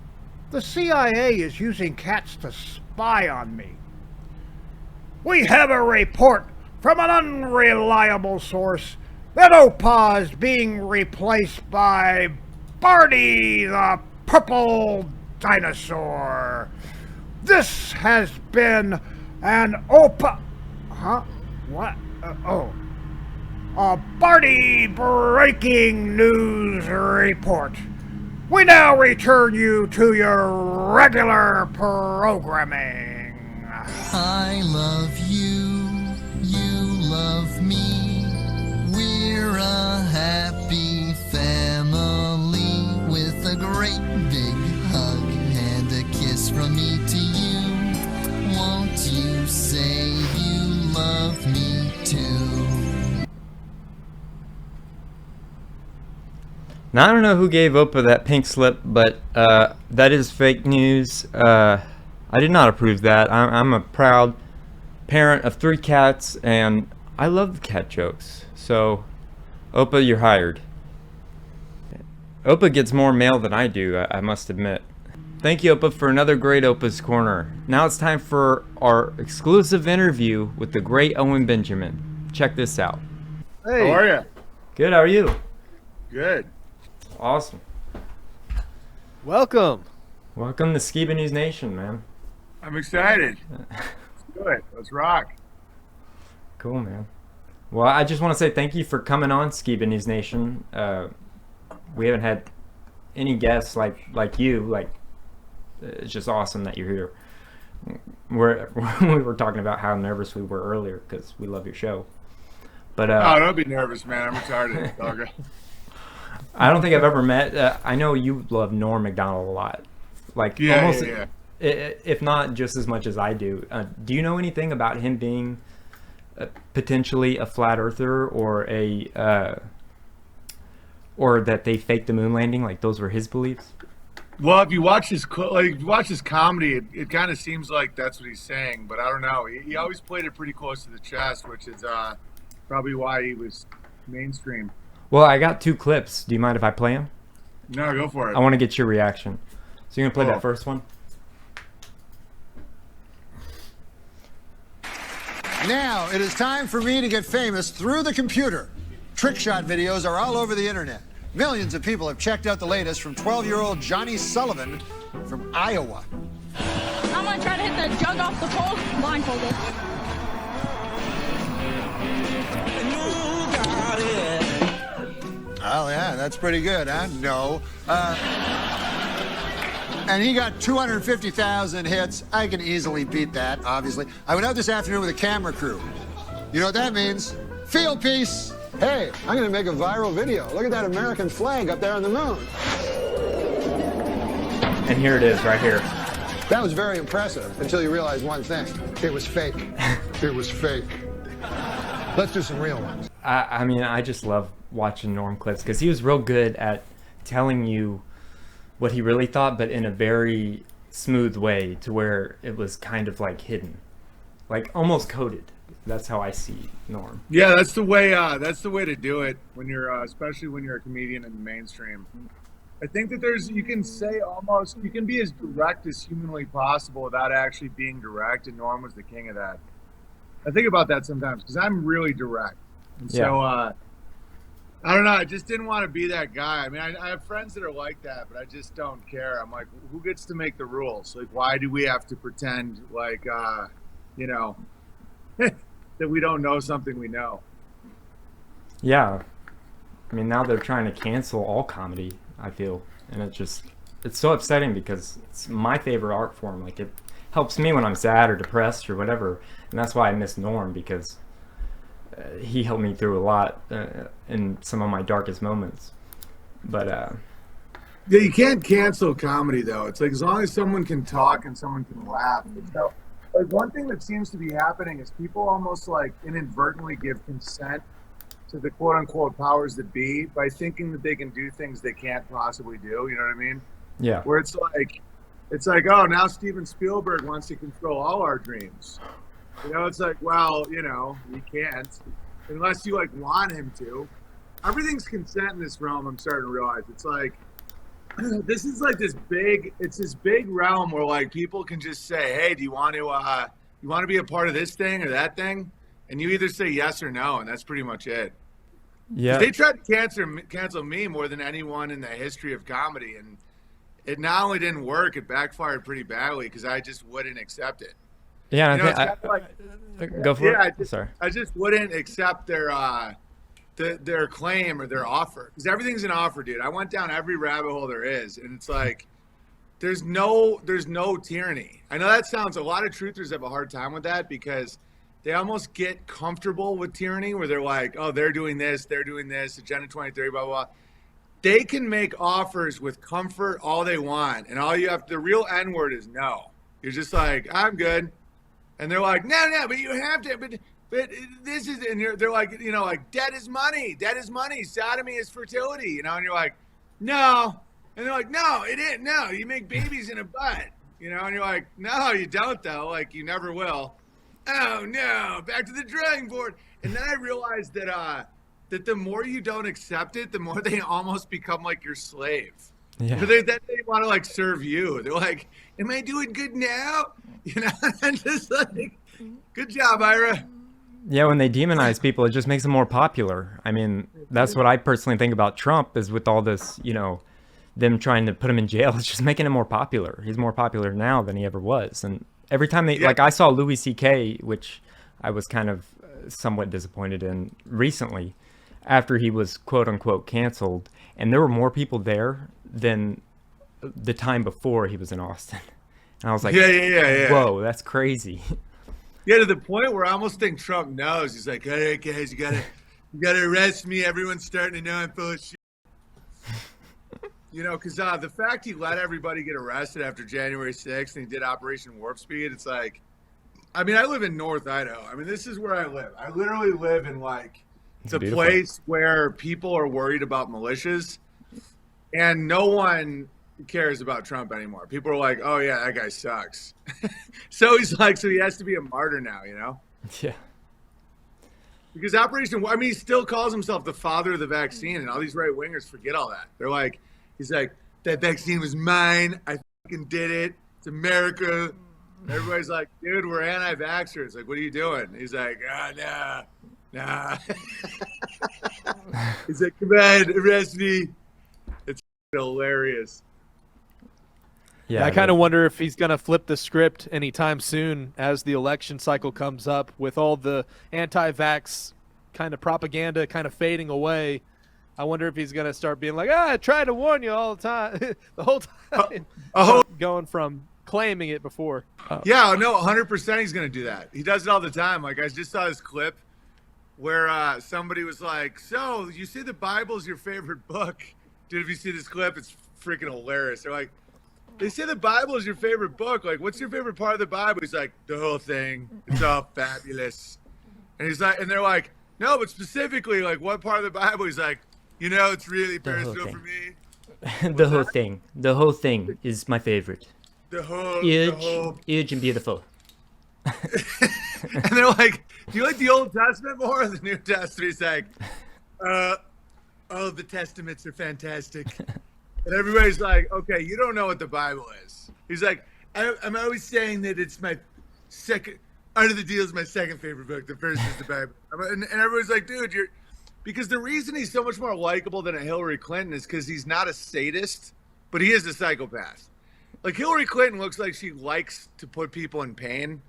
the CIA is using cats to spy on me. We have a report from an unreliable source that OPA is being replaced by Barney the Purple Dinosaur. This has been an OPA... Huh? What? A Barney breaking news report. We now return you to your regular programming. I love you, you love me. We're a happy family with a great big hug and a kiss from me to you. Won't you say you love me too? Now, I don't know who gave Opa that pink slip, but that is fake news. I did not approve that. I'm a proud parent of 3 cats, and I love the cat jokes. So, Opa, you're hired. Opa gets more mail than I do, I must admit. Thank you, Opa, for another great Opus Corner. Now it's time for our exclusive interview with the great Owen Benjamin. Check this out. Hey. How are you? Good, how are you? Good. Awesome. Welcome. Welcome to Skiba News Nation, man. I'm excited. Let's do it. Let's rock. Cool, man. Well, I just want to say thank you for coming on Skiba News Nation. We haven't had any guests like you. It's just awesome that you're here. We were talking about how nervous we were earlier because we love your show. But oh, don't be nervous, man. I'm retarded. Dogger. I don't think I've ever met. I know you love Norm Macdonald a lot. Almost, if not just as much as I do. Do you know anything about him being potentially a flat earther or or that they faked the moon landing? Like those were his beliefs? Well, if you watch his comedy, it kind of seems like that's what he's saying, but I don't know. He always played it pretty close to the chest, which is probably why he was mainstream. Well, I got 2 clips. Do you mind if I play them? No, go for it. I want to get your reaction. So you're going to play that first one? Now, it is time for me to get famous through the computer. Trick shot videos are all over the internet. Millions of people have checked out the latest from 12-year-old Johnny Sullivan from Iowa. I'm going to try to hit the jug off the pole blindfolded. Oh, yeah, that's pretty good, huh? No. And he got 250,000 hits. I can easily beat that, obviously. I went out this afternoon with a camera crew. You know what that means? Field piece. Hey, I'm going to make a viral video. Look at that American flag up there on the moon. And here it is, right here. That was very impressive until you realize one thing. It was fake. It was fake. Let's do some real ones. I mean, I just love watching Norm clips because he was real good at telling you what he really thought, but in a very smooth way to where it was kind of like hidden, like almost coded. That's how I see Norm. Yeah, that's the way to do it when you're, especially when you're a comedian in the mainstream. I think that you can be as direct as humanly possible without actually being direct, and Norm was the king of that. I think about that sometimes because I'm really direct. And so, I don't know, I just didn't want to be that guy. I mean, I have friends that are like that, but I just don't care. I'm like, who gets to make the rules? Like, why do we have to pretend like, you know, that we don't know something we know. Yeah. I mean, now they're trying to cancel all comedy, I feel. And it's so upsetting because it's my favorite art form. Like, it helps me when I'm sad or depressed or whatever. And that's why I miss Norm, because he helped me through a lot in some of my darkest moments. But yeah, you can't cancel comedy though. It's like as long as someone can talk and someone can laugh. So, like one thing that seems to be happening is people almost like inadvertently give consent to the quote unquote powers that be by thinking that they can do things they can't possibly do. You know what I mean? Yeah. Where it's like, oh, now Steven Spielberg wants to control all our dreams. You know, it's like, well, you know, he can't unless you like want him to. Everything's consent in this realm. I'm starting to realize it's like this is like this big realm where like people can just say, hey, do you want to be a part of this thing or that thing? And you either say yes or no, and that's pretty much it. Yeah. They tried to cancel me more than anyone in the history of comedy, and it not only didn't work, it backfired pretty badly because I just wouldn't accept it. Yeah, you know, it's kind of like, go for it. I just wouldn't accept their claim or their offer because everything's an offer, dude. I went down every rabbit hole there is, and it's like there's no tyranny. I know that sounds, a lot of truthers have a hard time with that because they almost get comfortable with tyranny where they're like, oh, they're doing this, Agenda 2030, blah, blah, blah. They can make offers with comfort all they want, and all you have, the real N word is no. You're just like, I'm good. And they're like, no, but you have to, but this is, and they're like, you know, like, debt is money, sodomy is fertility, you know, and you're like, no. And they're like, no, it ain't, no, you make babies in a butt, you know, and you're like, no, you don't though, like, you never will. Oh no, back to the drawing board. And then I realized that that the more you don't accept it, the more they almost become like your slave. Yeah. So they want to like serve you. They're like, am I doing good now? You know, and just like, good job, Ira. Yeah, when they demonize people, it just makes them more popular. I mean, that's what I personally think about Trump is with all this, you know, them trying to put him in jail. It's just making him more popular. He's more popular now than he ever was. And every time they, like I saw Louis C.K., which I was kind of somewhat disappointed in recently after he was quote unquote canceled. And there were more people there than the time before he was in Austin. And I was like, yeah. Whoa, that's crazy. Yeah, to the point where I almost think Trump knows. He's like, all right, guys, you gotta arrest me. Everyone's starting to know I'm full of shit. You know, because the fact he let everybody get arrested after January 6th and he did Operation Warp Speed, it's like, I mean, I live in North Idaho. I mean, this is where I live. I literally live in like the place where people are worried about militias and no one cares about Trump anymore. People are like, oh yeah, that guy sucks. So he's like, so he has to be a martyr now, you know? Yeah. Because he still calls himself the father of the vaccine, and all these right wingers forget all that. They're like, he's like, that vaccine was mine. I fucking did it. It's America. Everybody's like, dude, we're anti-vaxxers. Like, what are you doing? He's like, nah. He's like, come on, arrest me. It's hilarious. Yeah, I kind of wonder if he's going to flip the script anytime soon as the election cycle comes up with all the anti-vax kind of propaganda kind of fading away. I wonder if he's going to start being like, I try to warn you all the time, the whole time. Going from claiming it before. Yeah, no, 100% he's going to do that. He does it all the time. Like, I just saw this clip where somebody was like, so you say the Bible's your favorite book. Dude, if you see this clip, it's freaking hilarious. They're like, they say the Bible is your favorite book. Like, what's your favorite part of the Bible? He's like, the whole thing. It's all fabulous. And he's like, and they're like, no, but specifically, like, what part of the Bible? He's like, you know, it's really personal for me. The whole thing. The whole thing is my favorite. The whole huge and beautiful. And they're like, do you like the Old Testament more or the New Testament? He's like, the Testaments are fantastic. And everybody's like, okay, you don't know what the Bible is. He's like, I'm always saying that it's my second, Art of the Deal is my second favorite book. The first is the Bible. And everybody's like, dude, because the reason he's so much more likable than a Hillary Clinton is because he's not a sadist, but he is a psychopath. Like, Hillary Clinton looks like she likes to put people in pain.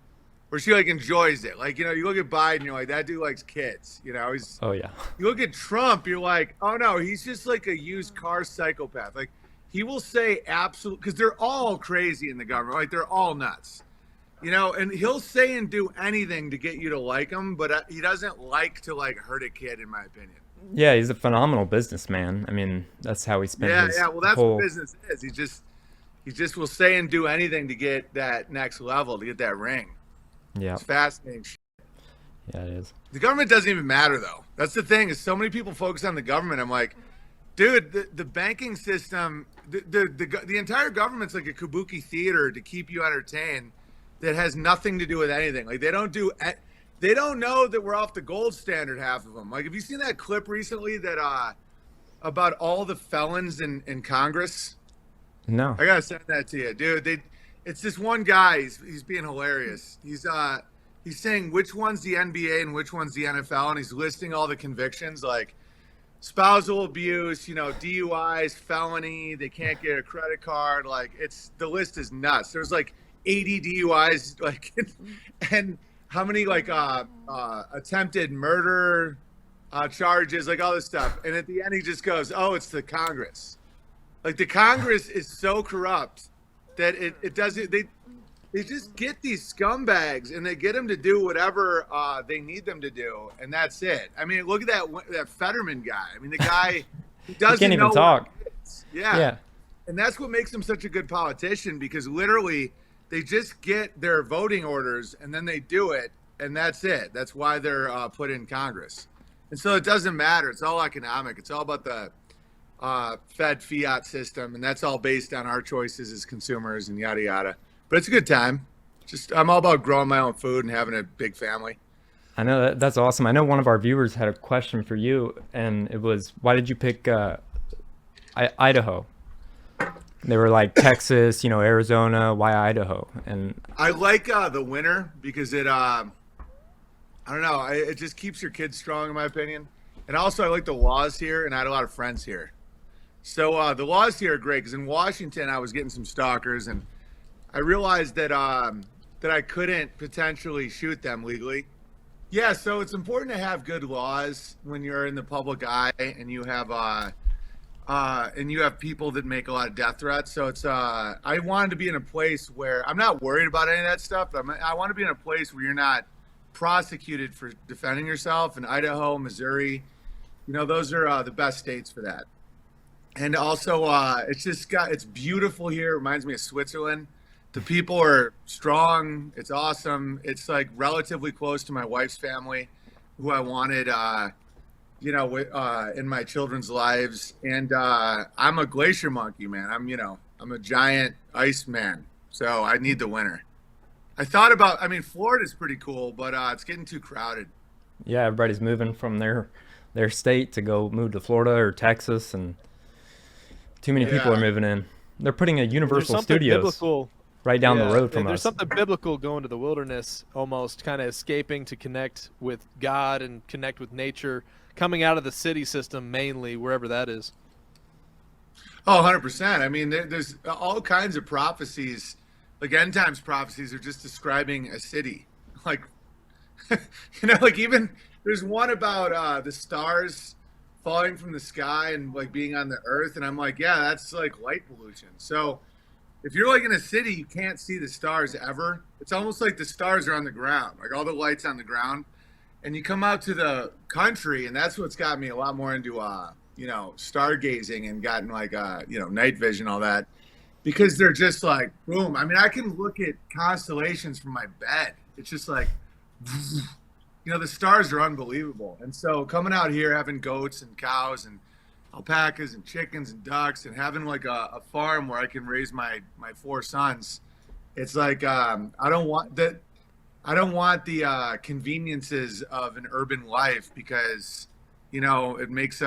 where she like enjoys it. Like, you know, you look at Biden, you're like, that dude likes kids. You know, he's. Oh yeah. You look at Trump, you're like, oh no, he's just like a used car psychopath. Like, he will say absolute, because they're all crazy in the government. Like, they're all nuts. You know, and he'll say and do anything to get you to like him, but he doesn't like to like hurt a kid, in my opinion. Yeah, he's a phenomenal businessman. I mean, that's how he spent his Well, that's whole... what business is. He just will say and do anything to get that next level, to get that ring. Yeah. It's fascinating shit. Yeah, it is. The government doesn't even matter, though. That's the thing, is so many people focus on the government. I'm like, dude, the banking system, the entire government's like a kabuki theater to keep you entertained that has nothing to do with anything. Like, they don't know that we're off the gold standard, half of them. Like, have you seen that clip recently that about all the felons in Congress? No. I gotta send that to you, dude. It's this one guy. He's being hilarious. He's saying which one's the NBA and which one's the NFL, and he's listing all the convictions, like spousal abuse, you know, DUIs, felony. They can't get a credit card. Like, the list is nuts. There's like 80 DUIs, like, and how many like attempted murder charges, like all this stuff. And at the end, he just goes, "Oh, it's the Congress." Like, the Congress is so corrupt that it doesn't. They just get these scumbags and they get them to do whatever they need them to do, and that's it. I mean, look at that Fetterman guy. I mean, the guy he doesn't can't even know talk. what it is. Yeah. And that's what makes him such a good politician, because literally they just get their voting orders and then they do it, and that's it. That's why they're put in Congress. And so it doesn't matter. It's all economic. It's all about the FEAT system, and that's all based on our choices as consumers and yada yada. But it's a good time. I'm all about growing my own food and having a big family. I know that's awesome. I know one of our viewers had a question for you, and it was, why did you pick Idaho? They were like Texas, you know, Arizona. Why Idaho? And I like the winter because it, I don't know, it just keeps your kids strong, in my opinion. And also, I like the laws here, and I had a lot of friends here. So the laws here are great, because in Washington, I was getting some stalkers, and I realized that that I couldn't potentially shoot them legally. Yeah, so it's important to have good laws when you're in the public eye, and you have people that make a lot of death threats. So it's I wanted to be in a place where I'm not worried about any of that stuff, but I want to be in a place where you're not prosecuted for defending yourself. In Idaho, Missouri, you know, those are the best states for that. And also, it's beautiful here. It reminds me of Switzerland. The people are strong. It's awesome. It's like relatively close to my wife's family, who I wanted, in my children's lives. And I'm a glacier monkey, man. I'm a giant ice man. So I need the winter. I thought about, Florida's pretty cool, but it's getting too crowded. yeah, everybody's moving from their state to go move to Florida or Texas, and too many people are moving in. They're putting a Universal Studios biblical, right down the road from there's us. something biblical going to the wilderness, almost kind of escaping to connect with God and connect with nature, coming out of the city system mainly, wherever that is. Oh, 100%. I mean, there's all kinds of prophecies, like end times prophecies, are just describing a city. Like, like even there's one about the stars falling from the sky and like being on the earth, and I'm like, yeah, that's like light pollution. So if you're like in a city, you can't see the stars ever. It's almost like the stars are on the ground, like all the lights on the ground. And you come out to the country, and that's what's got me a lot more into stargazing and gotten like night vision, all that, because they're just like boom. I mean, I can look at constellations from my bed. It's just like the stars are unbelievable. And so coming out here, having goats and cows and alpacas and chickens and ducks, and having like a farm where I can raise my 4 sons, it's like I don't want the conveniences of an urban life, because it makes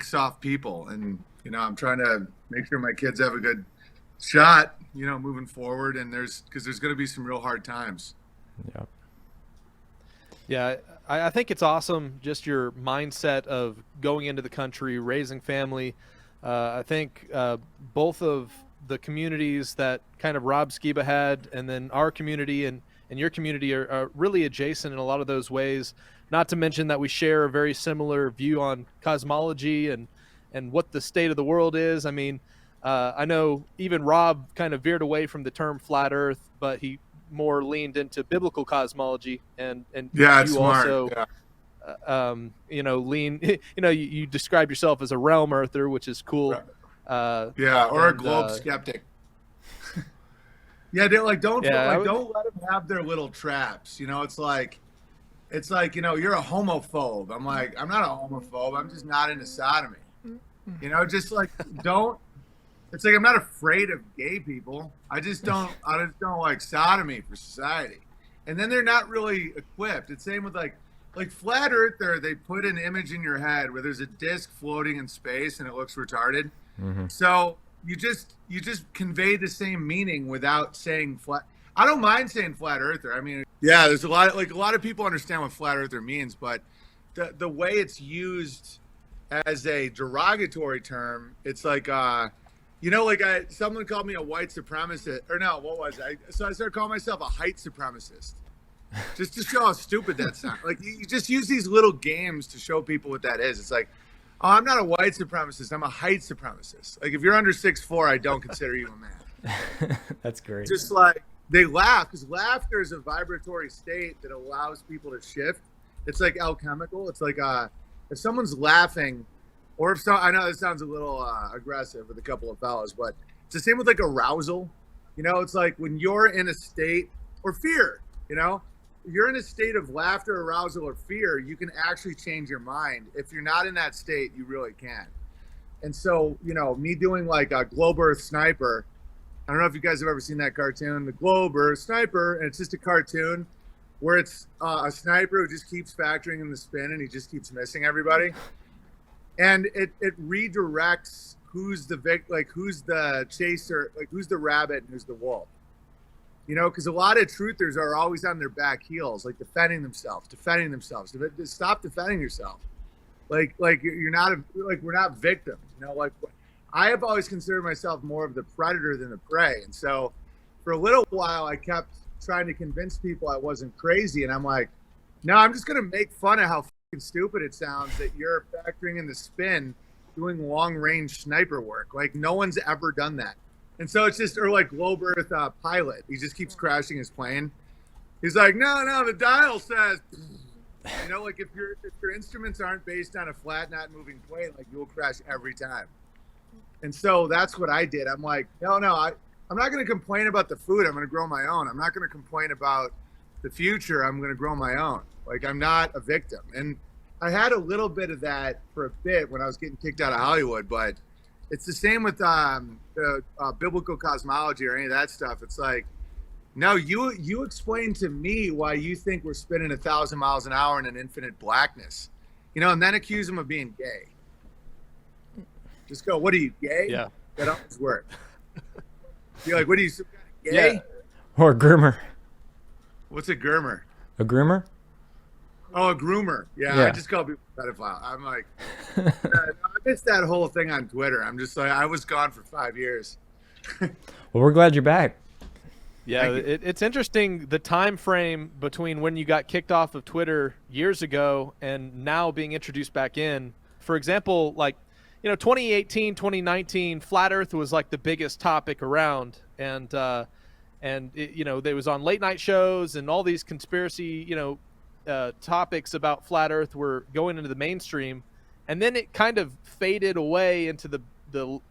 soft people, and I'm trying to make sure my kids have a good shot moving forward, and because there's going to be some real hard times. Yeah, I think it's awesome, just your mindset of going into the country, raising family. I think both of the communities that kind of Rob Skiba had, and then our community in and your community are really adjacent in a lot of those ways. Not to mention that we share a very similar view on cosmology and what the state of the world is. I mean, I know even Rob kind of veered away from the term flat Earth, but he more leaned into biblical cosmology, and Yeah, it's you smart. also Yeah. you describe yourself as a realm earther, which is cool. Yeah, or a globe skeptic. Yeah, don't let them have their little traps. You know, it's like you're a homophobe. I'm like, I'm not a homophobe. I'm just not into sodomy. You know, just like don't. It's like I'm not afraid of gay people. I just don't like sodomy for society. And then they're not really equipped. It's same with like flat earther. They put an image in your head where there's a disc floating in space and it looks retarded. Mm-hmm. So you just convey the same meaning without saying flat. I don't mind saying flat earther. I mean, yeah, there's a lot of people understand what flat earther means, but the way it's used as a derogatory term, it's like someone called me a white supremacist, or no, what was I? So I started calling myself a height supremacist, just to show how stupid that sounds. Like you just use these little games to show people what that is. It's like, oh, I'm not a white supremacist. I'm a height supremacist. Like if you're under 6'4", I don't consider you a man. That's great. Just like they laugh, because laughter is a vibratory state that allows people to shift. It's like alchemical. It's like if someone's laughing, or if I know this sounds a little aggressive with a couple of fellas, but it's the same with like arousal. You know, it's like when you're in a state, or fear, you know, you're in a state of laughter, arousal, or fear, you can actually change your mind. If you're not in that state, you really can. And so, you know, me doing like a Globe Earth Sniper, I don't know if you guys have ever seen that cartoon, the Globe Earth Sniper, and it's just a cartoon where it's a sniper who just keeps factoring in the spin and he just keeps missing everybody. And it redirects who's the chaser, like who's the rabbit and who's the wolf. You know, because a lot of truthers are always on their back heels, like defending themselves. Stop defending yourself. Like you're not we're not victims. You know, like I have always considered myself more of the predator than the prey. And so for a little while, I kept trying to convince people I wasn't crazy. And I'm like, no, I'm just going to make fun of how fucking stupid it sounds that you're factoring in the spin doing long range sniper work. Like no one's ever done that. And so it's just, or like Globe Earth pilot, he just keeps crashing his plane. He's like, no, the dial says, you know, like if your instruments aren't based on a flat, not moving plane, like you'll crash every time. And so that's what I did. I'm like, no, I'm not going to complain about the food. I'm going to grow my own. I'm not going to complain about the future. I'm going to grow my own. Like I'm not a victim. And I had a little bit of that for a bit when I was getting kicked out of Hollywood, but it's the same with the biblical cosmology or any of that stuff. It's like, no, you explain to me why you think we're spinning 1,000 miles an hour in an infinite blackness, you know, and then accuse them of being gay. Just go, what are you, gay? Yeah. That always work. You're like, what are you, some kind of gay? Yeah. Or a groomer. What's a groomer? A groomer? Oh, a groomer. Yeah. I just call people pedophile. I'm like, I missed that whole thing on Twitter. I'm just like, I was gone for 5 years. Well, we're glad you're back. Yeah, it's interesting the time frame between when you got kicked off of Twitter years ago and now being introduced back in. For example, like, you know, 2018, 2019, Flat Earth was like the biggest topic around. And it, you know, there was on late night shows and all these conspiracy, you know, topics about Flat Earth were going into the mainstream. And then it kind of faded away into the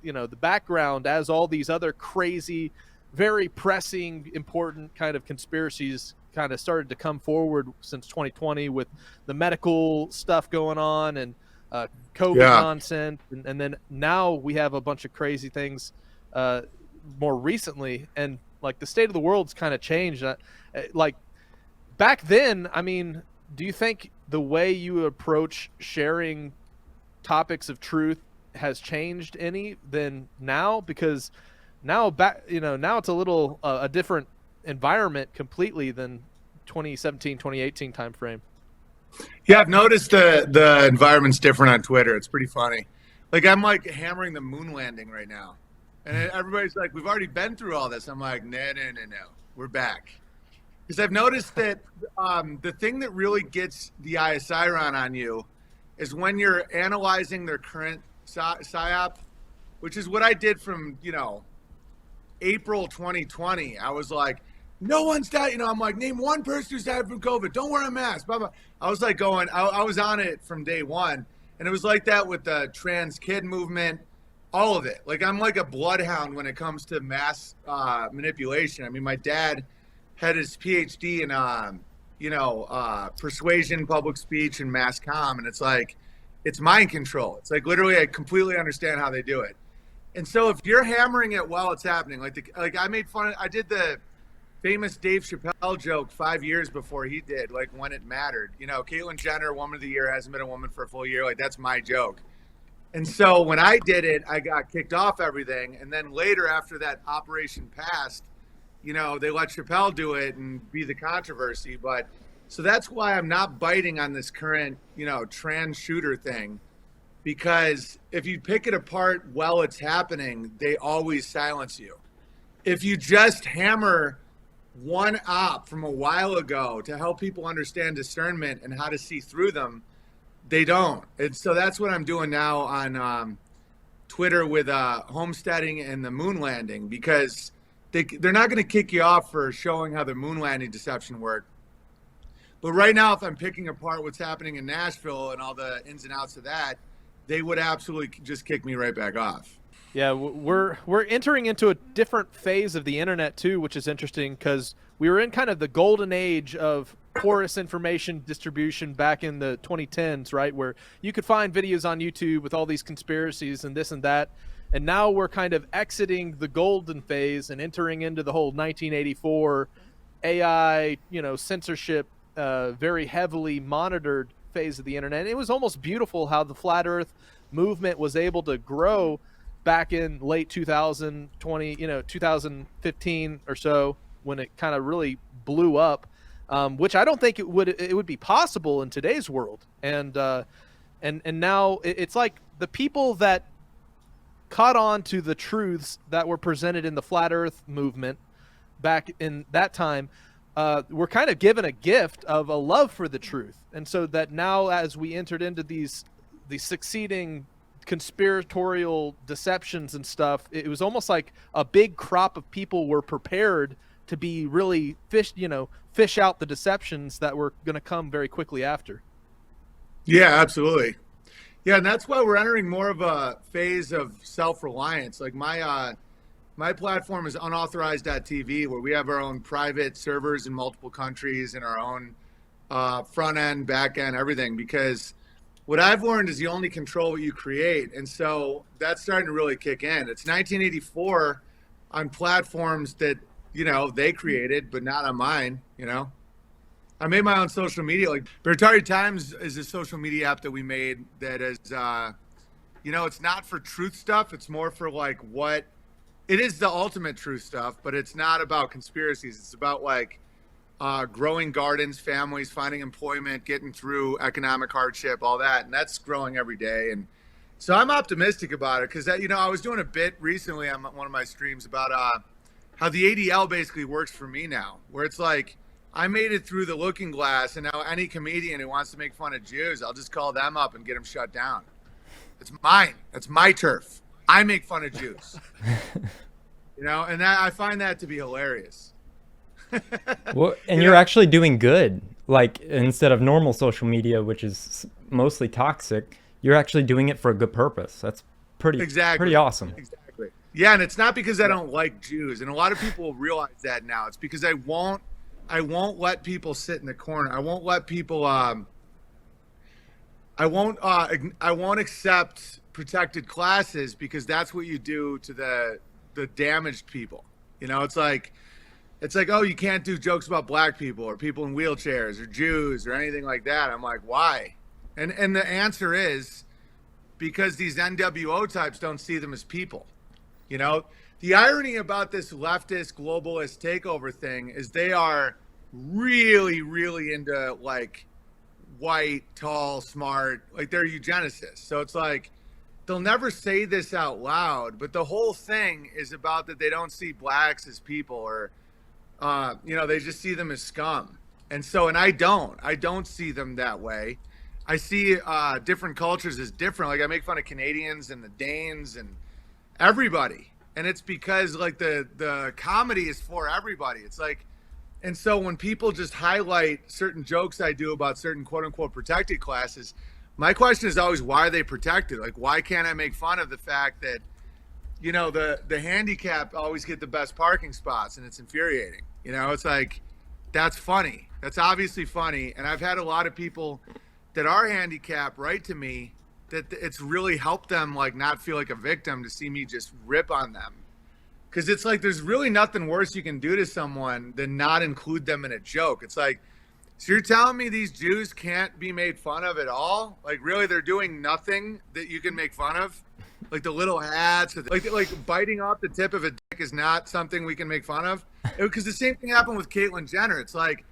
you know, the background as all these other crazy, very pressing, important kind of conspiracies kind of started to come forward since 2020 with the medical stuff going on and COVID nonsense. And then now we have a bunch of crazy things more recently. And like the state of the world's kind of changed. Like back then, I mean, do you think the way you approach sharing topics of truth has changed any than now? Because now now it's a little a different environment completely than 2017, 2018 time frame. Yeah, I've noticed the environment's different on Twitter. It's pretty funny. Like I'm like hammering the moon landing right now. And everybody's like, we've already been through all this. I'm like, no. We're back. Because I've noticed that the thing that really gets the ISI run on you is when you're analyzing their current PSYOP, which is what I did from, April 2020. I was like, no one's died. I'm like, name one person who's died from COVID. Don't wear a mask. Blah, blah. I was like I was on it from day one. And it was like that with the trans kid movement, all of it. Like, I'm like a bloodhound when it comes to mass manipulation. I mean, my dad had his PhD in, persuasion, public speech, and mass comm. And it's like, it's mind control. It's like, literally, I completely understand how they do it. And so if you're hammering it while it's happening, I did the famous Dave Chappelle joke 5 years before he did, like, when it mattered. Caitlyn Jenner, Woman of the Year, hasn't been a woman for a full year. Like, that's my joke. And so when I did it, I got kicked off everything. And then later, after that operation passed, they let Chappelle do it and be the controversy. But so that's why I'm not biting on this current, trans shooter thing, because if you pick it apart while it's happening, they always silence you. If you just hammer one op from a while ago to help people understand discernment and how to see through them, they don't. And so that's what I'm doing now on Twitter with homesteading and the moon landing, because they're not going to kick you off for showing how the moon landing deception worked. But right now, if I'm picking apart what's happening in Nashville and all the ins and outs of that, they would absolutely just kick me right back off. Yeah, we're entering into a different phase of the internet too, which is interesting because we were in kind of the golden age of porous information distribution back in the 2010s, right? Where you could find videos on YouTube with all these conspiracies and this and that. And now we're kind of exiting the golden phase and entering into the whole 1984 AI, censorship, very heavily monitored phase of the internet. And it was almost beautiful how the flat earth movement was able to grow back in late 2020, 2015 or so, when it kind of really blew up, which I don't think it would be possible in today's world. And now it's like the people that caught on to the truths that were presented in the flat earth movement back in that time, were kind of given a gift of a love for the truth. And so that now, as we entered into these succeeding conspiratorial deceptions and stuff, it was almost like a big crop of people were prepared to be really fish out the deceptions that were going to come very quickly after. Yeah, absolutely. Yeah, and that's why we're entering more of a phase of self-reliance. Like my platform is unauthorized.tv, where we have our own private servers in multiple countries and our own front end, back end, everything, because what I've learned is you only control what you create. And so that's starting to really kick in. It's 1984 on platforms that, they created, but not on mine, I made my own social media. Like, Veritari Times is a social media app that we made that is, it's not for truth stuff. It's more for it is the ultimate truth stuff, but it's not about conspiracies. It's about growing gardens, families, finding employment, getting through economic hardship, all that. And that's growing every day. And so I'm optimistic about it because, I was doing a bit recently on one of my streams about how the ADL basically works for me now, where it's like I made it through the looking glass, and now any comedian who wants to make fun of Jews, I'll just call them up and get them shut down. It's mine. That's my turf. I make fun of Jews. And I find that to be hilarious. Well, and you're actually doing good. Like, instead of normal social media, which is mostly toxic, you're actually doing it for a good purpose. That's pretty awesome. Exactly. Yeah, and it's not because I don't like Jews, and a lot of people realize that now. It's because I won't let people sit in the corner. I won't let people. I won't accept protected classes, because that's what you do to the damaged people. It's like, oh, you can't do jokes about black people or people in wheelchairs or Jews or anything like that. I'm like, why? And the answer is because these NWO types don't see them as people. The irony about this leftist globalist takeover thing is they are really, really into white, tall, smart, they're eugenicists. So it's like, they'll never say this out loud, but the whole thing is about that they don't see blacks as people, or they just see them as scum. And so, and I don't see them that way. I see different cultures as different. Like I make fun of Canadians and the Danes and everybody. And it's because like the comedy is for everybody. It's like, and so when people just highlight certain jokes I do about certain quote unquote protected classes, my question is always, why are they protected? Like, why can't I make fun of the fact that, the handicapped always get the best parking spots, and it's infuriating. It's like, that's funny. That's obviously funny. And I've had a lot of people that are handicapped write to me that it's really helped them like not feel like a victim to see me just rip on them. Because it's like, there's really nothing worse you can do to someone than not include them in a joke. It's like, so you're telling me these Jews can't be made fun of at all? Like, really, they're doing nothing that you can make fun of? Like the little hats, like biting off the tip of a dick is not something we can make fun of? Because the same thing happened with Caitlyn Jenner. It's like,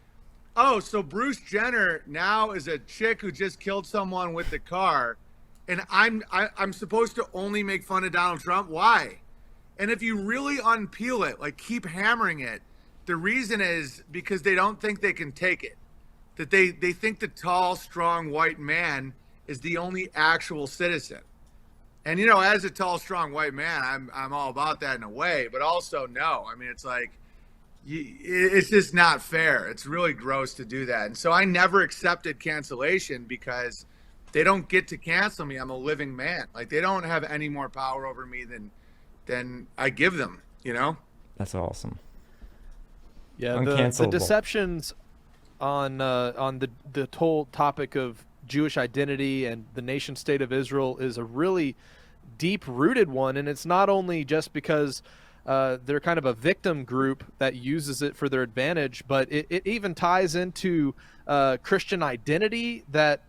oh, so Bruce Jenner now is a chick who just killed someone with the car, and I'm supposed to only make fun of Donald Trump? Why? And if you really unpeel it, like keep hammering it, the reason is because they don't think they can take it. That they think the tall, strong white man is the only actual citizen. And, as a tall, strong white man, I'm all about that in a way, but also no. I mean, it's like, it's just not fair. It's really gross to do that. And so I never accepted cancellation because they don't get to cancel me. I'm a living man. Like, they don't have any more power over me than I give them, That's awesome. Yeah, the deceptions on the whole topic of Jewish identity and the nation state of Israel is a really deep-rooted one, and it's not only just because they're kind of a victim group that uses it for their advantage, but it even ties into Christian identity that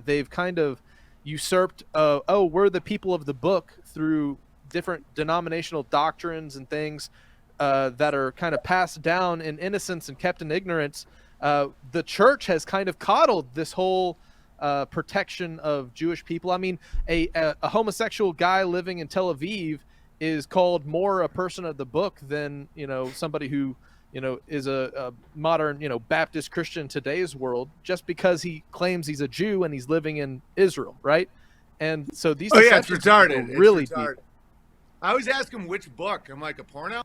they've kind of usurped. We're the people of the book through different denominational doctrines and things that are kind of passed down in innocence and kept in ignorance. The church has kind of coddled this whole protection of Jewish people. I mean, a homosexual guy living in Tel Aviv is called more a person of the book than, somebody who, is a modern, Baptist Christian in today's world, just because he claims he's a Jew and he's living in Israel, right? And so these it's retarded. Really it's retarded. deep. I always ask him which book. I'm like, a porno?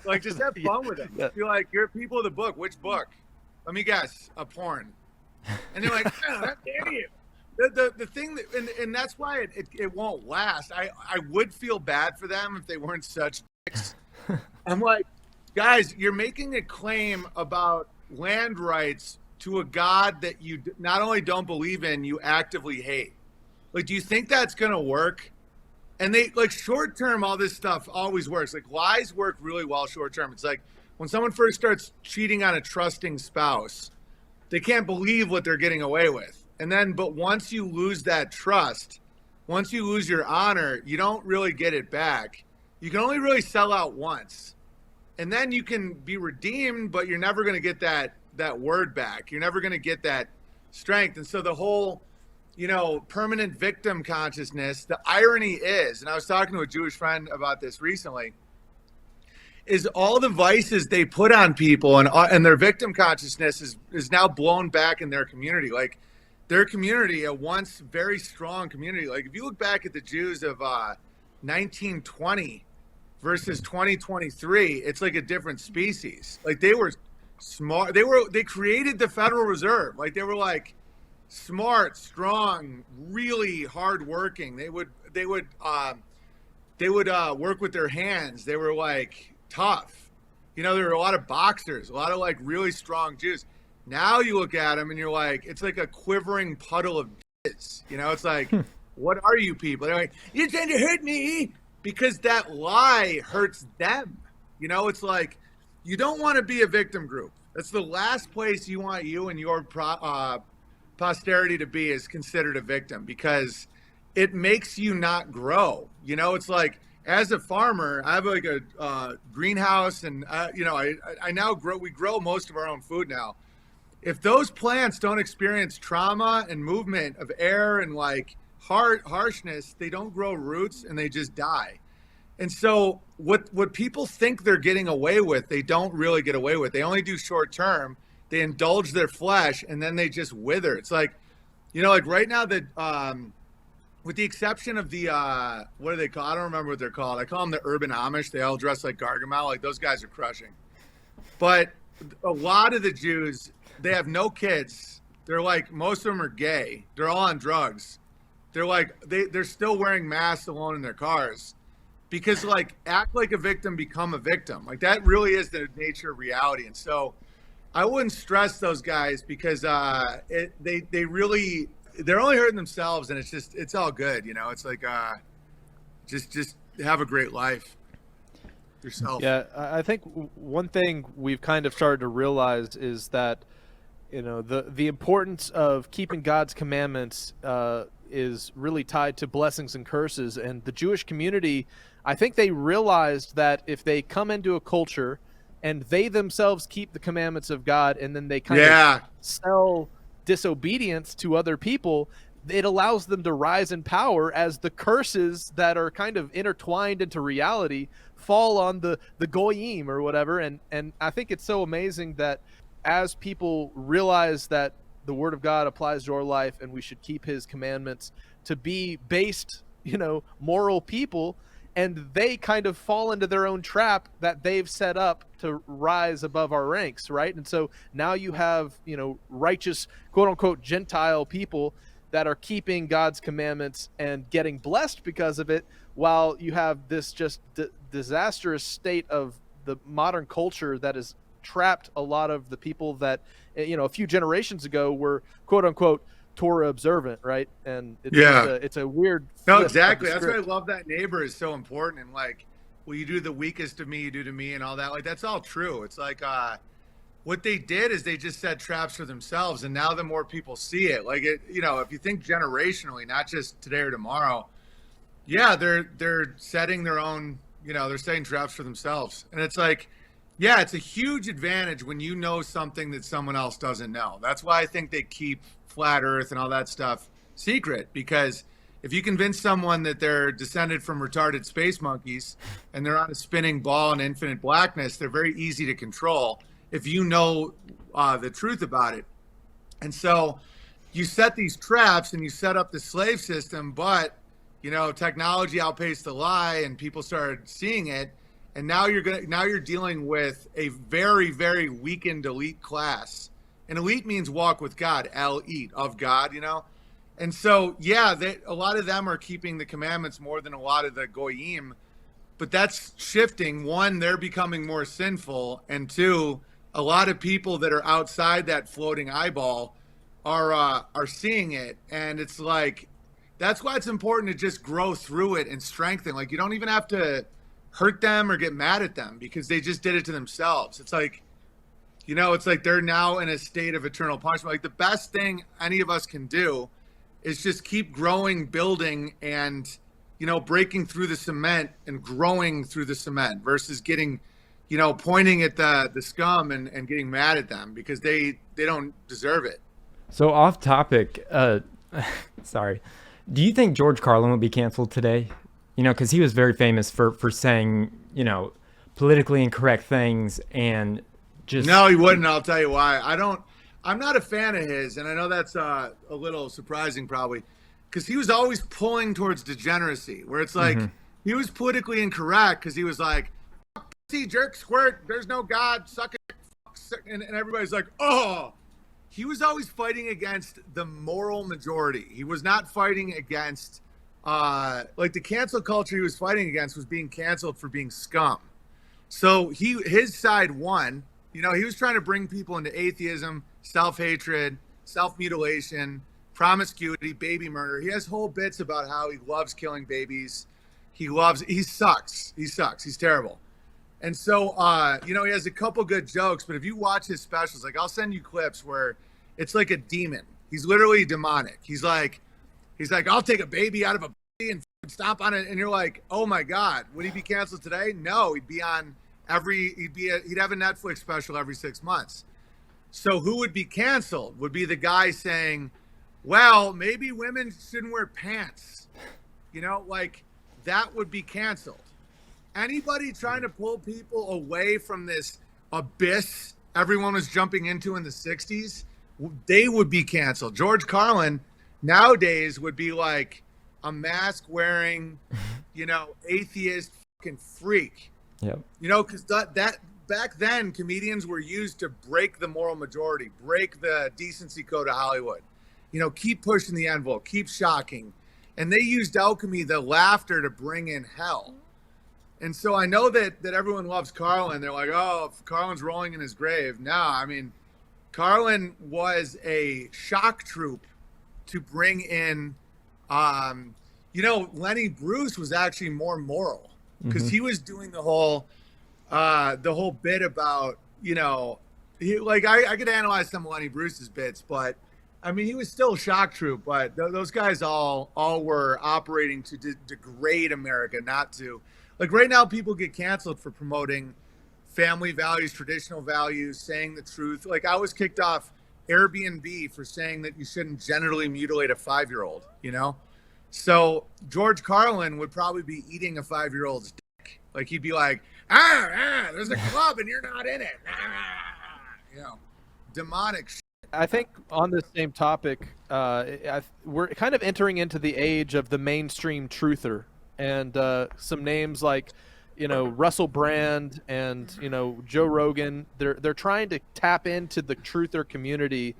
Like, just have fun with it. Yeah. You're like, you're people of the book. Which book? Let me guess. A porn. And they're like, oh, how dare you? The thing that, and that's why it won't last. I would feel bad for them if they weren't such dicks. I'm like, guys, you're making a claim about land rights to a God that you not only don't believe in, you actively hate. Like, do you think that's going to work? And they, like, short term, all this stuff always works. Like, lies work really well short term. It's like when someone first starts cheating on a trusting spouse, they can't believe what they're getting away with. And then, but once you lose that trust, once you lose your honor, you don't really get it back. You can only really sell out once. And then you can be redeemed, but you're never going to get that word back. You're never going to get that strength. And so the whole, permanent victim consciousness, the irony is, and I was talking to a Jewish friend about this recently, is all the vices they put on people and their victim consciousness is now blown back in their community. Like, their community, a once very strong community, like if you look back at the Jews of 1920 versus 2023, it's like a different species. Like, they were smart. They created the Federal Reserve. Like, they were like smart, strong, really hardworking. They would work with their hands. They were like tough. There were a lot of boxers, a lot of like really strong Jews. Now you look at them and you're like, it's like a quivering puddle of jizz. It's like, what are you people? They're like, you're trying to hurt me, because that lie hurts them. It's like, you don't want to be a victim group. That's the last place you want you and your posterity to be, is considered a victim, because it makes you not grow. It's like, as a farmer, I have like a greenhouse, and I now we grow most of our own food now. If those plants don't experience trauma and movement of air and like harshness, they don't grow roots and they just die. And so what people think they're getting away with, they don't really get away with. They only do short term. They indulge their flesh, and then they just wither. It's like, like right now that, with the exception of the, what do they call? I don't remember what they're called. I call them the urban Amish. They all dress like Gargamel. Like, those guys are crushing. But a lot of the Jews, they have no kids. They're like, most of them are gay. They're all on drugs. They're like, they're still wearing masks alone in their cars. Because, like, act like a victim, become a victim. Like, that really is the nature of reality. And so I wouldn't stress those guys, because they're only hurting themselves, and it's all good. It's like, just have a great life yourself. Yeah, I think one thing we've kind of started to realize is that, the importance of keeping God's commandments is really tied to blessings and curses. And the Jewish community, I think they realized that if they come into a culture and they themselves keep the commandments of God, and then they kind of sell disobedience to other people, it allows them to rise in power as the curses that are kind of intertwined into reality fall on the goyim or whatever. And I think it's so amazing that as people realize that the word of God applies to our life and we should keep his commandments to be based, moral people, and they kind of fall into their own trap that they've set up to rise above our ranks, right? And so now you have, righteous, quote unquote, Gentile people that are keeping God's commandments and getting blessed because of it, while you have this just disastrous state of the modern culture that has trapped a lot of the people that, a few generations ago were, quote unquote, Torah observant, right? And it's a weird no, exactly. That's why I love that neighbor is so important. And like, well, you do the weakest of me, you do to me, and all that. Like, that's all true. It's like what they did is they just set traps for themselves, and now the more people see it, like it, if you think generationally, not just today or tomorrow, they're setting their own, they're setting traps for themselves. And it's like, it's a huge advantage when you know something that someone else doesn't know. That's why I think they keep flat earth and all that stuff secret, because if you convince someone that they're descended from retarded space monkeys and they're on a spinning ball in infinite blackness, they're very easy to control if you know the truth about it. And so you set these traps and you set up the slave system, but technology outpaced the lie and people started seeing it. And now you're dealing with a very, very weakened elite class. And elite means walk with God, el-eat, of God, And so, a lot of them are keeping the commandments more than a lot of the goyim. But that's shifting. One, they're becoming more sinful. And two, a lot of people that are outside that floating eyeball are seeing it. And it's like, that's why it's important to just grow through it and strengthen. Like, you don't even have to hurt them or get mad at them because they just did it to themselves. It's like, it's like they're now in a state of eternal punishment. Like, the best thing any of us can do is just keep growing, building, and, breaking through the cement and growing through the cement versus getting, pointing at the scum and getting mad at them because they don't deserve it. So off topic, sorry. Do you think George Carlin will be canceled today? Because he was very famous for saying, politically incorrect things and just... No, he wouldn't. I'll tell you why. I'm not a fan of his, and I know that's a little surprising probably, because he was always pulling towards degeneracy, where it's like, he was politically incorrect because he was like, see, jerk, squirt, there's no God, suck it, and everybody's like, oh. He was always fighting against the moral majority. He was not fighting against... like the cancel culture he was fighting against was being canceled for being scum. So his side won. He was trying to bring people into atheism, self-hatred, self-mutilation, promiscuity, baby murder. He has whole bits about how he loves killing babies. He sucks. He's terrible. And so, he has a couple good jokes, but if you watch his specials, like I'll send you clips where it's like a demon. He's literally demonic. He's like, I'll take a baby out of a baby and stomp on it. And you're like, oh my God, would he be canceled today? No, he'd be on he'd have a Netflix special every 6 months. So who would be canceled would be the guy saying, well, maybe women shouldn't wear pants. Like that would be canceled. anybody trying to pull people away from this abyss everyone was jumping into in the 60s, they would be canceled. George Carlin nowadays would be like a mask wearing, atheist fucking freak. Yep. Because that back then comedians were used to break the moral majority, break the decency code of Hollywood. Keep pushing the envelope, keep shocking. And they used alchemy, the laughter, to bring in hell. And so I know that everyone loves Carlin. They're like, oh, Carlin's rolling in his grave. No, I mean, Carlin was a shock troop to bring in, Lenny Bruce was actually more moral because he was doing the whole bit about, I could analyze some of Lenny Bruce's bits, but I mean, he was still shock troop, but those guys all were operating to degrade America, not to. Like right now, people get canceled for promoting family values, traditional values, saying the truth. Like I was kicked off Airbnb for saying that you shouldn't genitally mutilate a 5-year-old, So George Carlin would probably be eating a 5-year-old's dick. Like he'd be like, there's a club and you're not in it. Demonic shit. I think on this same topic, we're kind of entering into the age of the mainstream truther. And some names like, Russell Brand and, Joe Rogan, they're trying to tap into the truther community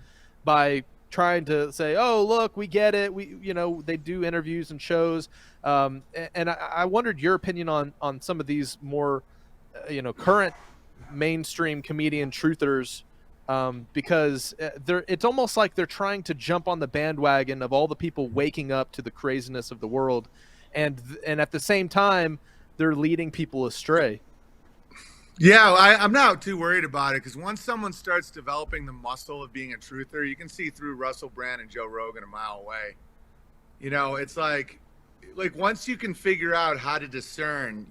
by trying to say, oh, look, we get it. They do interviews and shows. And I wondered your opinion on some of these more, current mainstream comedian truthers, because it's almost like they're trying to jump on the bandwagon of all the people waking up to the craziness of the world. And at the same time, they're leading people astray. Yeah, I'm not too worried about it because once someone starts developing the muscle of being a truther, you can see through Russell Brand and Joe Rogan a mile away. It's like once you can figure out how to discern,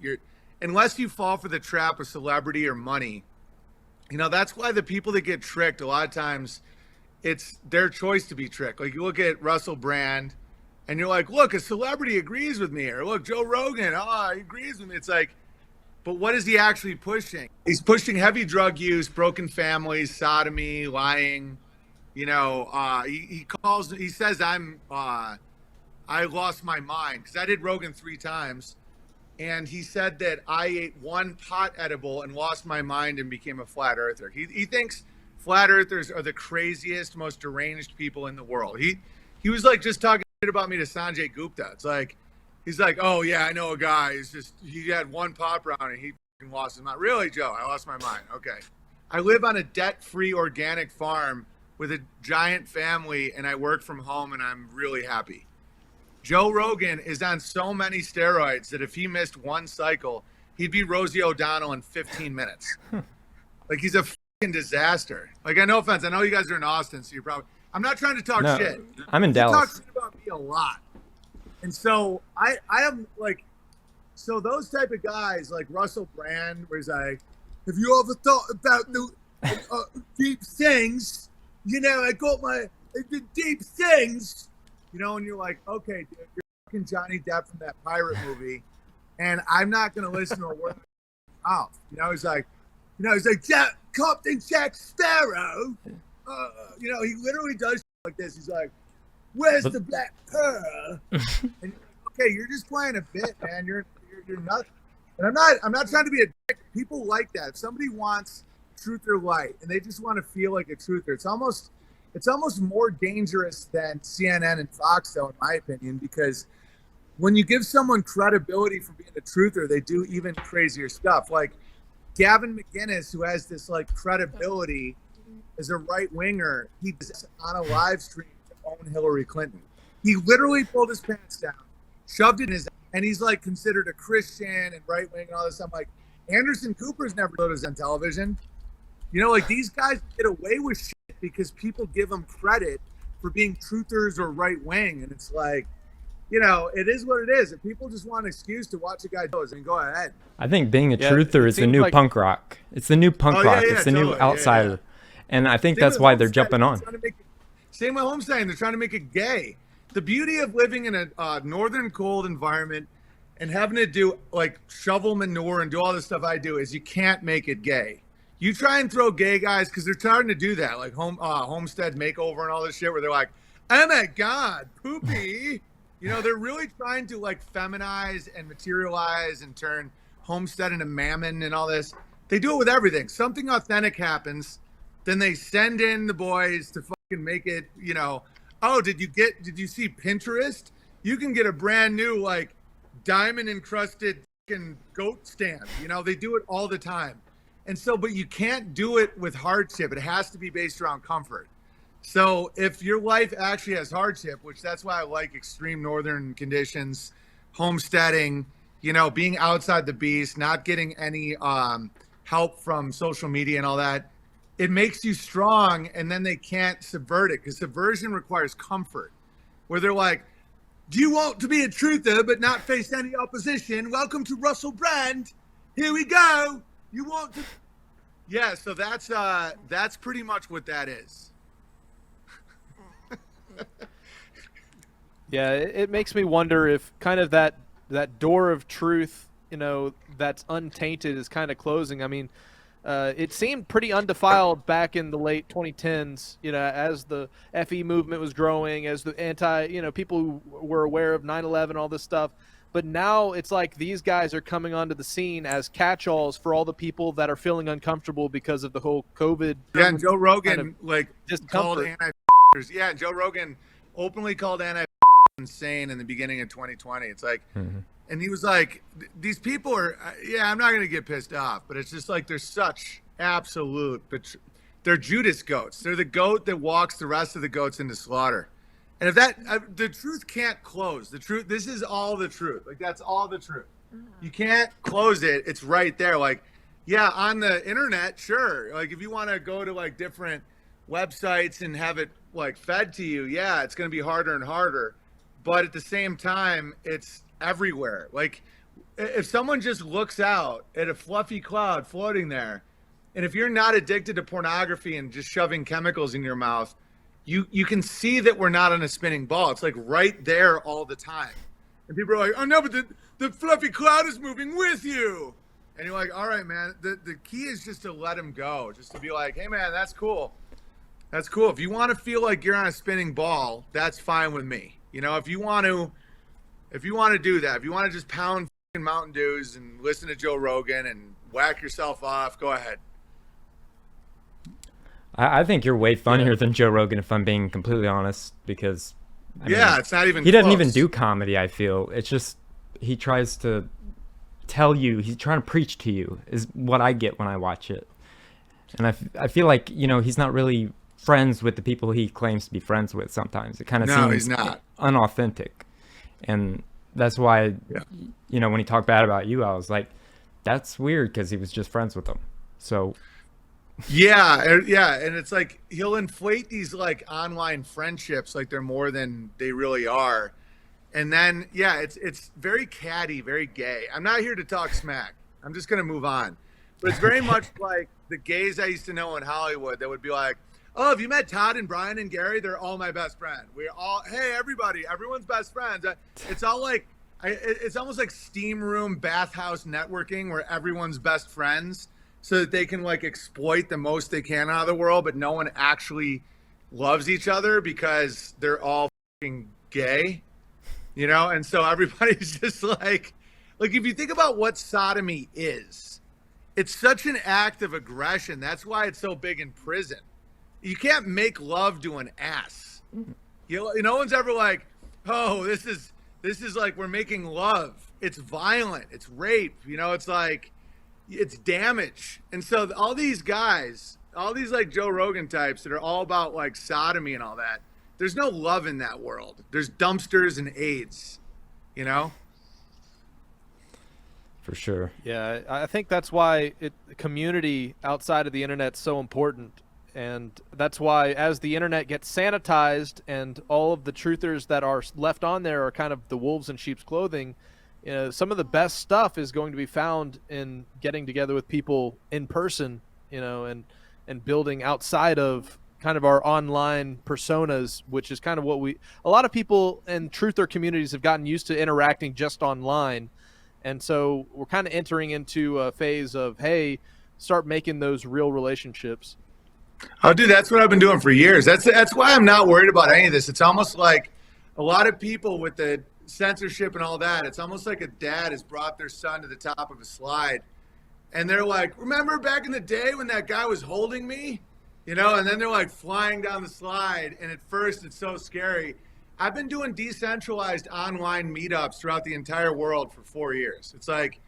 unless you fall for the trap of celebrity or money, that's why the people that get tricked, a lot of times it's their choice to be tricked. Like you look at Russell Brand, and you're like, look, a celebrity agrees with me. Or look, Joe Rogan, he agrees with me. It's like, but what is he actually pushing? He's pushing heavy drug use, broken families, sodomy, lying. He says I lost my mind. Because I did Rogan 3 times. And he said that I ate one pot edible and lost my mind and became a flat earther. He thinks flat earthers are the craziest, most deranged people in the world. He was like just talking about me to Sanjay Gupta. It's like he's like, oh yeah, I know a guy. He had one pot round and he lost his mind. Really, Joe? I lost my mind. Okay. I live on a debt-free organic farm with a giant family and I work from home and I'm really happy. Joe Rogan is on so many steroids that if he missed one cycle, he'd be Rosie O'Donnell in 15 minutes. Like he's a fucking disaster. Like, no offense. I know you guys are in Austin, so you're probably. I'm not trying to talk shit. I'm in Dallas. You talk shit about me a lot. And so I am like, so those type of guys like Russell Brand, where he's like, have you ever thought about the deep things? I got the deep things. And you're like, okay, dude, you're fucking Johnny Depp from that pirate movie, and I'm not gonna listen to a word out. He's like, Captain Jack Sparrow. He literally does shit like this. He's like, where's the black pearl? And you're like, okay, you're just playing a bit, man. You're nuts. And I'm not trying to be a dick. People like that. If somebody wants truth or light and they just want to feel like a truther, it's almost more dangerous than CNN and Fox, though, in my opinion, because when you give someone credibility for being a truther, they do even crazier stuff. Like Gavin McInnes, who has this like credibility as a right winger, he does on a live stream to own Hillary Clinton. He literally pulled his pants down, shoved it in his, and he's like considered a Christian and right wing and all this. I'm like, Anderson Cooper's never noticed on television. Like these guys get away with shit because people give them credit for being truthers or right wing, and it's like, it is what it is. If people just want an excuse to watch a guy do it, then go ahead. I think being a truther is the new punk rock. It's the new punk rock. It's the new outsider. Yeah. And I think that's why they're jumping on. Same with Homesteading. They're trying to make it gay. The beauty of living in a northern cold environment and having to do like shovel manure and do all this stuff I do is you can't make it gay. You try and throw gay guys, because they're starting to do that, like homestead makeover and all this shit, where they're like, oh my God, poopy. You know, they're really trying to like feminize and materialize and turn homestead into mammon and all this. They do it with everything. Something authentic happens, then they send in the boys to fucking make it, you know, oh, did you see Pinterest? You can get a brand new like diamond encrusted fucking goat stand. You know, they do it all the time. And so, but you can't do it with hardship. It has to be based around comfort. So if your life actually has hardship, which that's why I like extreme northern conditions, homesteading, you know, being outside the beast, not getting any help from social media and all that, it makes you strong, and then they can't subvert it, because subversion requires comfort, where they're like, do you want to be a truther but not face any opposition? Welcome to Russell Brand. Here we go. You want to... Yeah, so that's pretty much what that is. Yeah, it makes me wonder if kind of that door of truth, you know, that's untainted is kind of closing. I mean, it seemed pretty undefiled back in the late 2010s, you know, as the FE movement was growing, as the people who were aware of 9/11, all this stuff. But now it's like these guys are coming onto the scene as catch-alls for all the people that are feeling uncomfortable because of the whole COVID. Yeah, and Joe Rogan kind of like called discomfort. anti. Yeah, Joe Rogan openly called anti insane in the beginning of 2020. It's like, and he was like, these people are, yeah, I'm not going to get pissed off, but it's just like, they're such absolute, they're Judas goats. They're the goat that walks the rest of the goats into slaughter. And if that, the truth can't close. The truth, this is all the truth. Like, that's all the truth. You can't close it. It's right there. Like, yeah, on the internet, sure. Like, if you want to go to like different websites and have it like fed to you, yeah, it's going to be harder and harder. But at the same time, it's everywhere. Like, if someone just looks out at a fluffy cloud floating there, and if you're not addicted to pornography and just shoving chemicals in your mouth, you can see that we're not on a spinning ball. It's like right there all the time. And people are like, oh no, but the fluffy cloud is moving with you. And you're like, all right, man, the key is just to let him go. Just to be like, hey man, that's cool. That's cool. If you want to feel like you're on a spinning ball, that's fine with me. You know, if you want to do that, if you want to just pound fucking Mountain Dews and listen to Joe Rogan and whack yourself off, go ahead. I think you're way funnier than Joe Rogan, if I'm being completely honest, because I mean, it's not even he doesn't close. even do comedy, I feel. It's just he tries to tell you, he's trying to preach to you, is what I get when I watch it. And I feel like, you know, he's not really friends with the people he claims to be friends with sometimes. It kind of seems he's not. Unauthentic. And that's why, you know, when he talked bad about you, I was like, that's weird, because he was just friends with them. So... Yeah, and it's like he'll inflate these like online friendships like they're more than they really are. And then it's very catty, very gay. I'm not here to talk smack. I'm just going to move on. But it's very much like the gays I used to know in Hollywood that would be like, "Oh, have you met Todd and Brian and Gary? They're all my best friend. We're all, hey, everybody, everyone's best friends." It's all like it's almost like steam room bathhouse networking where everyone's best friends, so that they can like exploit the most they can out of the world, but no one actually loves each other because they're all fucking gay, you know? And so everybody's just like if you think about what sodomy is, it's such an act of aggression. That's why it's so big in prison. You can't make love to an ass. You know, no one's ever like, oh, this is like we're making love. It's violent. It's rape. You know, it's like, it's damage. And so all these guys, all these like Joe Rogan types that are all about like sodomy and all that, there's no love in that world. There's dumpsters and AIDS, you know? For sure. Yeah, I think that's why community outside of the internet is so important. And that's why as the internet gets sanitized and all of the truthers that are left on there are kind of the wolves in sheep's clothing, you know, some of the best stuff is going to be found in getting together with people in person, you know, and building outside of kind of our online personas, which is kind of what a lot of people in truther communities have gotten used to interacting just online. And so we're kind of entering into a phase of, hey, start making those real relationships. Oh, dude, that's what I've been doing for years. That's why I'm not worried about any of this. It's almost like a lot of people with the censorship and all that, it's almost like a dad has brought their son to the top of a slide. And they're like, remember back in the day when that guy was holding me? You know, and then they're like flying down the slide. And at first it's so scary. I've been doing decentralized online meetups throughout the entire world for 4 years. It's like,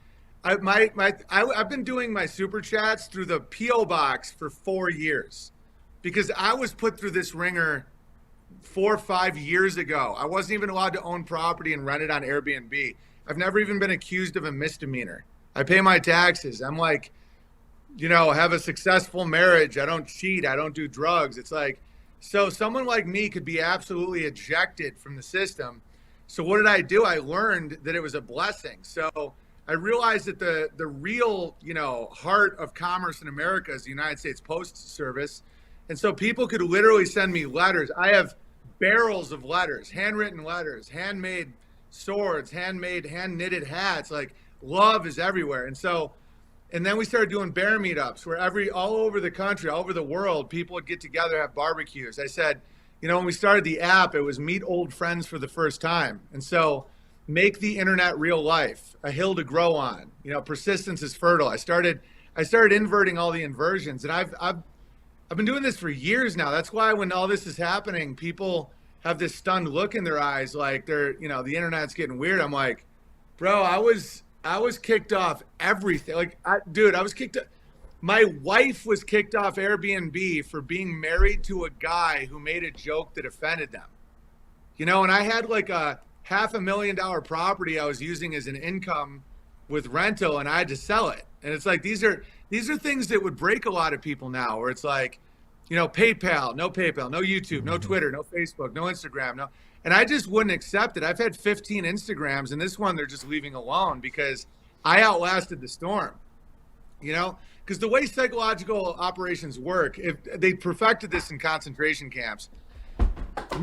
I've been doing my super chats through the P.O. box for 4 years because I was put through this ringer 4 or 5 years ago. I wasn't even allowed to own property and rent it on Airbnb. I've never even been accused of a misdemeanor. I pay my taxes. I'm like, you know, have a successful marriage. I don't cheat. I don't do drugs. It's like, so someone like me could be absolutely ejected from the system. So what did I do? I learned that it was a blessing. So I realized that the real, you know, heart of commerce in America is the United States Postal Service. And so people could literally send me letters. I have barrels of letters, handwritten letters, handmade swords, handmade, hand-knitted hats. Like, love is everywhere. And then we started doing bear meetups where all over the country, all over the world, people would get together, have barbecues. I said, you know, when we started the app, it was meet old friends for the first time. And so make the internet real life, a hill to grow on. You know, persistence is fertile. I started inverting all the inversions, and I've been doing this for years now. That's why when all this is happening, people have this stunned look in their eyes, like you know, the internet's getting weird. I'm like, bro, I was kicked off everything. Like, I was kicked. My wife was kicked off Airbnb for being married to a guy who made a joke that offended them. You know, and I had like a $500,000 property I was using as an income with rental, and I had to sell it. And it's like, these are things that would break a lot of people now, where it's like, you know, PayPal, no YouTube, no Twitter, no Facebook, no Instagram, no. And I just wouldn't accept it. I've had 15 Instagrams, and this one they're just leaving alone because I outlasted the storm, you know? Because the way psychological operations work, if they perfected this in concentration camps,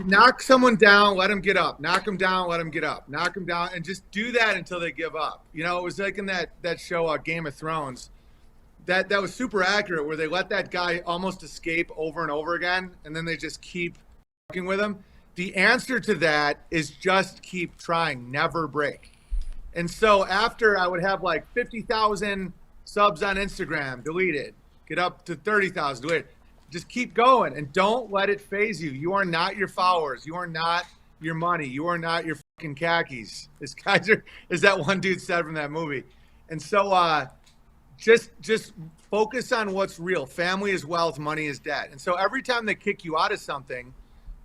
knock someone down, let them get up, knock them down, let them get up, knock them down, and just do that until they give up. You know, it was like in that show, Game of Thrones, that was super accurate, where they let that guy almost escape over and over again, and then they just keep fucking with him. The answer to that is just keep trying, never break. And so after I would have like 50,000 subs on Instagram, deleted, get up to 30,000, deleted. Just keep going and don't let it phase you. You are not your followers. You are not your money. You are not your fucking khakis. As that one dude said from that movie. And so just focus on what's real. Family is wealth, money is debt. And so every time they kick you out of something,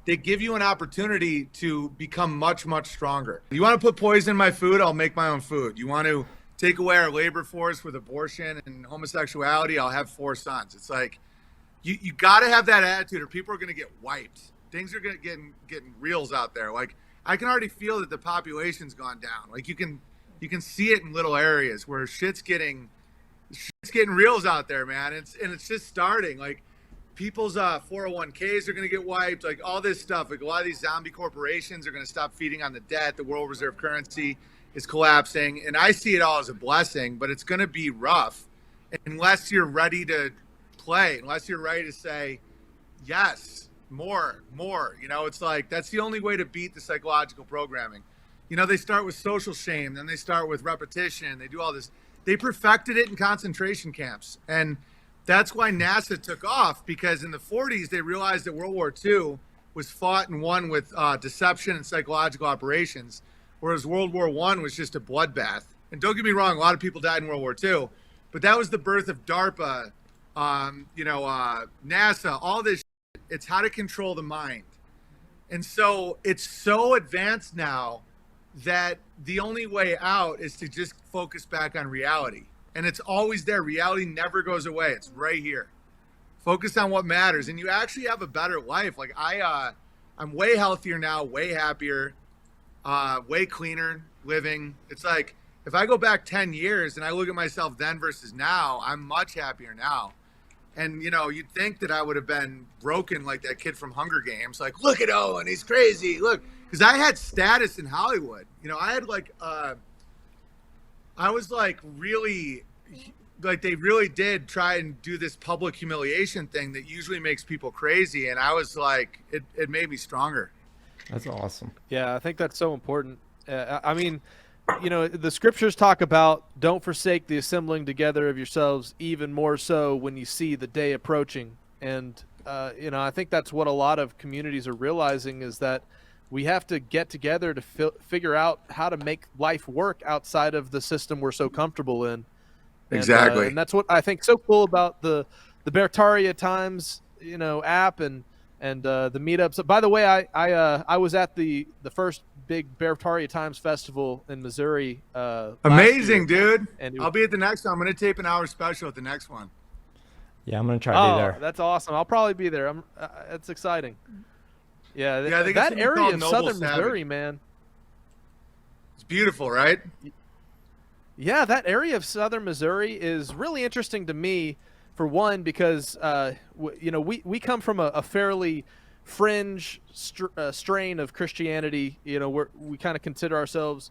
they give you an opportunity to become much, much stronger. You want to put poison in my food? I'll make my own food. You want to take away our labor force with abortion and homosexuality? I'll have 4 sons. It's like, you got to have that attitude or people are going to get wiped. Things are going to getting reals out there. Like, I can already feel that the population's gone down. Like, you can see it in little areas where shit's getting reals out there, man. It's just starting. Like, people's 401ks are going to get wiped. Like, all this stuff. Like, a lot of these zombie corporations are going to stop feeding on the debt. The world reserve currency is collapsing. And I see it all as a blessing, but it's going to be rough unless you're ready to play, unless you're ready to say, yes, more. You know, it's like, that's the only way to beat the psychological programming. You know, they start with social shame, then they start with repetition. They do all this. They perfected it in concentration camps. And that's why NASA took off, because in the 40s, they realized that World War II was fought and won with deception and psychological operations, whereas World War I was just a bloodbath. And don't get me wrong, a lot of people died in World War II, but that was the birth of DARPA, NASA, all this shit. It's how to control the mind. And so it's so advanced now that the only way out is to just focus back on reality. And it's always there. Reality never goes away. It's right here. Focus on what matters. And you actually have a better life. Like I'm way healthier now, way happier, way cleaner living. It's like, if I go back 10 years and I look at myself then versus now, I'm much happier now. And, you know, you'd think that I would have been broken like that kid from Hunger Games. Like, look at Owen, he's crazy. Look, because I had status in Hollywood. You know, I had like, I was like really, like they really did try and do this public humiliation thing that usually makes people crazy. And I was like, it made me stronger. That's awesome. Yeah, I think that's so important. I mean, you know, the scriptures talk about don't forsake the assembling together of yourselves, even more so when you see the day approaching. And, you know, I think that's what a lot of communities are realizing, is that we have to get together to figure out how to make life work outside of the system we're so comfortable in. And, Exactly. And that's what I think so cool about the Bertaria Times, you know, app and the meetups. By the way, I was at the first big Bertaria Times festival in Missouri. Amazing, dude. And I'll be at the next one. I'm going to tape an hour special at the next one. Yeah, I'm gonna try to be there. That's awesome. I'll probably be there. It's exciting. Yeah, Yeah, I think that it's area called of Noble southern Savage. Missouri, man. It's beautiful, right? Yeah, that area of southern Missouri is really interesting to me. For one, because you know, we come from a fairly fringe strain of Christianity. You know, we kind of consider ourselves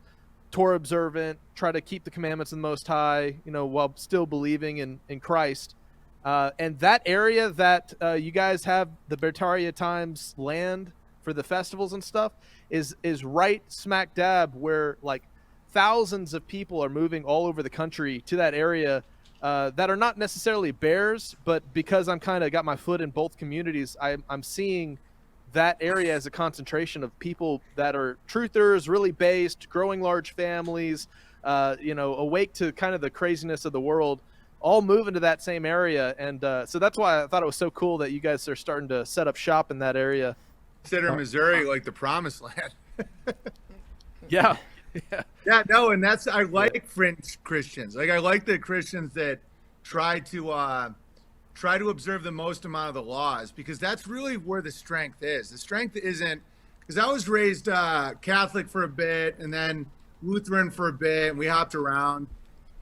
Torah observant, try to keep the commandments of the Most High, you know, while still believing in Christ. And that area that you guys have the Bertaria Times land for the festivals and stuff is right smack dab where like thousands of people are moving all over the country to that area that are not necessarily bears, but because I'm kind of got my foot in both communities, I'm seeing that area as a concentration of people that are truthers, really based, growing large families, you know, awake to kind of the craziness of the world, all move into that same area. And so that's why I thought it was so cool that you guys are starting to set up shop in that area. Consider Missouri like the promised land. Yeah. Yeah, no, and that's, I like fringe Christians. Like, I like the Christians that try to observe the most amount of the laws, because that's really where the strength is. The strength isn't, because I was raised Catholic for a bit and then Lutheran for a bit, and we hopped around,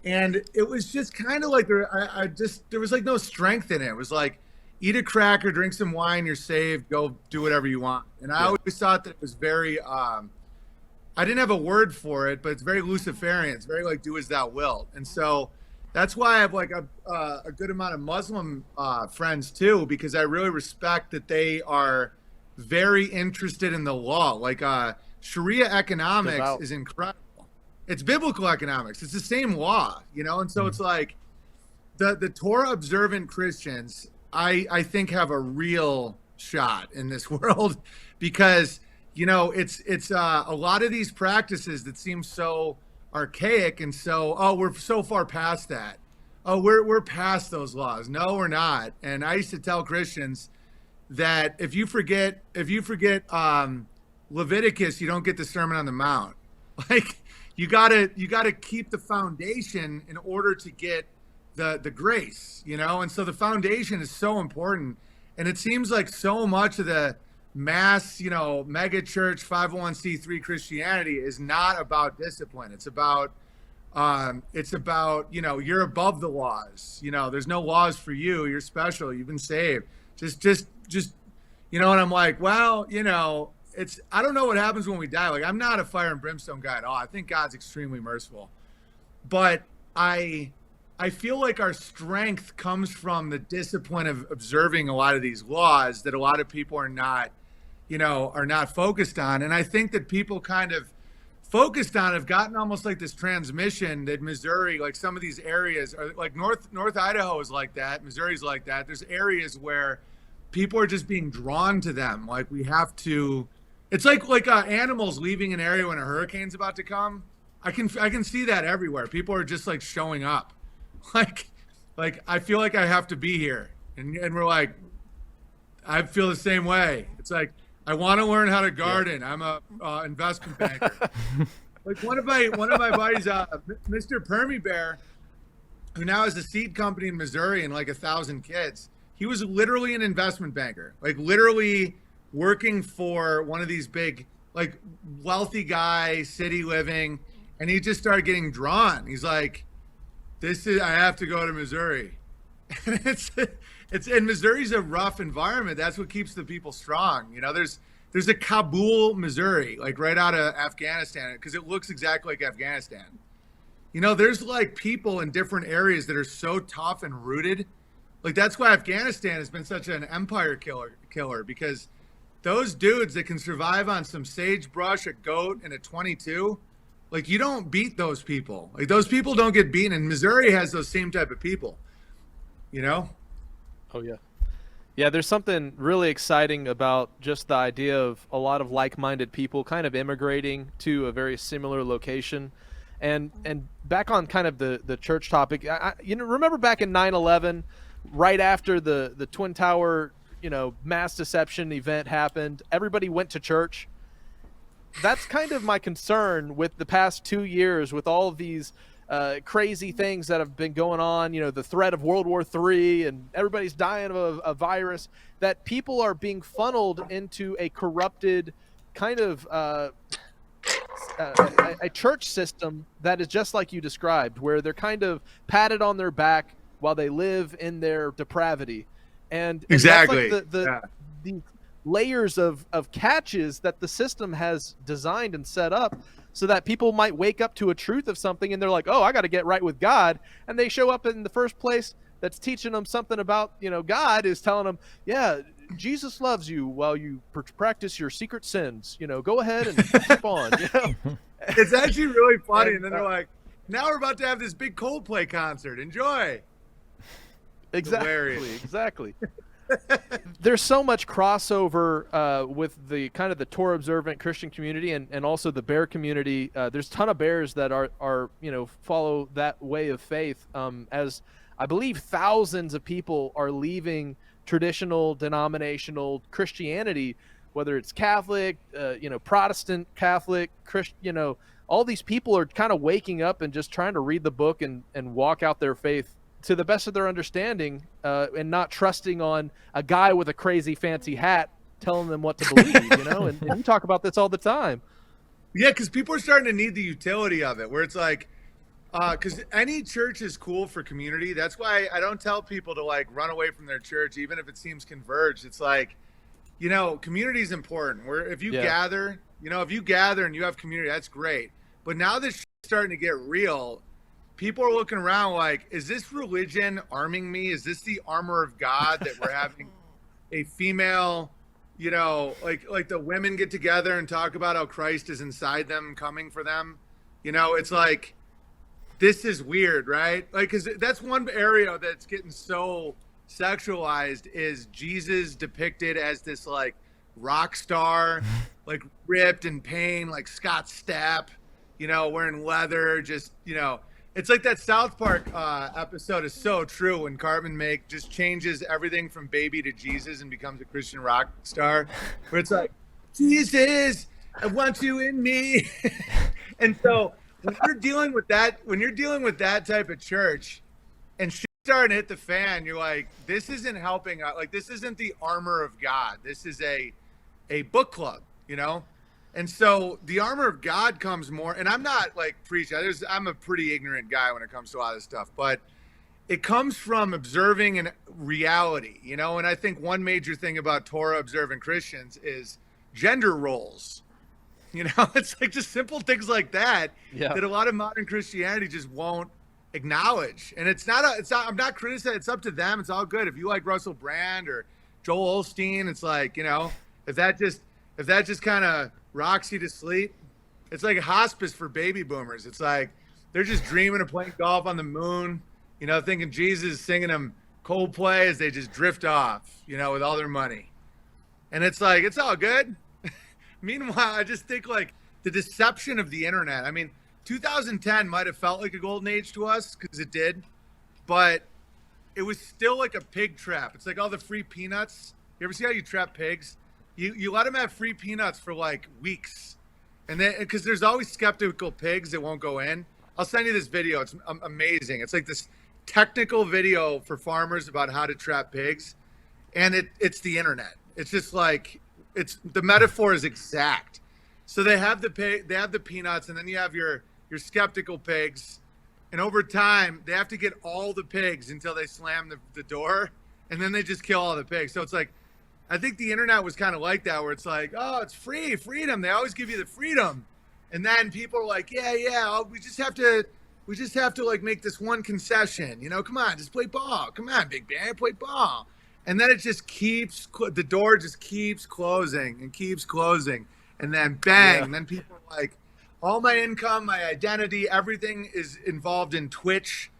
and it was just kind of like there was like no strength in it. It was like, eat a cracker, drink some wine, you're saved, go do whatever you want. And I always thought that it was very I didn't have a word for it, but it's very Luciferian. It's very like, do as thou wilt. And so that's why I have like a good amount of Muslim friends too, because I really respect that they are very interested in the law. Like Sharia economics is incredible. It's biblical economics. It's the same law, you know? And so it's like the Torah observant Christians, I think have a real shot in this world, because you know, it's a lot of these practices that seem so archaic and so, oh, we're so far past that. Oh, we're past those laws. No, we're not. And I used to tell Christians that if you forget Leviticus, you don't get the Sermon on the Mount. Like you gotta keep the foundation in order to get the grace, you know. And so the foundation is so important. And it seems like so much of the mass, you know, mega church 501c3 Christianity is not about discipline. It's about, you know, you're above the laws. You know, there's no laws for you. You're special. You've been saved. Just, you know, and I'm like, well, you know, I don't know what happens when we die. Like, I'm not a fire and brimstone guy at all. I think God's extremely merciful, but I feel like our strength comes from the discipline of observing a lot of these laws that a lot of people are not focused on. And I think that people kind of focused on have gotten almost like this transmission that Missouri, like some of these areas are like North Idaho is like that. Missouri's like that. There's areas where people are just being drawn to them. Like we have to, it's like animals leaving an area when a hurricane's about to come. I can see that everywhere. People are just like showing up. Like I feel like I have to be here. And we're like, I feel the same way. It's like, I want to learn how to garden. I'm a investment banker. Like one of my buddies, Mr. Permy Bear, who now has a seed company in Missouri and like 1,000 kids. He was literally an investment banker, like literally working for one of these big, like wealthy guy, city living. And he just started getting drawn. He's like, I have to go to Missouri. And and Missouri's a rough environment. That's what keeps the people strong. You know, there's a Kabul, Missouri, like right out of Afghanistan, because it looks exactly like Afghanistan. You know, there's like people in different areas that are so tough and rooted. Like that's why Afghanistan has been such an empire killer because those dudes that can survive on some sagebrush, a goat, and a 22, like you don't beat those people. Like those people don't get beaten. And Missouri has those same type of people, you know? Oh, yeah. Yeah, there's something really exciting about just the idea of a lot of like-minded people kind of immigrating to a very similar location. And back on kind of the church topic, you know, remember back in 9/11, right after the Twin Tower, you know, mass deception event happened, everybody went to church. That's kind of my concern with the past 2 years with all of these crazy things that have been going on, you know, the threat of World War III and everybody's dying of a virus, that people are being funneled into a corrupted kind of a church system that is just like you described, where they're kind of patted on their back while they live in their depravity. And Exactly. that's like the layers of catches that the system has designed and set up so that people might wake up to a truth of something and they're like, oh, I got to get right with God. And they show up in the first place that's teaching them something about, you know, God is telling them, yeah, Jesus loves you while you practice your secret sins. You know, go ahead and keep on. You know? It's actually really funny. And then they're like, now we're about to have this big Coldplay concert. Enjoy. Exactly. There's so much crossover with the kind of the Torah observant Christian community and also the bear community. There's a ton of bears that are you know, follow that way of faith. As I believe thousands of people are leaving traditional denominational Christianity, whether it's Catholic, you know, Protestant, Catholic, Christian, you know, all these people are kind of waking up and just trying to read the book and walk out their faith to the best of their understanding, and not trusting on a guy with a crazy fancy hat telling them what to believe, you know, and you talk about this all the time. Yeah, because people are starting to need the utility of it, where it's like, because any church is cool for community. That's why I don't tell people to like run away from their church, even if it seems converged. It's like, you know, community is important. Where if you gather, you know, if you gather and you have community, that's great. But now this shit's starting to get real. People are looking around like, is this religion arming me? Is this the armor of God that we're having a female, you know, like the women get together and talk about how Christ is inside them, coming for them. You know, it's like, this is weird, right? Like, because that's one area that's getting so sexualized is Jesus depicted as this like rock star, like ripped in pain, like Scott Stapp, you know, wearing leather, just, you know. It's like that South Park episode is so true when Cartman just changes everything from baby to Jesus and becomes a Christian rock star, where it's like, Jesus, I want you in me. And so when you're dealing with that type of church and shit's starting to hit the fan, you're like, this isn't helping out. Like, this isn't the armor of God. This is a book club, you know? And so the armor of God comes more, and I'm not like preaching. I'm a pretty ignorant guy when it comes to a lot of this stuff, but it comes from observing and reality, you know? And I think one major thing about Torah observant Christians is gender roles. You know, it's like just simple things like that that a lot of modern Christianity just won't acknowledge. And I'm not criticizing. It's up to them. It's all good. If you like Russell Brand or Joel Osteen, it's like, you know, if that just kind of rocks you to sleep, it's like a hospice for baby boomers. It's like they're just dreaming of playing golf on the moon, you know, thinking Jesus is singing them Coldplay as they just drift off, you know, with all their money. And it's like, it's all good. Meanwhile, I just think like the deception of the internet. I mean, 2010 might have felt like a golden age to us because it did, but it was still like a pig trap. It's like all the free peanuts. You ever see how you trap pigs? You let them have free peanuts for like weeks, and then because there's always skeptical pigs that won't go in. I'll send you this video. It's amazing. It's like this technical video for farmers about how to trap pigs, and it's the internet. It's just like the metaphor is exact. So they have the peanuts, and then you have your skeptical pigs, and over time they have to get all the pigs until they slam the door, and then they just kill all the pigs. So it's like, I think the internet was kind of like that, where it's like, oh, it's freedom. They always give you the freedom. And then people are like, yeah, we just have to we just have to like make this one concession, you know, come on, just play ball. Come on, big man, play ball. And then it just keeps, the door just keeps closing and keeps closing. And then bang, and then people are like, all my income, my identity, everything is involved in Twitch.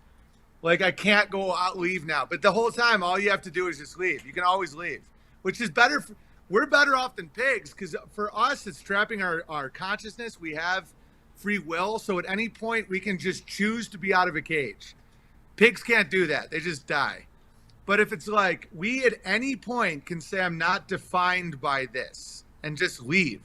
Like I can't go out, leave now. But the whole time, all you have to do is just leave. You can always leave, which is better. We're better off than pigs because for us, it's trapping our consciousness. We have free will. So at any point, we can just choose to be out of a cage. Pigs can't do that. They just die. But if it's like, we at any point can say, I'm not defined by this and just leave.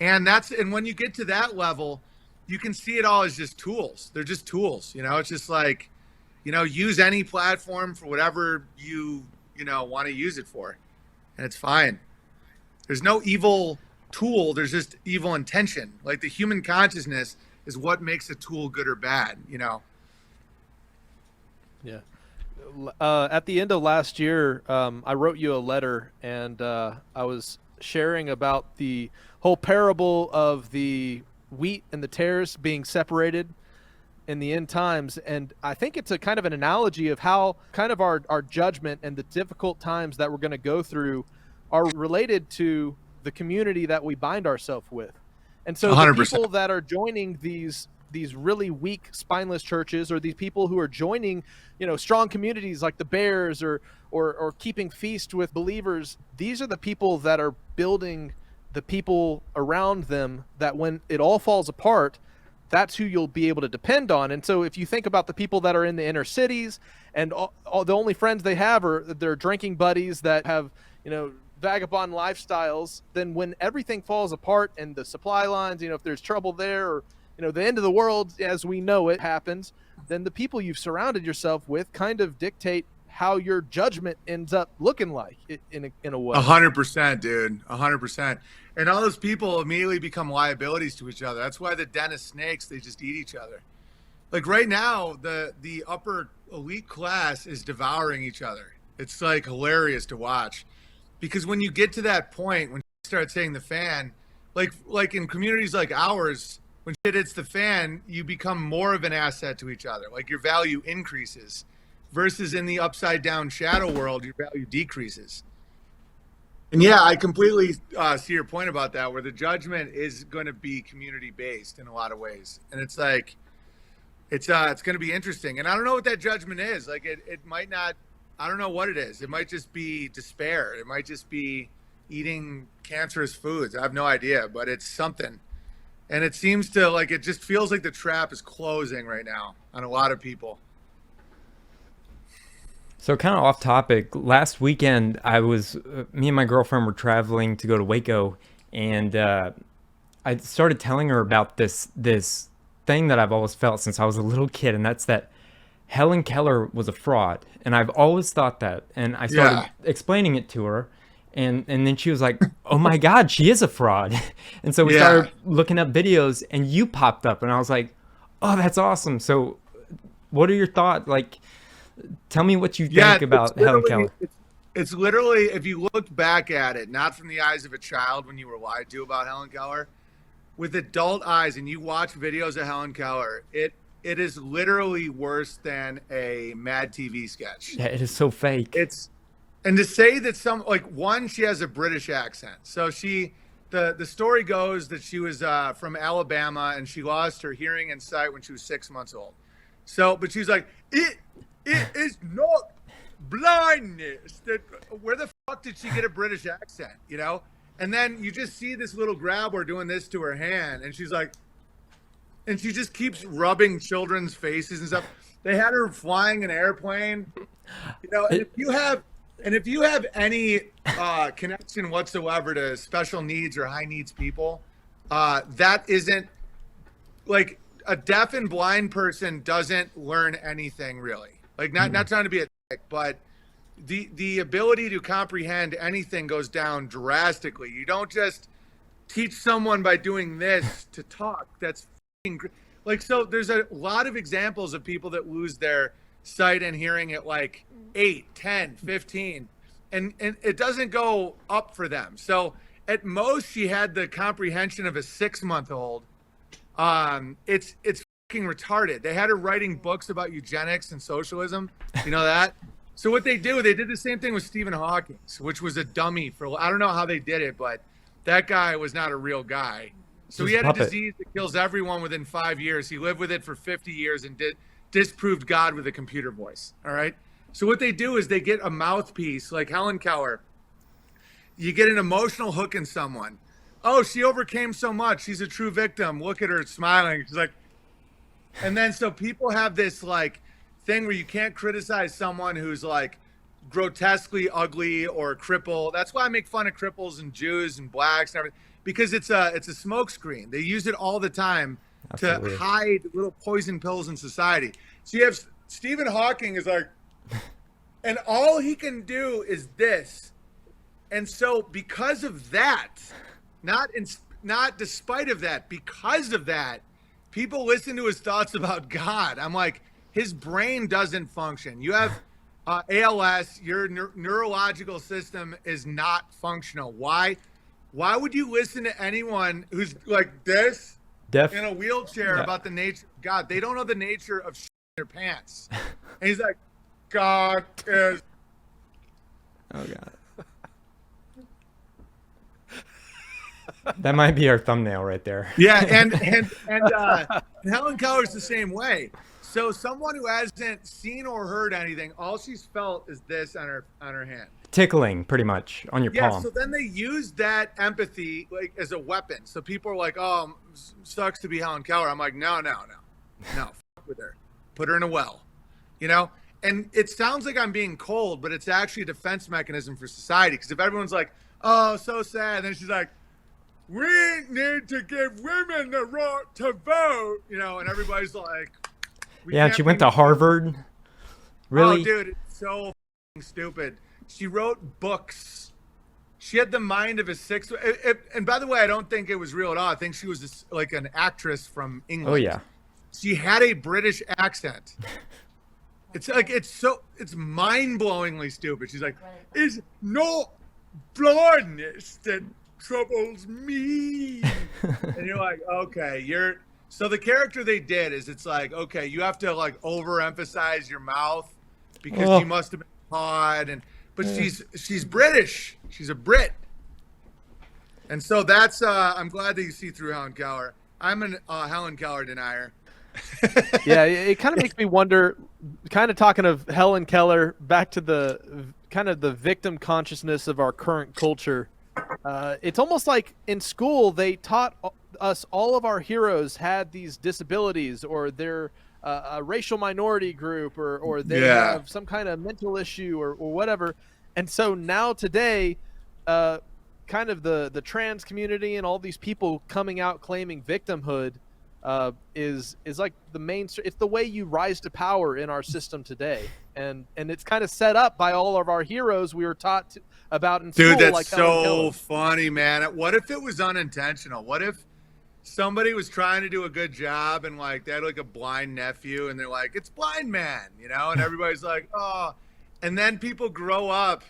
And when you get to that level, you can see it all as just tools. They're just tools, you know, it's just like, you know, use any platform for whatever you want to use it for. And it's fine. There's no evil tool. There's just evil intention. Like the human consciousness is what makes a tool good or bad, you know? Yeah. At the end of last year, I wrote you a letter, and I was sharing about the whole parable of the wheat and the tares being separated in the end times. And I think it's a kind of an analogy of how kind of our judgment and the difficult times that we're going to go through are related to the community that we bind ourselves with. And so 100%. The people that are joining these really weak, spineless churches, or these people who are joining, you know, strong communities like the Bears or keeping feast with believers, these are the people that are building the people around them that when it all falls apart, that's who you'll be able to depend on. And so if you think about the people that are in the inner cities and all the only friends they have are their drinking buddies that have, you know, vagabond lifestyles, then when everything falls apart and the supply lines, you know, if there's trouble there, or you know, the end of the world as we know it happens, then the people you've surrounded yourself with kind of dictate how your judgment ends up looking like in a way. 100%, dude. 100%. And all those people immediately become liabilities to each other. That's why the den of snakes, they just eat each other. Like right now, the upper elite class is devouring each other. It's like hilarious to watch. Because when you get to that point, when you start saying the fan, like in communities like ours, when shit hits the fan, you become more of an asset to each other. Like your value increases versus in the upside down shadow world, your value decreases. And yeah, I completely see your point about that, where the judgment is going to be community based in a lot of ways. And it's like, it's going to be interesting. And I don't know what that judgment is. Like it might not, I don't know what it is. It might just be despair. It might just be eating cancerous foods. I have no idea, but it's something. And it seems to, like, it just feels like the trap is closing right now on a lot of people. So kind of off topic, last weekend me and my girlfriend were traveling to go to Waco, and I started telling her about this thing that I've always felt since I was a little kid, and that's that Helen Keller was a fraud. And I've always thought that. And I started explaining it to her. And then she was like, oh my God, she is a fraud. And so we started looking up videos, and you popped up, and I was like, oh, that's awesome. So what are your thoughts? Like, tell me what you think about Helen Keller. It's literally, if you look back at it, not from the eyes of a child when you were lied to about Helen Keller, with adult eyes, and you watch videos of Helen Keller, it is literally worse than a Mad TV sketch. Yeah, it is so fake. And to say that she has a British accent. So the story goes that she was from Alabama, and she lost her hearing and sight when she was 6 months old. So, but she's like, it is not blindness. Where the fuck did she get a British accent, you know? And then you just see this little grabber doing this to her hand, and she's like, and she just keeps rubbing children's faces and stuff. They had her flying an airplane, you know, and if you have any connection whatsoever to special needs or high needs people, that isn't, like, a deaf and blind person doesn't learn anything really. Like, not trying to be a dick, but the ability to comprehend anything goes down drastically. You don't just teach someone by doing this to talk. That's like, so there's a lot of examples of people that lose their sight and hearing at like 8, 10, 15, and it doesn't go up for them. So at most she had the comprehension of a 6-month-old. It's fucking retarded. They had her writing books about eugenics and socialism. You know that? So what they did the same thing with Stephen Hawking, which was a dummy for, I don't know how they did it, but that guy was not a real guy. So he had a disease that kills everyone within 5 years. He lived with it for 50 years and disproved God with a computer voice. All right. So what they do is they get a mouthpiece like Helen Keller. You get an emotional hook in someone. Oh, she overcame so much. She's a true victim. Look at her smiling. She's like, and then so people have this like thing where you can't criticize someone who's like grotesquely ugly or crippled. That's why I make fun of cripples and Jews and blacks and everything, because it's a smokescreen. They use it all the time to hide little poison pills in society. So you have Stephen Hawking is like, and all he can do is this. And so because of that, not despite of that, because of that, people listen to his thoughts about God. I'm like, his brain doesn't function. You have ALS, your neurological system is not functional. Why would you listen to anyone who's like this in a wheelchair about the nature of God? They don't know the nature of shit in their pants. And he's like, God is. Oh God. That might be our thumbnail right there. Yeah, and Helen Keller's the same way. So someone who hasn't seen or heard anything, all she's felt is this on her hand. Tickling, pretty much, on your palm. Yeah, so then they use that empathy like as a weapon. So people are like, oh, sucks to be Helen Keller. I'm like, no, fuck with her. Put her in a well, you know? And it sounds like I'm being cold, but it's actually a defense mechanism for society. Because if everyone's like, oh, so sad, then she's like, we need to give women the right to vote, you know, and everybody's like, yeah, she went to Harvard. Really? Oh, dude, it's so stupid. She wrote books. She had the mind of a sixth. And by the way, I don't think it was real at all. I think she was like an actress from England. Oh, yeah. She had a British accent. It's like, it's mind-blowingly stupid. She's like, it's not blindness that troubles me. And you're like, okay, so the character they did is it's like, okay, you have to like overemphasize your mouth because you must have been taught, but she's British. She's a Brit. And so that's I'm glad that you see through Helen Keller. I'm an Helen Keller denier. Yeah, it kind of makes me wonder, kind of talking of Helen Keller, back to the kind of the victim consciousness of our current culture. It's almost like in school they taught us all of our heroes had these disabilities, or they're a racial minority group, or they have some kind of mental issue or whatever. And so now today, kind of the trans community and all these people coming out claiming victimhood is like the main. It's the way you rise to power in our system today, and it's kind of set up by all of our heroes we were taught about in school. Dude, that's like so funny, man. What if it was unintentional? What if somebody was trying to do a good job and like they had like a blind nephew and they're like, it's blind man, you know, and everybody's like, oh, and then people grow up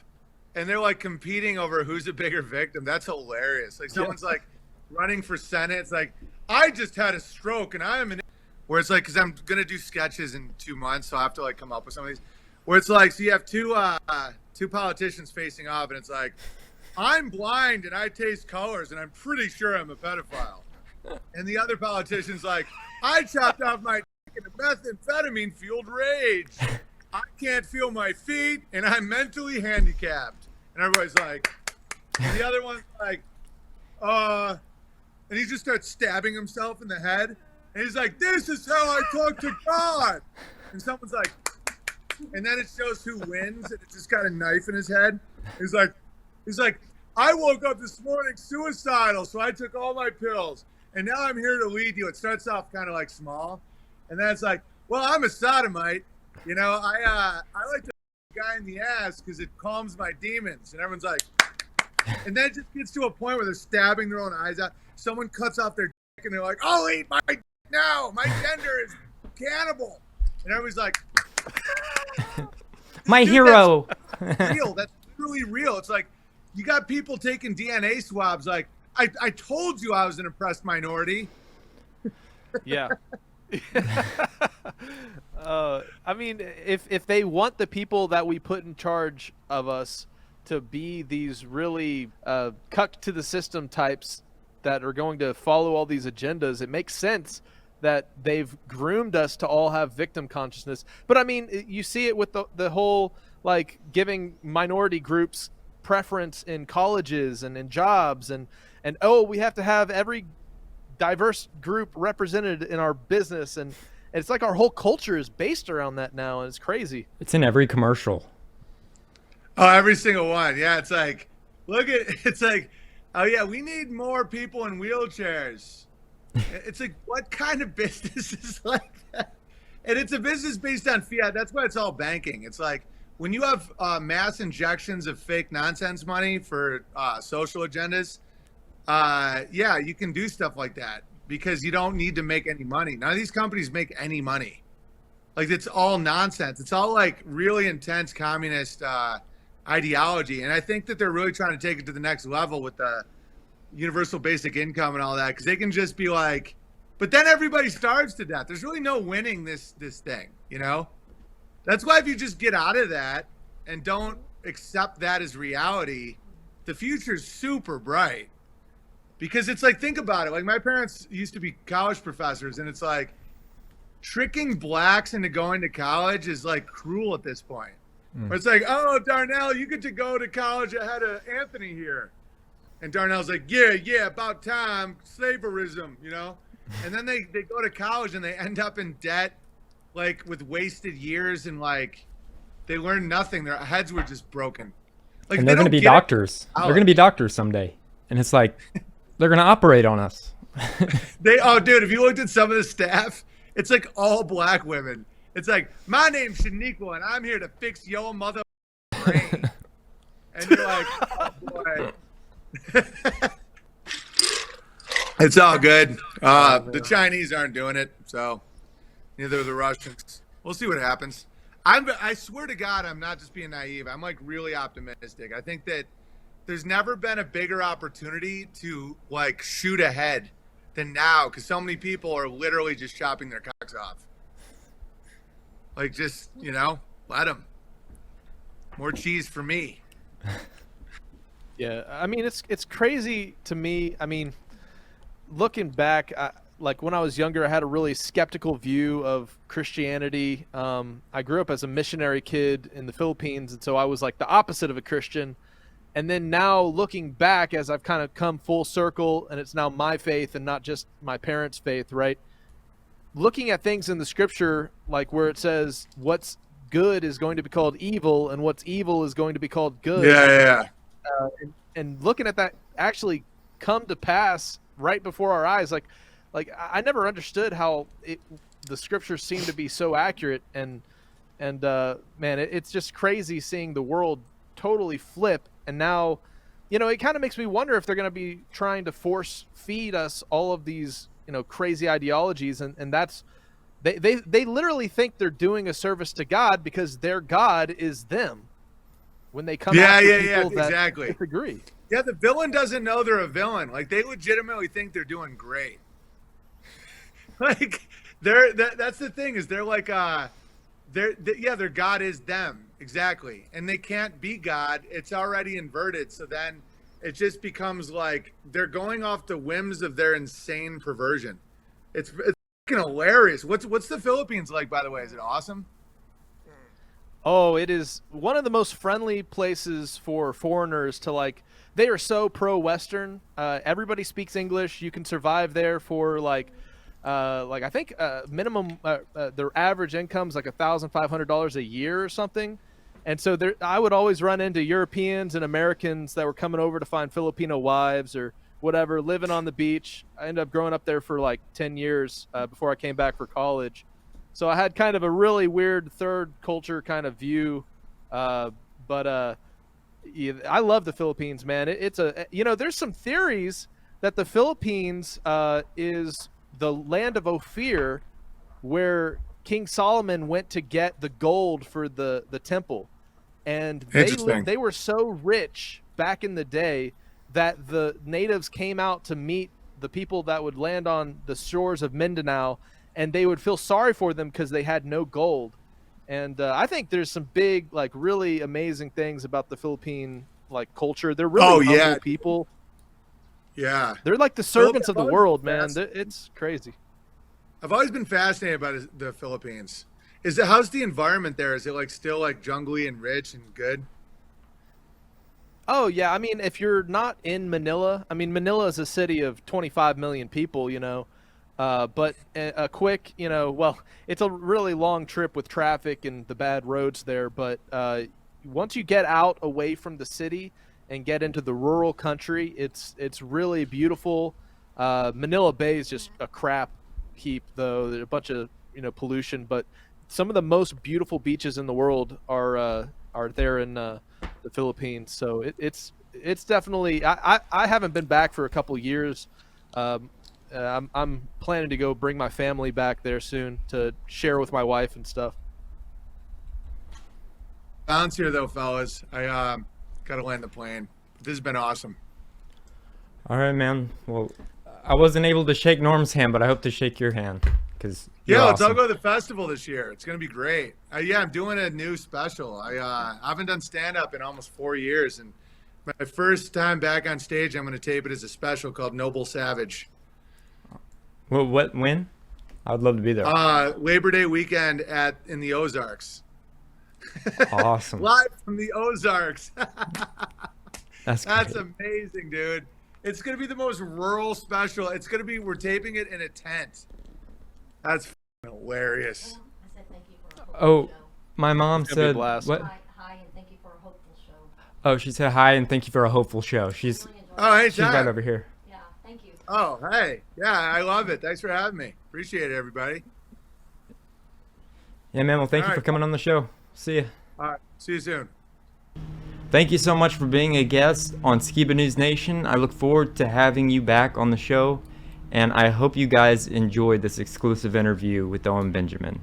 and they're like competing over who's a bigger victim. That's hilarious. Like someone's like running for Senate. It's like, I just had a stroke and I am an, where it's like, because I'm going to do sketches in 2 months, so I have to like come up with some of these, where it's like, so you have two politicians facing off and it's like, I'm blind and I taste colors and I'm pretty sure I'm a pedophile. And the other politician's like, I chopped off my dick in a methamphetamine fueled rage. I can't feel my feet and I'm mentally handicapped. And everybody's like, and the other one's like, and he just starts stabbing himself in the head. And he's like, this is how I talk to God. And someone's like, and then it shows who wins, and it's just got a knife in his head. He's like, I woke up this morning suicidal, so I took all my pills. And now I'm here to lead you. It starts off kind of like small. And then it's like, well, I'm a sodomite. You know, I like to guy in the ass because it calms my demons. And everyone's like, and then it just gets to a point where they're stabbing their own eyes out. Someone cuts off their dick and they're like, I'll eat my dick now. My gender is cannibal. And everybody's like, my hero. That's real. That's literally real. It's like, you got people taking DNA swabs like, I told you I was an oppressed minority. Yeah. I mean, if they want the people that we put in charge of us to be these really cucked to the system types that are going to follow all these agendas, it makes sense that they've groomed us to all have victim consciousness. But I mean, you see it with the whole, like, giving minority groups preference in colleges and in jobs, and oh, we have to have every diverse group represented in our business, and it's like our whole culture is based around that now, and it's crazy. It's in every commercial. Oh, every single one. Yeah, it's like, it's like, oh yeah, we need more people in wheelchairs. It's like, what kind of business is like that? And it's a business based on fiat. That's why it's all banking. It's like, when you have mass injections of fake nonsense money for social agendas, yeah, you can do stuff like that because you don't need to make any money. None of these companies make any money. Like, it's all nonsense. It's all like really intense communist ideology. And I think that they're really trying to take it to the next level with the universal basic income and all that, because they can just be like, but then everybody starves to death. There's really no winning this thing, you know? That's why if you just get out of that and don't accept that as reality, the future's super bright. Because it's like, think about it. Like, my parents used to be college professors, and it's like, tricking blacks into going to college is like cruel at this point. Where it's like, oh, Darnell, you get to go to college ahead of Anthony here. And Darnell's like, yeah, about time, slaverism, you know? And then they go to college and they end up in debt, like with wasted years, and like they learn nothing. Their heads were just broken. Like, and they're going to be doctors. They're going to be doctors someday. And it's like, they're going to operate on us. Oh, dude, if you looked at some of the staff, it's like all black women. It's like, my name's Shaniqua, and I'm here to fix your mother brain. And you're like, oh, boy. It's all good. The Chinese aren't doing it, so neither are the Russians. We'll see what happens. I swear to God, I'm not just being naive. I'm like really optimistic. I think that there's never been a bigger opportunity to like shoot ahead than now, because so many people are literally just chopping their cocks off. Like, just, you know, let them. More cheese for me. Yeah, I mean, it's crazy to me. I mean, looking back, like when I was younger, I had a really skeptical view of Christianity. I grew up as a missionary kid in the Philippines, and so I was like the opposite of a Christian. And then now looking back, as I've kind of come full circle, and it's now my faith and not just my parents' faith, right? Looking at things in the scripture, like where it says what's good is going to be called evil, and what's evil is going to be called good. Yeah. And looking at that actually come to pass right before our eyes, like I never understood how the scriptures seem to be so accurate, and man, it's just crazy seeing the world totally flip. And now, you know, it kind of makes me wonder if they're going to be trying to force feed us all of these, you know, crazy ideologies, and that's they literally think they're doing a service to God because their God is them when they come after people that exactly disagree. Yeah, the villain doesn't know they're a villain. Like, they legitimately think they're doing great. Like, that's the thing, is they're like their God is them. Exactly. And they can't be God. It's already inverted. So then it just becomes like they're going off the whims of their insane perversion. It's fucking hilarious. What's the Philippines like, by the way? Is it awesome? Oh, it is one of the most friendly places for foreigners to, like, they are so pro-Western. Everybody speaks English. You can survive there for like I think minimum their average income is like $1,500 a year or something. And so I would always run into Europeans and Americans that were coming over to find Filipino wives or whatever, living on the beach. I ended up growing up there for like 10 years before I came back for college. So I had kind of a really weird third culture kind of view. But I love the Philippines, man. It's there's some theories that the Philippines is the land of Ophir, where King Solomon went to get the gold for the temple. And they were so rich back in the day that the natives came out to meet the people that would land on the shores of Mindanao, and they would feel sorry for them because they had no gold. And I think there's some big, like, really amazing things about the Philippine, like, culture. They're really humble people. Yeah. They're like the servants of the world, man. It's crazy. I've always been fascinated by the Philippines. How's the environment there? Is it like still like jungly and rich and good? Oh yeah, I mean, if you're not in Manila, I mean, Manila is a city of 25 million people, but a quick, well, it's a really long trip with traffic and the bad roads there. But once you get out away from the city and get into the rural country, it's really beautiful. Manila Bay is just a crap heap, though. There's a bunch of pollution, but some of the most beautiful beaches in the world are there in the Philippines. So it's definitely. I haven't been back for a couple years. I'm planning to go bring my family back there soon to share with my wife and stuff. Bounce here though, fellas. I gotta land the plane. This has been awesome. All right, man. Well, I wasn't able to shake Norm's hand, but I hope to shake your hand because let's all go to the festival this year. It's gonna be great. I'm doing a new special. I haven't done stand-up in almost 4 years, and my first time back on stage, I'm gonna tape it as a special called Noble Savage. Well, when? I'd love to be there. Labor Day weekend in the Ozarks. Awesome. Live from the Ozarks. That's amazing, dude. It's gonna be the most rural special. We're taping it in a tent. That's hilarious. Oh, my mom said what? Hi, and thank you for a hopeful show. Oh, she said hi and thank you for a hopeful show. She's right over here. Yeah, thank you. Oh, hey. Yeah, I love it. Thanks for having me. Appreciate it, everybody. Yeah, man. Well, thank you for coming on the show. See ya. All right. See you soon. Thank you so much for being a guest on Skiba News Nation. I look forward to having you back on the show, and I hope you guys enjoyed this exclusive interview with Owen Benjamin.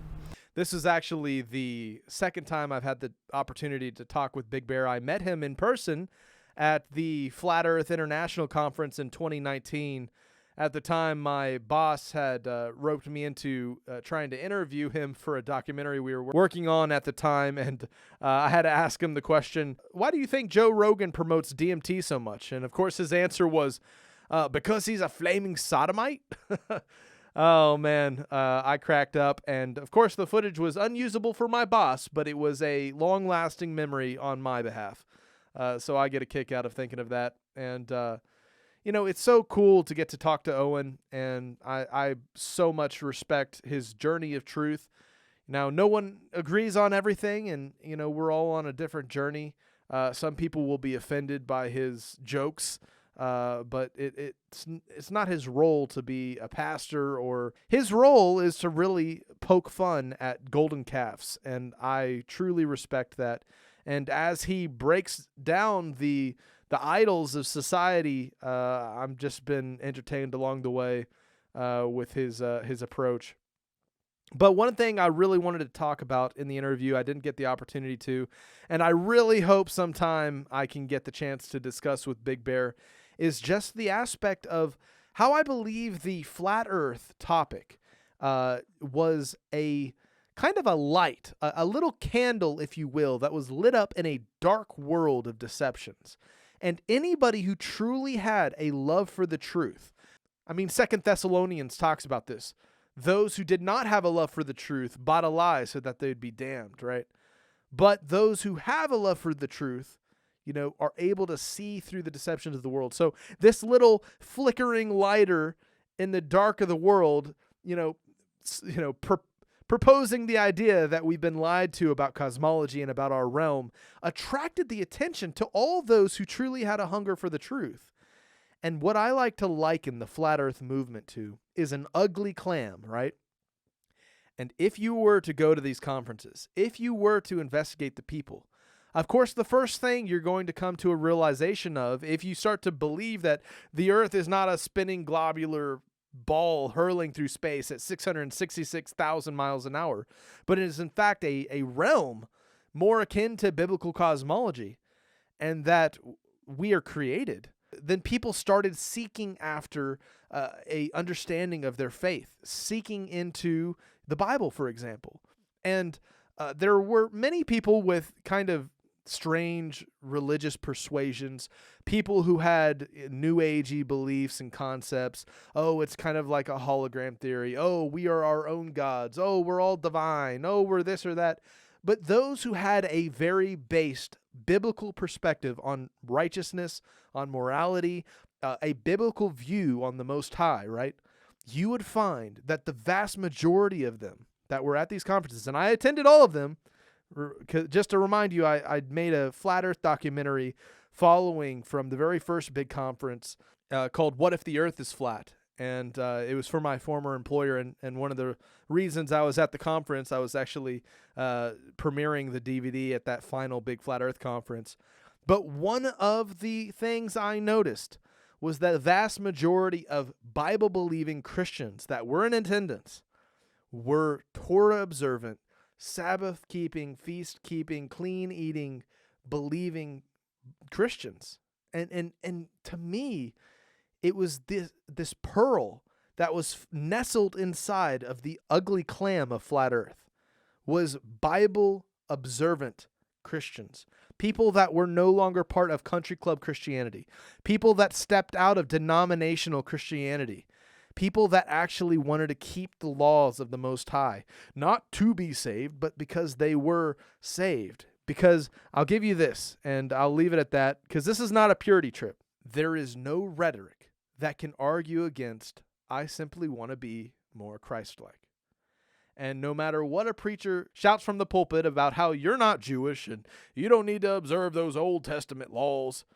This is actually the second time I've had the opportunity to talk with Big Bear. I met him in person at the Flat Earth International Conference in 2019. At the time, my boss had roped me into trying to interview him for a documentary we were working on at the time, and I had to ask him the question, why do you think Joe Rogan promotes DMT so much? And of course his answer was, because he's a flaming sodomite. Oh man, I cracked up, and of course the footage was unusable for my boss, but it was a long-lasting memory on my behalf. So I get a kick out of thinking of that, and it's so cool to get to talk to Owen, and I so much respect his journey of truth. Now, no one agrees on everything, and we're all on a different journey. Some people will be offended by his jokes. But it's not his role to be a pastor, or his role is to really poke fun at golden calves, and I truly respect that. And as he breaks down the idols of society, I'm just been entertained along the way with his approach. But one thing I really wanted to talk about in the interview, I didn't get the opportunity to, and I really hope sometime I can get the chance to discuss with Big Bear, is just the aspect of how I believe the flat earth topic was a kind of a light, a little candle, if you will, that was lit up in a dark world of deceptions. And anybody who truly had a love for the truth, I mean, 2 Thessalonians talks about this. Those who did not have a love for the truth bought a lie so that they'd be damned, right? But those who have a love for the truth, are able to see through the deceptions of the world. So this little flickering lighter in the dark of the world, proposing the idea that we've been lied to about cosmology and about our realm, attracted the attention to all those who truly had a hunger for the truth. And what I like to liken the flat earth movement to is an ugly clam, right? And if you were to go to these conferences, if you were to investigate the people, of course, the first thing you're going to come to a realization of, if you start to believe that the earth is not a spinning globular ball hurling through space at 666,000 miles an hour, but it is in fact a realm more akin to biblical cosmology, and that we are created then people started seeking after a understanding of their faith, seeking into the Bible, for example. And there were many people with kind of strange religious persuasions, people who had new agey beliefs and concepts. Oh, it's kind of like a hologram theory. Oh, we are our own gods. Oh, we're all divine. Oh, we're this or that. But those who had a very based biblical perspective on righteousness, on morality, a biblical view on the Most High, right? You would find that the vast majority of them that were at these conferences, and I attended all of them. Just to remind you, I made a Flat Earth documentary following from the very first big conference called What If the Earth is Flat? And it was for my former employer, and one of the reasons I was at the conference, I was actually premiering the DVD at that final big Flat Earth conference. But one of the things I noticed was that the vast majority of Bible-believing Christians that were in attendance were Torah observant, Sabbath-keeping, feast-keeping, clean-eating, believing Christians. And to me, it was this pearl that was nestled inside of the ugly clam of flat earth, was Bible-observant Christians, people that were no longer part of country club Christianity, people that stepped out of denominational Christianity, people that actually wanted to keep the laws of the Most High, not to be saved, but because they were saved. Because I'll give you this, and I'll leave it at that, because this is not a purity trip. There is no rhetoric that can argue against, I simply want to be more Christ-like. And no matter what a preacher shouts from the pulpit about how you're not Jewish and you don't need to observe those Old Testament laws,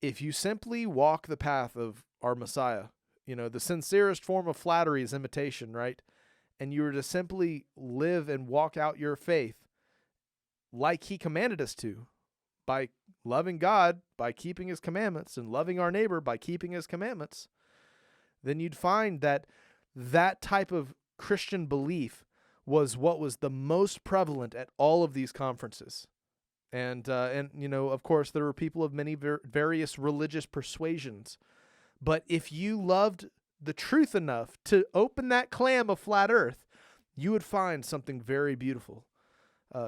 if you simply walk the path of our Messiah, the sincerest form of flattery is imitation, right? And you were to simply live and walk out your faith like he commanded us to, by loving God, by keeping his commandments, and loving our neighbor by keeping his commandments, then you'd find that that type of Christian belief was what was the most prevalent at all of these conferences. And of course, there were people of many various religious persuasions. But if you loved the truth enough to open that clam of flat earth, you would find something very beautiful.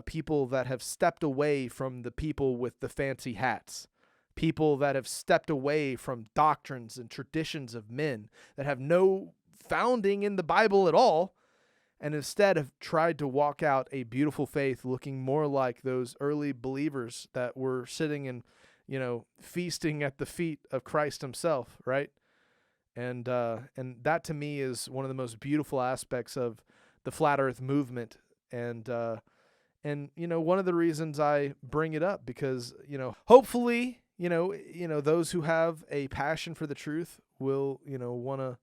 People that have stepped away from the people with the fancy hats. People that have stepped away from doctrines and traditions of men that have no founding in the Bible at all, and instead have tried to walk out a beautiful faith looking more like those early believers that were sitting and feasting at the feet of Christ himself, right? And that to me is one of the most beautiful aspects of the flat earth movement. And one of the reasons I bring it up, because, hopefully, those who have a passion for the truth will, want to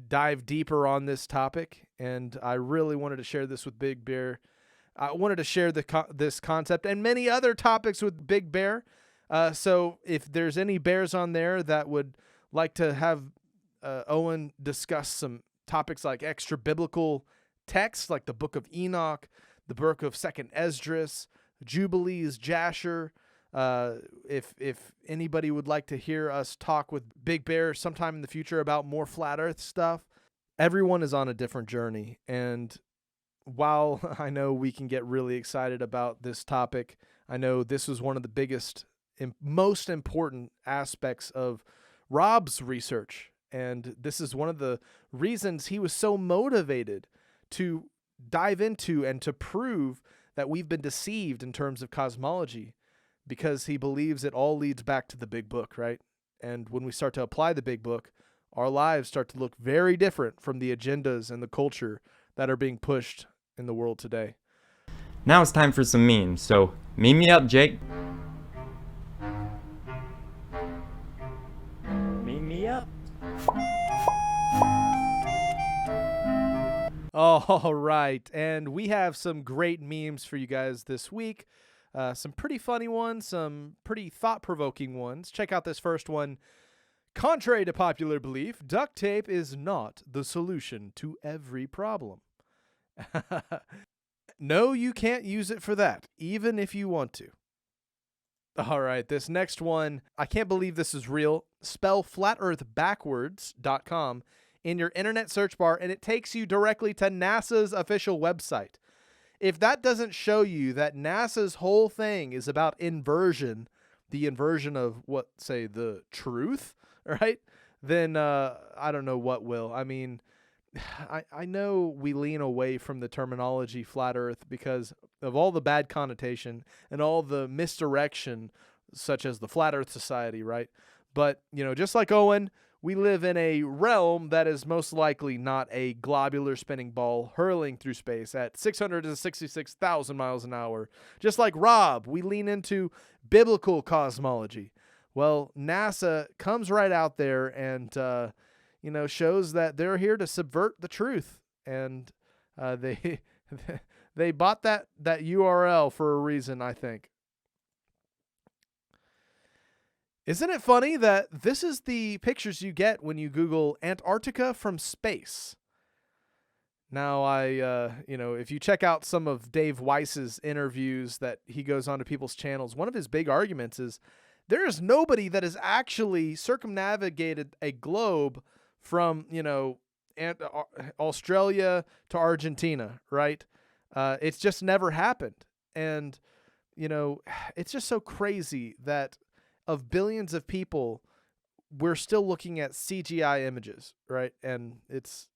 dive deeper on this topic. And I really wanted to share this with Big Bear. I wanted to share this concept and many other topics with Big Bear. So if there's any bears on there that would like to have Owen discuss some topics like extra biblical texts, like the book of Enoch, the book of 2nd Esdras, Jubilees, Jasher. If anybody would like to hear us talk with Big Bear sometime in the future about more flat earth stuff, everyone is on a different journey. And while I know we can get really excited about this topic, I know this was one of the biggest and most important aspects of Rob's research. And this is one of the reasons he was so motivated to dive into and to prove that we've been deceived in terms of cosmology, because he believes it all leads back to the big book, right? And when we start to apply the big book, our lives start to look very different from the agendas and the culture that are being pushed in the world today. Now it's time for some memes, so meme me up, Jake. Meme me up. All right, and we have some great memes for you guys this week. Some pretty funny ones, some pretty thought-provoking ones. Check out this first one. Contrary to popular belief, duct tape is not the solution to every problem. No, you can't use it for that, even if you want to. All right, this next one, I can't believe this is real. Spell flatearthbackwards.com in your internet search bar, and it takes you directly to NASA's official website. If that doesn't show you that NASA's whole thing is about inversion, the inversion of what, say, the truth, right? Then I don't know what will. I mean, I know we lean away from the terminology flat earth because of all the bad connotation and all the misdirection, such as the Flat Earth Society, right? But, you know, just like Owen, we live in a realm that is most likely not a globular spinning ball hurling through space at 666,000 miles an hour. Just like Rob, we lean into biblical cosmology. Well, NASA comes right out there and, you know, shows that they're here to subvert the truth. And they bought that URL for a reason, I think. Isn't it funny that this is the pictures you get when you Google Antarctica from space? Now, you know, if you check out some of Dave Weiss's interviews that he goes on to people's channels, one of his big arguments is there is nobody that has actually circumnavigated a globe from, you know, Australia to Argentina, right? It's just never happened. And, you know, it's just so crazy that of billions of people, we're still looking at CGI images, right? And it's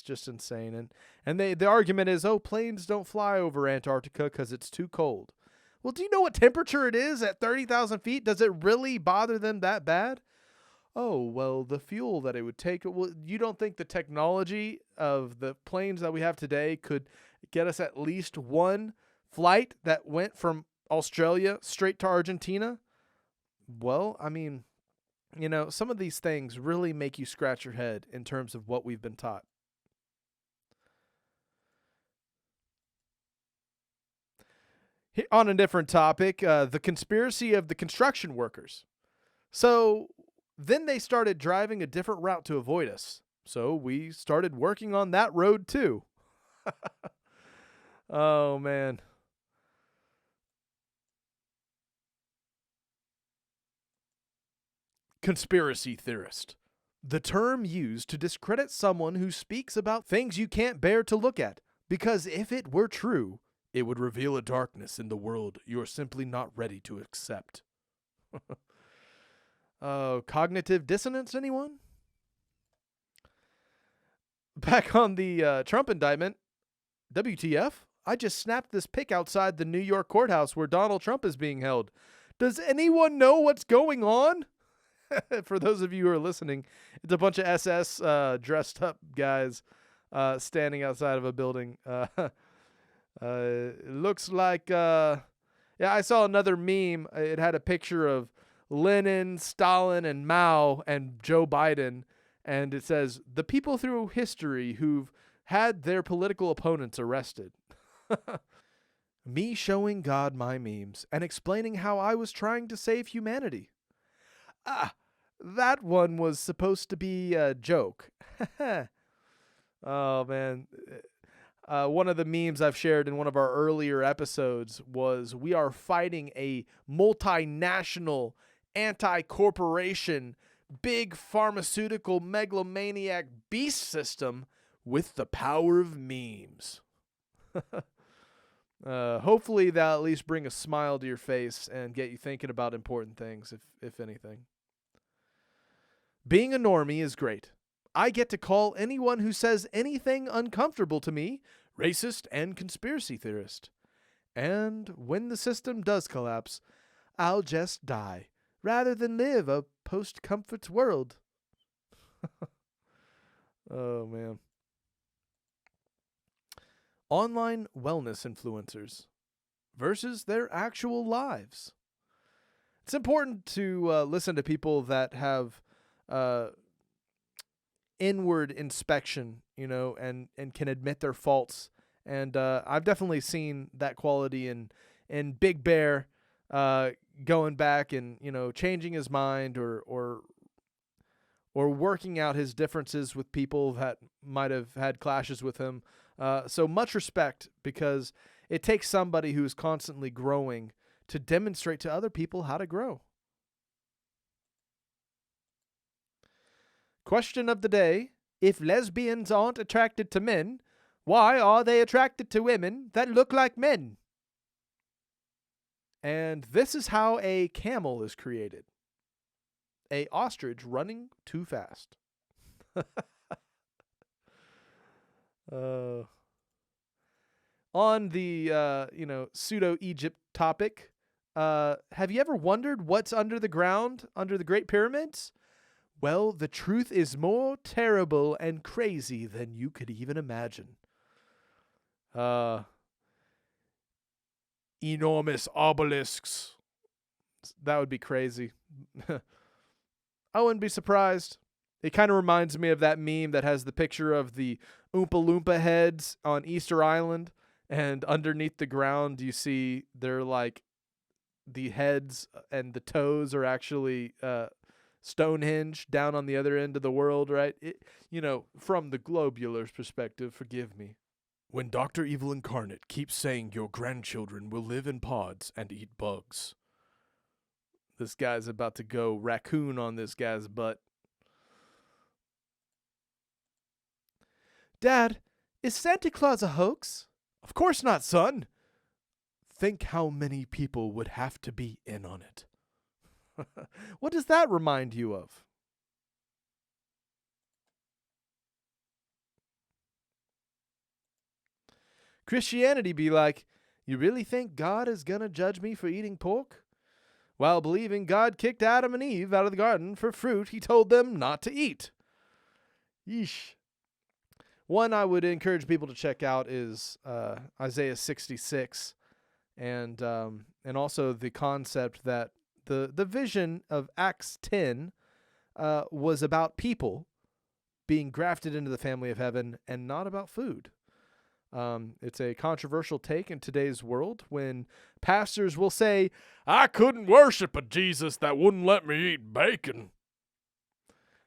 just insane. And the argument is, oh, planes don't fly over Antarctica because it's too cold. Well, do you know what temperature it is at 30,000 feet? Does it really bother them that bad? Oh, well, the fuel that it would take. Well, you don't think the technology of the planes that we have today could get us at least one flight that went from Australia straight to Argentina? Well, I mean, you know, some of these things really make you scratch your head in terms of what we've been taught. On a different topic, the conspiracy of the construction workers. So then they started driving a different route to avoid us. So we started working on that road too. Oh, man. Conspiracy theorist. The term used to discredit someone who speaks about things you can't bear to look at, because if it were true, it would reveal a darkness in the world you're simply not ready to accept. Cognitive dissonance, anyone? Back on the Trump indictment, WTF? I just snapped this pic outside the New York courthouse where Donald Trump is being held. Does anyone know what's going on? For those of you who are listening, it's a bunch of SS dressed up guys standing outside of a building. It looks like, yeah, I saw another meme. It had a picture of Lenin, Stalin, and Mao and Joe Biden. And it says, the people through history who've had their political opponents arrested. Me showing God my memes and explaining how I was trying to save humanity. That one was supposed to be a joke. Oh, man. One of the memes I've shared in one of our earlier episodes was we are fighting a multinational, anti-corporation, big pharmaceutical megalomaniac beast system with the power of memes. Hopefully that'll at least bring a smile to your face and get you thinking about important things, if anything. Being a normie is great. I get to call anyone who says anything uncomfortable to me racist and conspiracy theorist. And when the system does collapse, I'll just die rather than live a post-comforts world. Oh, man. Online wellness influencers versus their actual lives. It's important to listen to people that have inward inspection, you know, and can admit their faults. And I've definitely seen that quality in Big Bear going back and, you know, changing his mind or working out his differences with people that might have had clashes with him. So much respect, because it takes somebody who's constantly growing to demonstrate to other people how to grow. Question of the day: if lesbians aren't attracted to men, why are they attracted to women that look like men? And this is how a camel is created. A ostrich running too fast. On the pseudo-Egypt topic, have you ever wondered what's under the ground, under the Great Pyramids? Well, the truth is more terrible and crazy than you could even imagine. Enormous obelisks. That would be crazy. I wouldn't be surprised. It kind of reminds me of that meme that has the picture of the Oompa Loompa heads on Easter Island, and underneath the ground you see they're like the heads and the toes are actually Stonehenge down on the other end of the world, right? From the globular's perspective, forgive me. When Dr. Evil Incarnate keeps saying your grandchildren will live in pods and eat bugs. This guy's about to go raccoon on this guy's butt. Dad, is Santa Claus a hoax? Of course not, son. Think how many people would have to be in on it. What does that remind you of? Christianity be like, you really think God is gonna judge me for eating pork? While believing God kicked Adam and Eve out of the garden for fruit he told them not to eat. Yeesh. One I would encourage people to check out is Isaiah 66, and also the concept that the vision of Acts 10 was about people being grafted into the family of heaven and not about food. It's a controversial take in today's world when pastors will say, I couldn't worship a Jesus that wouldn't let me eat bacon.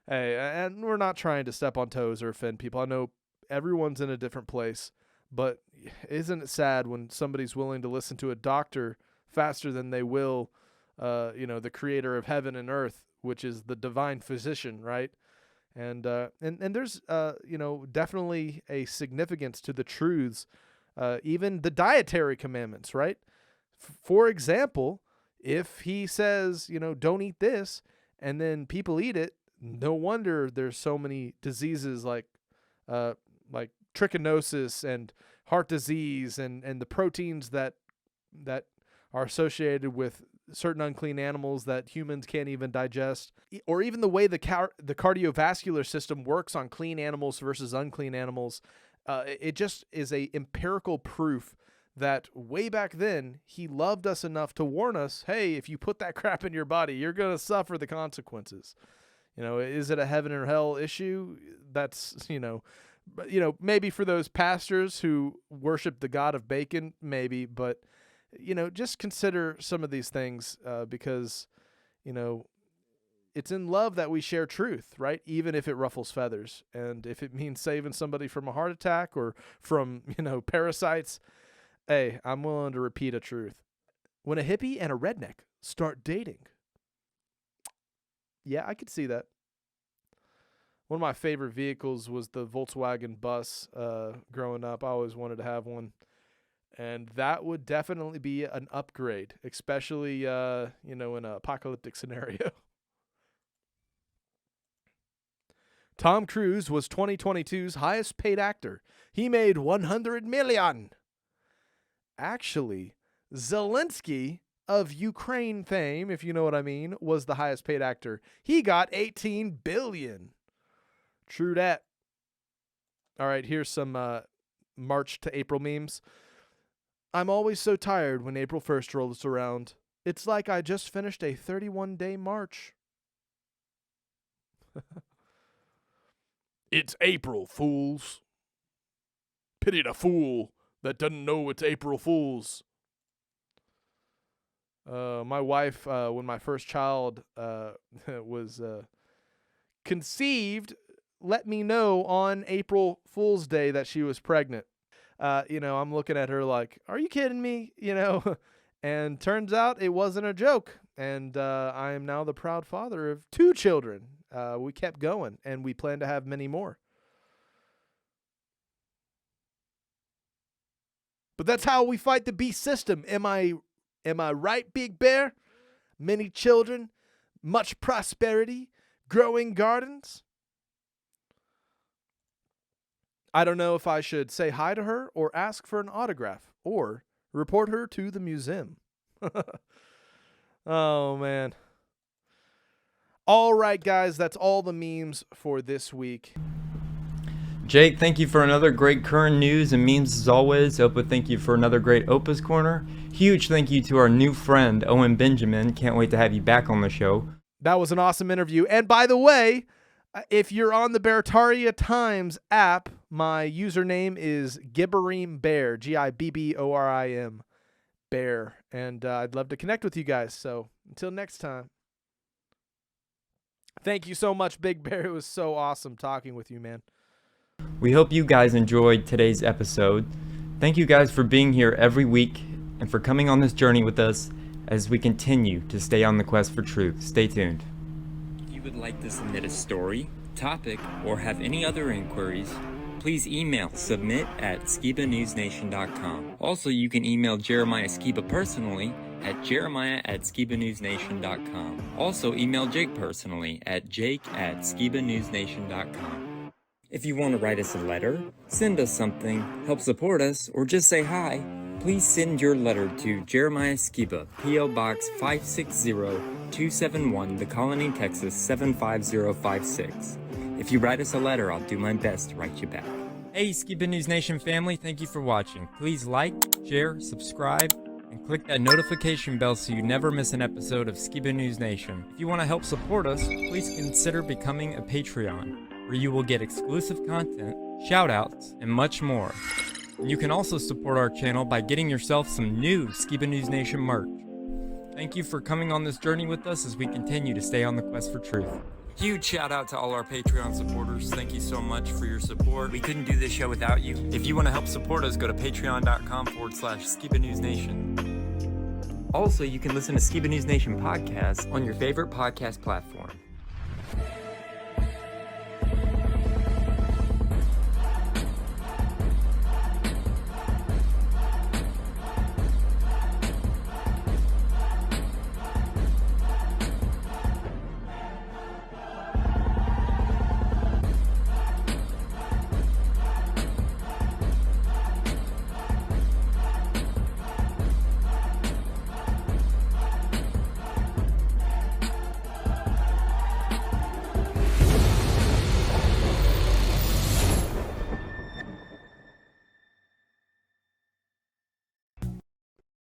Hey, and we're not trying to step on toes or offend people. I know everyone's in a different place, but isn't it sad when somebody's willing to listen to a doctor faster than they will, the creator of heaven and earth, which is the divine physician, right? And there's definitely a significance to the truths, even the dietary commandments, right? For example, if he says, don't eat this, and then people eat it, no wonder there's so many diseases like trichinosis and heart disease and the proteins that are associated with certain unclean animals that humans can't even digest, or even the way the cardiovascular system works on clean animals versus unclean animals. It just is a empirical proof that way back then he loved us enough to warn us, hey, if you put that crap in your body, you're going to suffer the consequences. Is it a heaven or hell issue? That's, maybe for those pastors who worship the god of bacon, maybe, but just consider some of these things because, it's in love that we share truth, right? Even if it ruffles feathers. And if it means saving somebody from a heart attack or from, parasites, hey, I'm willing to repeat a truth. When a hippie and a redneck start dating. Yeah, I could see that. One of my favorite vehicles was the Volkswagen bus growing up. I always wanted to have one. And that would definitely be an upgrade, especially, in an apocalyptic scenario. Tom Cruise was 2022's highest paid actor. He made $100 million. Actually, Zelensky of Ukraine fame, if you know what I mean, was the highest paid actor. He got $18 billion. True dat. All right, here's some March to April memes. I'm always so tired when April 1st rolls around. It's like I just finished a 31-day march. It's April, fools. Pity the fool that doesn't know it's April Fools. My wife, when my first child was conceived, let me know on April Fool's Day that she was pregnant. I'm looking at her like, are you kidding me? And turns out it wasn't a joke. And I am now the proud father of 2 children. We kept going, and we plan to have many more. But that's how we fight the beast system. Am I right, Big Bear? Many children, much prosperity, growing gardens. I don't know if I should say hi to her or ask for an autograph or report her to the museum. Oh, man. All right, guys, that's all the memes for this week. Jake, thank you for another great current news and memes as always. Opa, thank you for another great Opus Corner. Huge thank you to our new friend, Owen Benjamin. Can't wait to have you back on the show. That was an awesome interview. And by the way, if you're on the Beartaria Times app, my username is Gibborim Bear, Gibborim Bear. And I'd love to connect with you guys. So until next time. Thank you so much, Big Bear. It was so awesome talking with you, man. We hope you guys enjoyed today's episode. Thank you guys for being here every week and for coming on this journey with us as we continue to stay on the quest for truth. Stay tuned. If you would like to submit a story, topic, or have any other inquiries, please email submit@skibanewsnation.com. Also, you can email Jeremiah Skiba personally at jeremiah@skibanewsnation.com. Also, email Jake personally at jake@skibanewsnation.com. If you want to write us a letter, send us something, help support us, or just say hi, please send your letter to Jeremiah Skiba, P.O. Box 560-271, The Colony, Texas 75056. If you write us a letter, I'll do my best to write you back. Hey, Skiba News Nation family, thank you for watching. Please like, share, subscribe, and click that notification bell so you never miss an episode of Skiba News Nation. If you want to help support us, please consider becoming a Patreon, where you will get exclusive content, shoutouts, and much more. And you can also support our channel by getting yourself some new Skiba News Nation merch. Thank you for coming on this journey with us as we continue to stay on the quest for truth. Huge shout out to all our Patreon supporters. Thank you so much for your support. We couldn't do this show without you. If you want to help support us, go to patreon.com/Skiba News Nation. Also, you can listen to Skiba News Nation podcast on your favorite podcast platform.